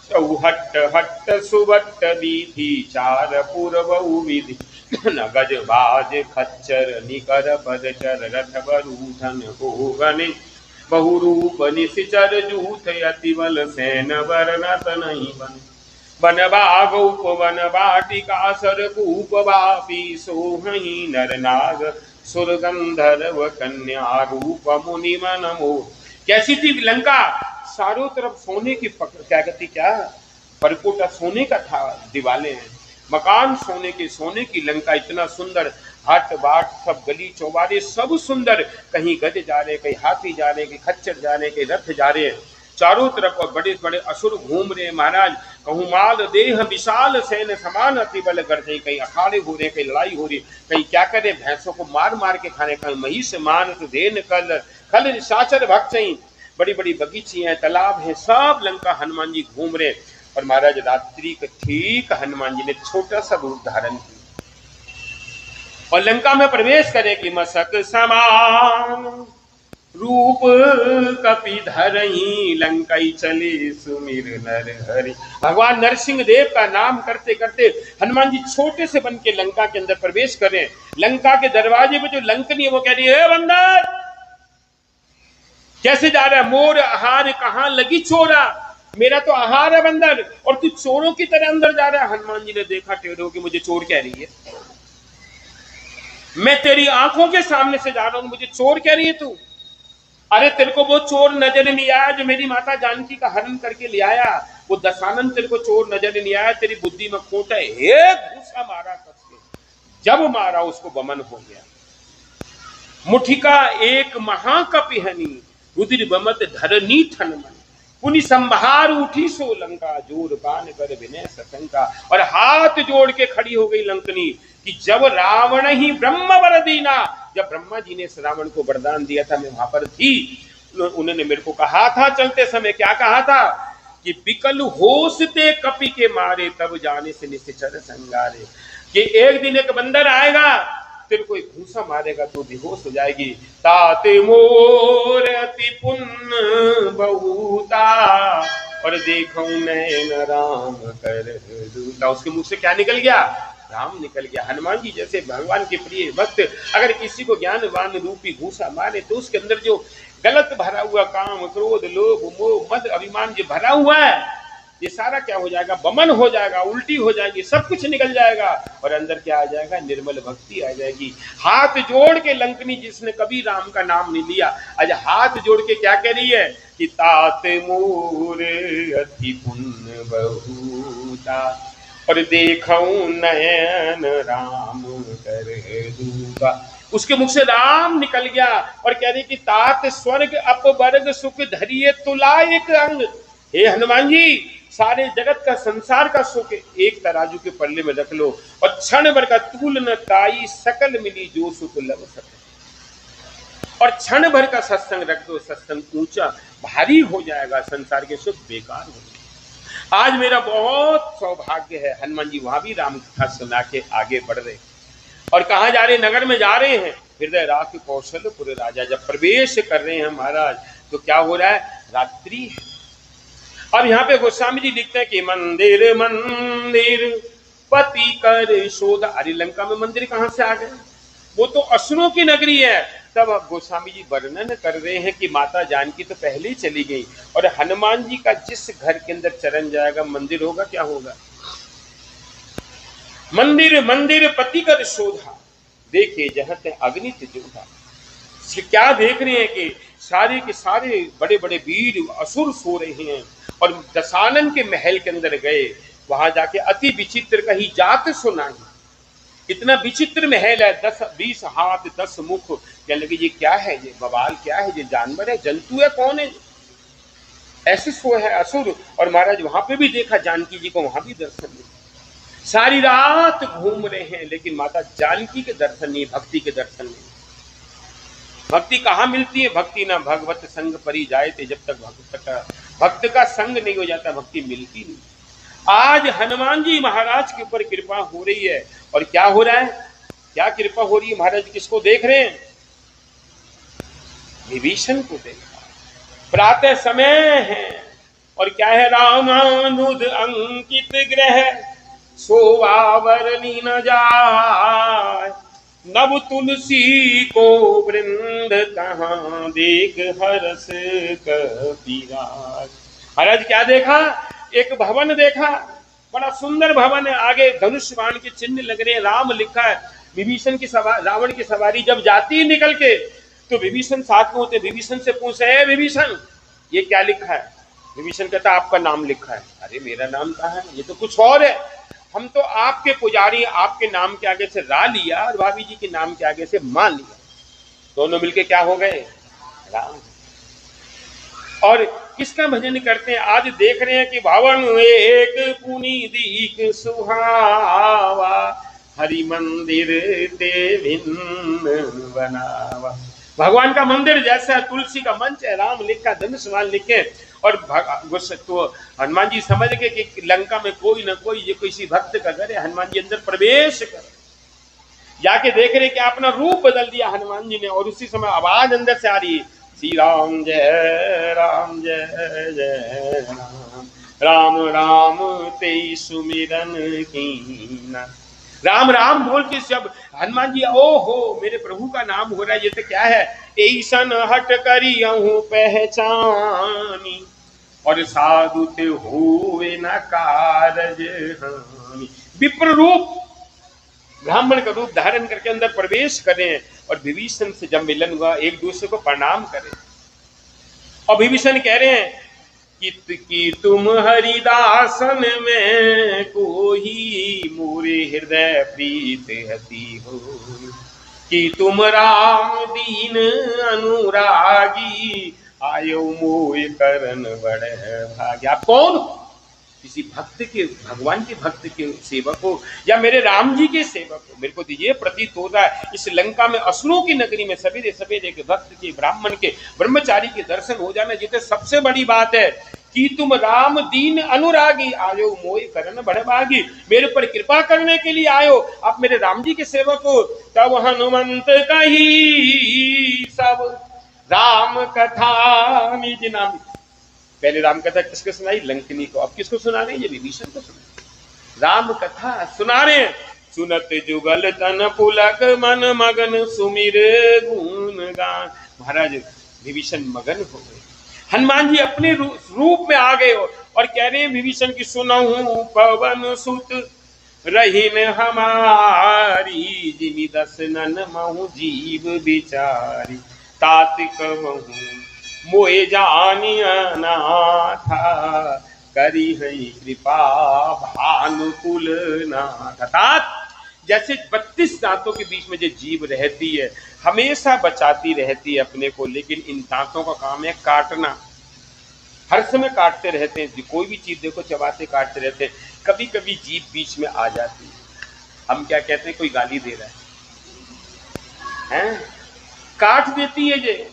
चौहट्ट हट्ट सुबट्ट विधि चार पूर्व विधि न गज बाज खच्चर निकर पदचर रथ बरूधन हो गणे बहुरूप निशिचर जूथ अति बल सेन वर्णत नहीं बन बन बागोप वन वाटिका सर कूप वापी सोहही नर नाग सुर गंधर्व कन्या रूप मुनि मन मोह। कैसी थी लंका? चारों तरफ सोने की क्या कहती क्या परकोटा सोने का था, दीवाले हैं, मकान सोने की लंका इतना सुंदर, हाट बाट सब गली चौबारे सब सुंदर, कहीं गज जा रहे, कहीं हाथी जा रहे, कहीं खच्चर जा रहे, कहीं रथ जा रहे, चारों तरफ और बड़े बड़े असुर घूम रहे महाराज। कहूँ माल देह विशाल सैन समान अति बल गर्जे, कहीं अखाड़े हो रहे, कहीं लड़ाई हो रही, कहीं क्या करे भैंसों को मार मार के खाने, कहीं महिष मानस देन कल खल साचर भक्त, बड़ी बड़ी बगीची हैं, तालाब हैं, सब लंका हनुमान जी घूम रहे। और महाराज रात्रि के ठीक हनुमान जी ने छोटा सा रूप धारण किया और लंका में प्रवेश करे कि मसक समान रूप कपि धरही लंकाई चले सुमिर नर हरि। भगवान नरसिंह देव का नाम करते करते हनुमान जी छोटे से बन के लंका के अंदर प्रवेश करें। लंका के दरवाजे पे जो लंकनी है वो कह रही है, बंदर कैसे जा रहा है? मोर आहार कहां लगी चोरा, मेरा तो आहार है बंदर और तू चोरों की तरह अंदर जा रहा है। हनुमान जी ने देखा टेढ़ो कि मुझे चोर कह रही है, मैं तेरी आंखों के सामने से जा रहा हूं, मुझे चोर कह रही है तू? अरे तेरे को वो चोर नजर नहीं आया जो मेरी माता जानकी का हरण करके ले आया? वो दशानन तेरे को चोर नजर नहीं आया? तेरी बुद्धि में खोट है। एक घूसा मारा कस के, जब मारा उसको बमन हो गया। मुठिका एक महाकपिहनी रुधिर बमत धरनी ठन मन, पुनि संभार उठी सो लंका जोर बान कर विनय सशंका। और हाथ जोड़ के खड़ी हो गई लंकनी कि जब रावण ही ब्रह्म वर दीना, जब ब्रह्मा जी ने रावण को वरदान दिया था, मैं वहां पर थी, उन्होंने मेरे को कहा था चलते समय, क्या कहा था कि बिकल होश ते कपि के मारे तब जाने से निश्चर संगारे, कि एक दिन एक बंदर आएगा तेरे को एक घूसा मारेगा तो बेहोश हो जाएगी। ताते मोर अति पुण्य बहुता और देखो नैन राम कर दूता। उसके मुंह से क्या निकल गया? राम निकल गया। हनुमान जी जैसे भगवान के प्रिय भक्त अगर किसी को ज्ञानवान रूपी घूसा मारे तो उसके अंदर जो गलत भरा हुआ काम क्रोध लोभ मोह मद अभिमान जो भरा हुआ है ये सारा क्या हो जाएगा? बमन हो जाएगा, उल्टी हो जाएगी, सब कुछ निकल जाएगा और अंदर क्या आ जाएगा? निर्मल भक्ति आ जाएगी। हाथ जोड़ के लंकनी जिसने कभी राम का नाम नहीं लिया, आज हाथ जोड़ के क्या कह रही है कि तात मोर अति पुण्य बहुता और देखऊं नयन राम कर दूंगा। उसके मुख से राम निकल गया और कह रही कि तात स्वर्ग अपवर्ग सुख धरिए तुला एक अंग। हे हनुमान जी, सारे जगत का संसार का सुख एक तराजू के पल्ले में रख लो और क्षण भर का तूल न ताई सकल मिली जो सुख लव सके। और क्षण भर का सत्संग रख दो, सत्संग ऊंचा भारी हो जाएगा, संसार के सुख बेकार हो जाएंगे। आज मेरा बहुत सौभाग्य है, हनुमान जी वहां भी राम कथा सुना के आगे बढ़ रहे और कहाँ जा रहे? नगर में जा रहे हैं। हृदय राख कौशलपुर राजा जब प्रवेश कर रहे हैं महाराज तो क्या हो रहा है? रात्रि है। अब यहाँ पे गोस्वामी जी लिखते हैं कि मंदिर मंदिर पति कर शोध। अरे लंका में मंदिर कहाँ से आ गए? वो तो असुरों की नगरी है। तब अब गोस्वामी जी वर्णन कर रहे हैं कि माता जानकी तो पहले ही चली गई और हनुमान जी का जिस घर के अंदर चरण जाएगा मंदिर होगा, क्या होगा? मंदिर मंदिर पति कर शोधा देखे जहाँ ते अग्नित जोधा। क्या देख रहे हैं कि सारे के सारे बड़े बड़े वीर असुर सो रहे हैं और दशानन के महल के अंदर गए, वहां जाके अति विचित्र कही जात सुनाई। इतना विचित्र महल है, 10-20 हाथ 10 मुख। कहने लगे ये क्या है? ये बवाल क्या है? ये जानवर है, जंतु है, कौन है? ऐसे सो है असुर। और महाराज वहां पे भी देखा जानकी जी को, वहां भी दर्शन नहीं। सारी रात घूम रहे हैं लेकिन माता जानकी के दर्शन नहीं, भक्ति के दर्शन नहीं। भक्ति कहाँ मिलती है? भक्ति ना भगवत संग परी जाए थे, जब तक भक्त का संग नहीं हो जाता भक्ति मिलती नहीं। आज हनुमान जी महाराज के ऊपर कृपा हो रही है और क्या हो रहा है? क्या कृपा हो रही है? महाराज किसको देख रहे हैं? विभीषण को देख रहा। प्रातः समय है, और क्या है, रामानुज अंकित ग्रह शोभावरणी न जाय, नव तुलसी को वृंद कहाँ देख हरस कपीराज। महाराज क्या देखा, एक भवन देखा, बड़ा सुंदर भवन है, आगे धनुष बाण के चिन्ह लग रहे हैं, राम लिखा है। विभीषण की रावण की सवारी जब जाती है निकल के, तो विभीषण साथ में होते, विभीषण से पूछे, है विभीषण ये क्या लिखा है? विभीषण कहता आपका नाम लिखा है। अरे मेरा नाम कहाँ है, ये तो कुछ और है, हम तो आपके पुजारी, आपके नाम के आगे से रा लिया और भाभी जी के नाम के आगे से मान लिया, दोनों मिलके क्या हो गए, राम। और किसका भजन करते हैं, आज देख रहे हैं कि भवन एक पुनि दीक सुहावा, हरि मंदिर ते भिन्न बनावा। भगवान का मंदिर जैसा तुलसी का मंच है, राम लिखा, धनुष्मान लिखे, और तो हनुमान जी समझ गए कि लंका में कोई ना कोई ये किसी भक्त का घर है, हनुमान जी अंदर प्रवेश कर, जाके देख रहे कि अपना रूप बदल दिया हनुमान जी ने, और उसी समय आवाज अंदर से आ रही है, श्री राम जय राम जय जय राम, राम राम ते सुमिरन कीना। राम राम बोल के जब हनुमान जी, ओहो मेरे प्रभु का नाम हो रहा है, ये तो क्या है, ऐसन हट करी हूं पहचानी, और साधु ते हुए न कारज हानि। विप्र रूप, ब्राह्मण का रूप धारण करके अंदर प्रवेश करें, और विभीषण से जब मिलन हुआ एक दूसरे को प्रणाम करें, और विभीषण कह रहे हैं कि तुम हरिदासन में कोई मोरे हृदय प्रीत हती हो, कि तुम राम दीन अनुरागी, आयो मोय करन बड़ भाग्य। आप कौन हो, किसी भक्त के, भगवान के भक्त के सेवक हो या मेरे राम जी के सेवक हो? मेरे को तो ये प्रतीत होता है इस लंका में, असुरों की नगरी में सवेरे सवेरे के भक्त के, ब्राह्मण के, ब्रह्मचारी के दर्शन हो जाना, जितने सबसे बड़ी बात है कि तुम राम दीन अनुरागी, आयो मोय करन बड़ भागी, मेरे पर कृपा करने के लिए आयो, आप मेरे राम जी के सेवक हो। तब हनुमंत कही सब राम कथा निज नाम। पहले राम कथा किसको सुनाई, लंकिनी को, अब किसको सुना रहे हैं, ये विभीषण को सुना, राम कथा सुना रहे हैं। सुनत जुगल तन पुलक मन मगन सुमिर गुण गान। महाराज विभीषण मगन हो गए, हनुमान जी अपने रूप में आ गए और कह रहे हैं विभीषण की, सुनहु पवन सुत रहीन हमारी, जिमि दसनन महु जीव बिचारी, तात कहूँ मोए जानिया नाथा, करी है कृपा भानुकुल नाथ। जैसे 32 दांतों के बीच में जो जीव रहती है, हमेशा बचाती रहती है अपने को, लेकिन इन दांतों का काम है काटना, हर समय काटते रहते हैं, कोई भी चीज देखो चबाते काटते रहते हैं। कभी कभी जीभ बीच में आ जाती है, हम क्या कहते हैं, कोई गाली दे रहा है, काट देती है, ये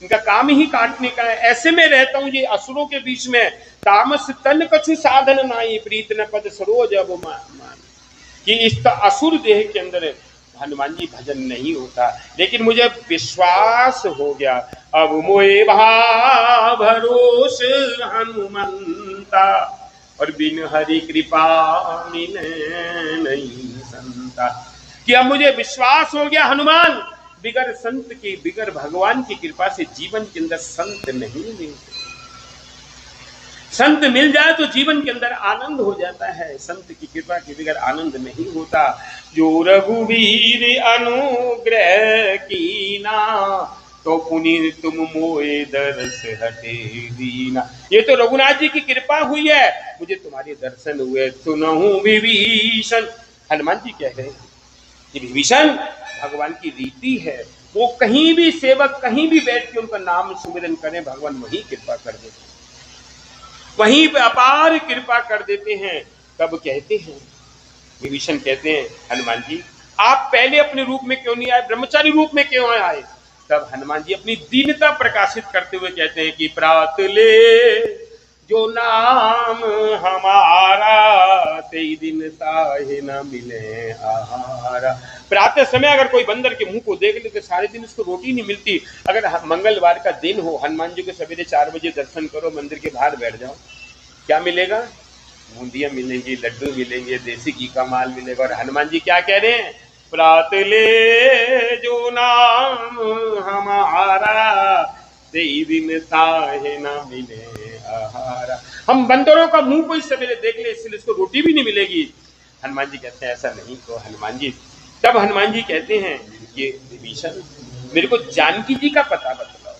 इनका काम ही काटने का है। ऐसे में रहता हूं ये असुरों के बीच में, तामस तन कछु साधन नाई, प्रीत न पद सरोज अब मान, कि इस असुर देह के अंदर हनुमान जी भजन नहीं होता, लेकिन मुझे विश्वास हो गया, अब मोए भा भरोस हनुमंता, और बिन हरि कृपा मिले नहीं संता, कि अब मुझे विश्वास हो गया हनुमान, बिगर संत की, बिगर भगवान की कृपा से जीवन के अंदर संत नहीं मिलते। संत मिल जाए तो जीवन के अंदर आनंद हो जाता है, संत की कृपा के बिगर आनंद नहीं होता। जो रघुवीर अनुग्रह कीना, तो पुनीत तुम मोए दर्श हटे दीना। ये तो रघुनाथ जी की कृपा हुई है, मुझे तुम्हारे दर्शन हुए। सुनहु विभीषण, हनुमान जी कह रहे हैं कि विभीषण भगवान की रीति है, वो कहीं भी सेवक कहीं भी बैठ के उनका नाम सुमिरन करें, भगवान वहीं कृपा कर देते हैं, वहीं पे अपार कृपा कर देते हैं। तब कहते हैं विभीषण कहते हैं, हनुमान जी आप पहले अपने रूप में क्यों नहीं आए, ब्रह्मचारी रूप में क्यों आए? तब हनुमान जी अपनी दीनता प्रकाशित करते हुए कहते हैं कि प्रात ले जो नाम हमारा, तेई दिन ताहे न मिले आहारा। प्रातः समय अगर कोई बंदर के मुंह को देख ले तो सारे दिन उसको रोटी नहीं मिलती। अगर मंगलवार का दिन हो, हनुमान जी के सवेरे 4 बजे दर्शन करो, मंदिर के बाहर बैठ जाओ, क्या मिलेगा? बूंदियां मिलेंगी, लड्डू मिलेंगे, देसी घी का माल मिलेगा। और हनुमान जी क्या कह रहे हैं? प्रात ले जो नाम हमारा, तेई दिन ताहे ना मिले आहारा। हम बंदरों का मुंह कोई सवेरे देख ले इसलिए इसको रोटी भी नहीं मिलेगी। हनुमान जी कहते हैं ऐसा नहीं। तो हनुमान जी, तब हनुमान जी कहते हैं ये विभीषण, मेरे को जानकी जी का पता बतलाओ।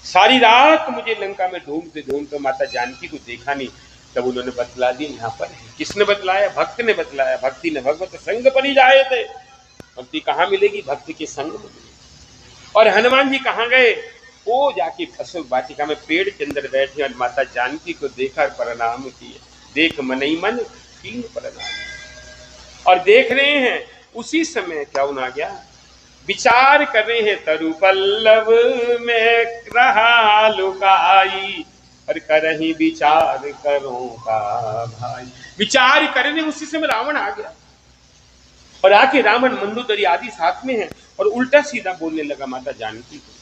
सारी रात मुझे लंका में ढूंढते ढूंढते माता जानकी को देखा नहीं। तब उन्होंने बतला दी यहाँ पर है। किसने बतलाया? भक्त ने बतलाया। भक्ति ने भगवत संग पर ही जाए थे। भक्ति कहाँ मिलेगी? भक्ति के संग में मिलेगी। और हनुमान जी कहाँ गए? वो जाके फसल वाटिका में पेड़ के अंदर बैठे और माता जानकी को देखा, प्रणाम किए। देख मनई मन कीन प्रणाम। और देख रहे हैं उसी समय क्या आ गया? विचार कर रहे हैं तरु पल्लव में रहा लुकाई, और करही विचार करो का भाई। विचार करने उसी समय रावण आ गया। और आके रावण मंदोदरी आदि साथ में है और उल्टा सीधा बोलने लगा माता जानकी को।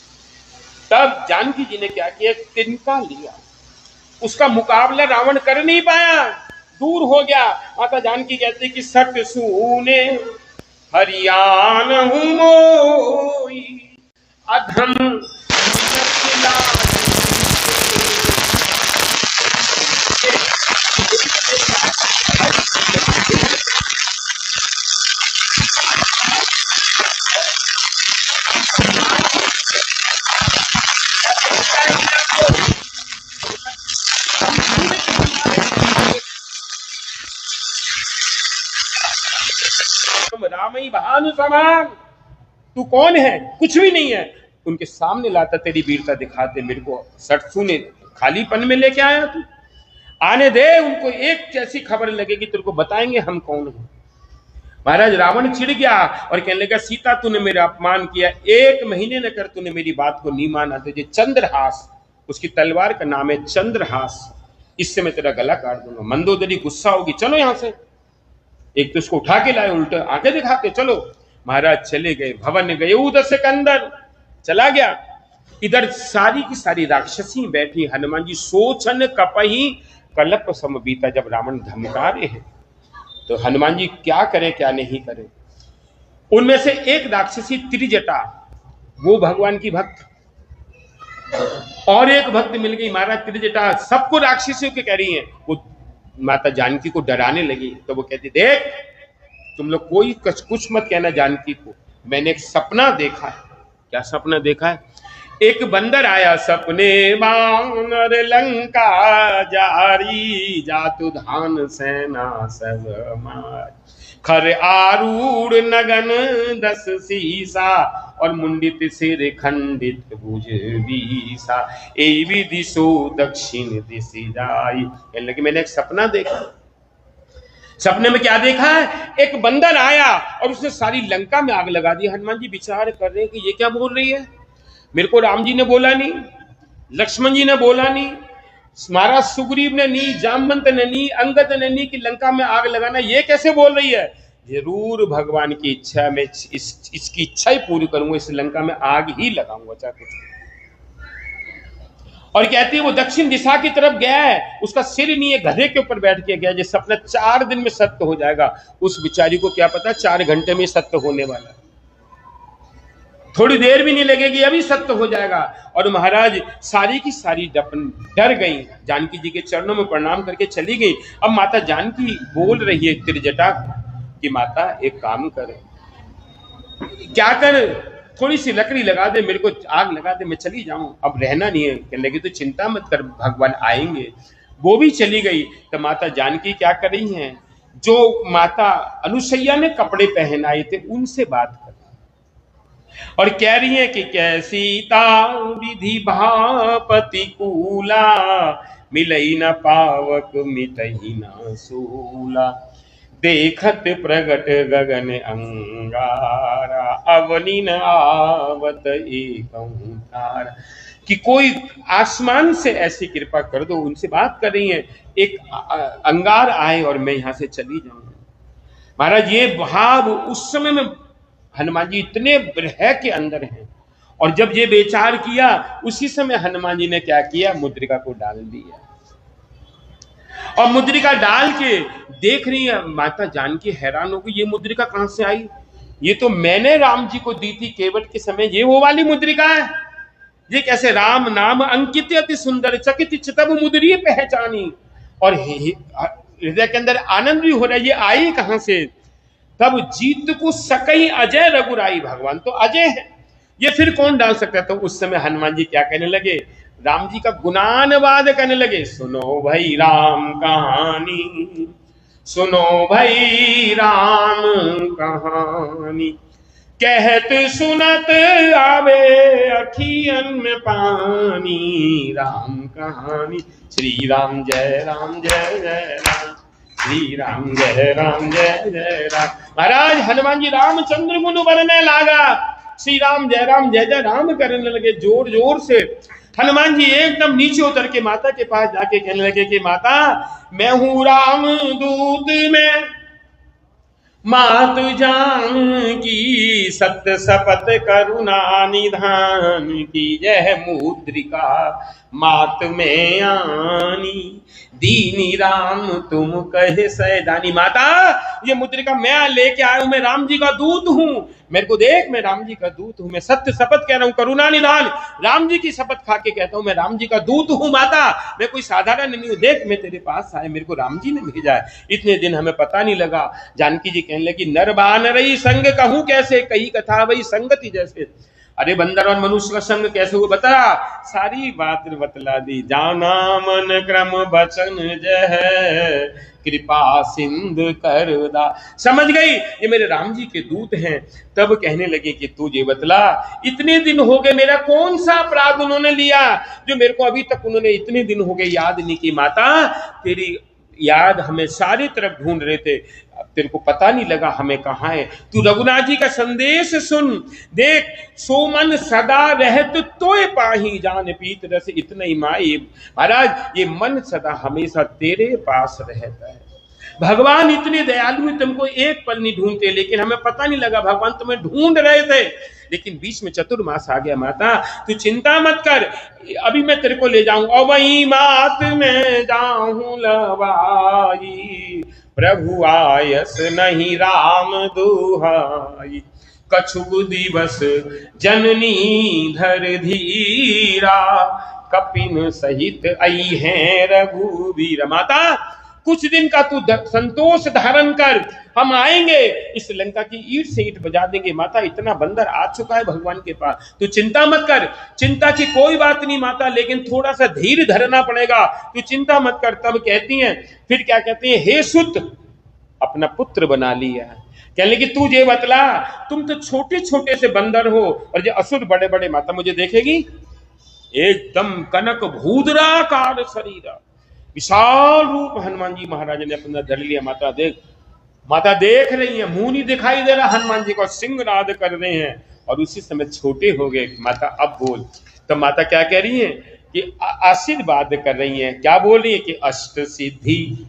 तब जानकी जी ने क्या किया? तिनका लिया। उसका मुकाबला रावण कर नहीं पाया, दूर हो गया। माता जानकी कहते कि सट सूने हरियाण हूं मोई, अधम रामई भानु समान। तू कौन है? कुछ भी नहीं है। उनके सामने लाता, तेरी वीरता दिखाते। मेरे को सरसू ने खालीपन में लेके आया तू? आने दे उनको, एक जैसी खबर लगेगी तेरे को बताएंगे हम कौन है। महाराज रावण चिढ़ गया और कहने लगा सीता तूने मेरा अपमान किया, 1 महीने न कर तूने मेरी बात को नहीं माना। तुझे चंद्रहास, उसकी तलवार का नाम है चंद्रहास, इससे मैं तेरा गला काट दूंगा। मंदोदरी गुस्सा होगी, चलो यहां से। एक तो उसको उठा के लाए, उल्टे आंखें दिखाते, चलो। महाराज चले गए, भवन गए उधर से कंदर चला गया। इधर सारी की सारी राक्षसी बैठी। हनुमान जी सोचन कपही कलप सम बीता। जब रावण धमका रहे हैं तो हनुमान जी क्या करें क्या नहीं करें। उनमें से एक राक्षसी त्रिजटा, वो भगवान की भक्त, और एक भक्त मिल गई महाराज त्रिजटा, सबको राक्षसियों के कह रही हैं। वो माता जानकी को डराने लगी तो वो कहती देख तुम लोग कोई कुछ मत कहना जानकी को, मैंने एक सपना देखा है। क्या सपना देखा है? एक बंदर आया सपने बानर लंका जारी, जातु धान सेना सब मार, खर आरूढ़ नगन 10 सीसा, और मुंडित सिर खंडित भुज बीसा, ए विधि सो दक्षिण दिश जाई। कहने लगे मैंने एक सपना देखा। सपने में क्या देखा है? एक बंदर आया और उसने सारी लंका में आग लगा दी। हनुमान जी विचार कर रहे हैं कि ये क्या बोल रही है, मेरे को राम जी ने बोला नहीं, लक्ष्मण जी ने बोला नहीं, महाराज सुग्रीव ने नहीं, जामवंत ने नहीं, अंगद ने नहीं कि लंका में आग लगाना। ये कैसे बोल रही है? जरूर भगवान की इच्छा, मैं इसकी इच्छा ही पूरी करूंगा, इस लंका में आग ही लगाऊंगा चाहे कुछ। और कहती है वो दक्षिण दिशा की तरफ गया है, उसका सिर नहीं है, गधे के ऊपर बैठ के गया। जो सपना 4 दिन में सत्य हो जाएगा, उस बिचारी को क्या पता 4 घंटे में सत्य होने वाला है। थोड़ी देर भी नहीं लगेगी, अभी सत्य हो जाएगा। और महाराज सारी की सारी डर गई, जानकी जी के चरणों में प्रणाम करके चली गई। अब माता जानकी बोल रही है त्रिजटा कि माता एक काम कर, क्या कर, थोड़ी सी लकड़ी लगा दे, मेरे को आग लगा दे, मैं चली जाऊं, अब रहना नहीं है। कहने लगी तो चिंता मत कर, भगवान आएंगे। वो भी चली गई। तो माता जानकी क्या कर रही हैं? जो माता अनुसैया ने कपड़े पहनाए थे उनसे बात कर और कह रही है कि कैसीता विधि भापति कूला, मिलई न पावक मिटही न सूला, देखत प्रगट गगन अंगारा, अवनि न आवत एकंकार। कि कोई आसमान से ऐसी कृपा कर दो। उनसे बात कर रही है, एक अंगार आए और मैं यहां से चली जाऊं। महाराज ये भाव उस समय में हनुमान जी इतने विरह के अंदर हैं, और जब ये विचार किया उसी समय हनुमान जी ने क्या किया, मुद्रिका को डाल दिया। और मुद्रिका डाल के देख रही है माता जानकी, हैरान हो गई, ये मुद्रिका कहां से आई? ये तो मैंने राम जी को दी थी केवट के समय, ये वो वाली मुद्रिका है। ये कैसे? राम नाम अंकित अति सुंदर, चकित चितब मुद्री पहचानी। और हृदय के अंदर आनंद भी हो रहा है, ये आई कहां से? तब जीत को सकई अजय रघुराई, भगवान तो अजय है, ये फिर कौन डाल सकता है? तो उस समय हनुमान जी क्या कहने लगे, राम जी का गुणानुवाद करने लगे। सुनो भाई राम कहानी, सुनो भाई राम कहानी, कहत सुनत आवे अखियन में पानी, राम कहानी। श्री राम जय राम जय जय राम, श्री राम जय राम जय जय राम। महाराज हनुमान जी रामचंद्र गुण बनने लागा, श्री राम जय जय राम करने लगे जोर जोर से। हनुमान जी एकदम नीचे उतर के माता के पास जाके कहने लगे कि माता, मैं हूं राम दूत में मात जान की, सत्य शपथ करुणा निधान की, यह मुद्रिका मात में आनी, दीनी राम तुम कहे सैदानी। माता ये मुद्रिका मैं लेके आया हूं, मैं राम जी का दूत हूं, मेरे को देख, मैं राम जी का दूत हूं, मैं सत्य शपथ कह रहा हूं, करुणा निधान, राम जी की शपथ खा के कहता हूं मैं राम जी का दूत हूं। माता मैं कोई साधारण नहीं हूं, देख मैं तेरे पास आया, मेरे को राम जी ने भेजा है, इतने दिन हमें पता नहीं लगा। जानकी जी कहने लगी, नर बानरई संग कहूं कैसे, कही कथा वही संगति जैसे। अरे बंदर और मनुष्य का संग कैसे हो, बता, सारी बात बतला दी। जाना मन क्रम बचन जह, कृपा सिंध कर दा। समझ गई ये मेरे राम जी के दूत हैं। तब कहने लगे कि तू ये बतला, इतने दिन हो गए, मेरा कौन सा अपराध उन्होंने लिया जो मेरे को अभी तक उन्होंने इतने दिन हो गए याद नहीं की। माता तेरी याद हमें सारी तरफ ढूंढ रहे थे, अब तेरे को पता नहीं लगा हमें कहाँ है। तू रघुनाथ जी का संदेश सुन, देख, सो मन सदा रहत तोय पाही, जान पीत रस इतना ही माई। महाराज ये मन सदा हमेशा तेरे पास रहता है। भगवान इतने दयालु है, तुमको एक पल नहीं ढूंढते, लेकिन हमें पता नहीं लगा भगवान तुम्हें ढूंढ रहे थे, लेकिन बीच में चतुर्मास आ गया। माता तू चिंता मत कर, अभी मैं तेरे को ले जाऊंगा, और वही मात में जाऊं लवाई, प्रभु आयस नहीं राम दुहाई, कछु दिवस जननी धर धीरा, कपिन सहित आई है रघुवीर। माता कुछ दिन का तू संतोष धारण कर, हम आएंगे, इस लंका की ईंट से ईंट बजा देंगे। माता इतना बंदर आ चुका है भगवान के पास, तू चिंता मत कर, चिंता की कोई बात नहीं माता, लेकिन थोड़ा सा धीर धरना पड़ेगा, तू चिंता मत कर। तब कहती हैं, फिर क्या कहती हैं, हे सुत अपना पुत्र बना लिया। कहने लगी तू ये बतला, तुम तो छोटे छोटे से बंदर हो और ये असुर बड़े बड़े, माता मुझे देखेगी? एकदम कनक भूदराकार शरीर, विशाल रूप हनुमान जी महाराज ने अपना धर लिया। माता देख रही है, मुंह नहीं दिखाई दे रहा हनुमान जी को, सिंह नाद कर रहे हैं और उसी समय छोटे हो गए। माता अब बोल। तो माता क्या कह रही है कि आशीर्वाद कर रही है। क्या बोल रही है कि अष्ट सिद्धि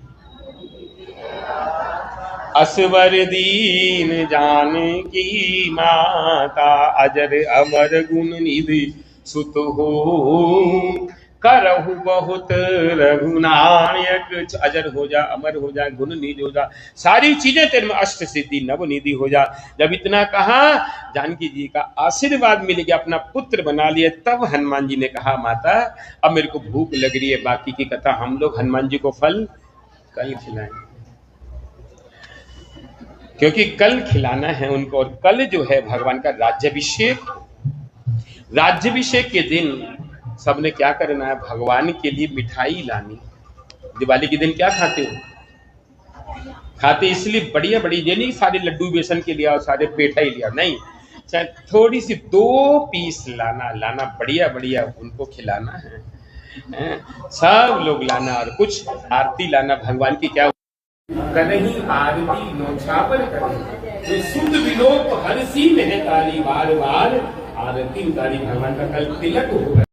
असवर दीन जानकी माता, अजर अमर गुण निधि सुत हो, करहु बहुत रघुनायक। अजर हो जा, अमर हो जा, गुण निधि हो जा, सारी चीजें तेरे में अष्ट सिद्धि नव निधि हो जा। जब इतना कहा, जानकी जी का आशीर्वाद मिल गया, अपना पुत्र बना लिया। तब हनुमान जी ने कहा, माता अब मेरे को भूख लग रही है, बाकी की कथा हम लोग हनुमान जी को फल कल खिलाएंगे, क्योंकि कल खिलाना है उनको। और कल जो है भगवान का राज्याभिषेक, राज्याभिषेक के दिन सबने क्या करना है, भगवान के लिए मिठाई लानी। दिवाली के दिन क्या खाते हो? खाते इसलिए बढ़िया बड़ी, ये नहीं सारे लड्डू बेसन के लिया और सारे पेठा ही लिया, नहीं, चाहे थोड़ी सी 2 पीस लाना बढ़िया बढ़िया उनको खिलाना है, सब लोग लाना। और कुछ आरती लाना भगवान की। क्या करही आरती नौछावर करे, शुद्ध विलोक हर सी महतारी, बार बार आरती उतारी। भगवान का कल तिलक होगा।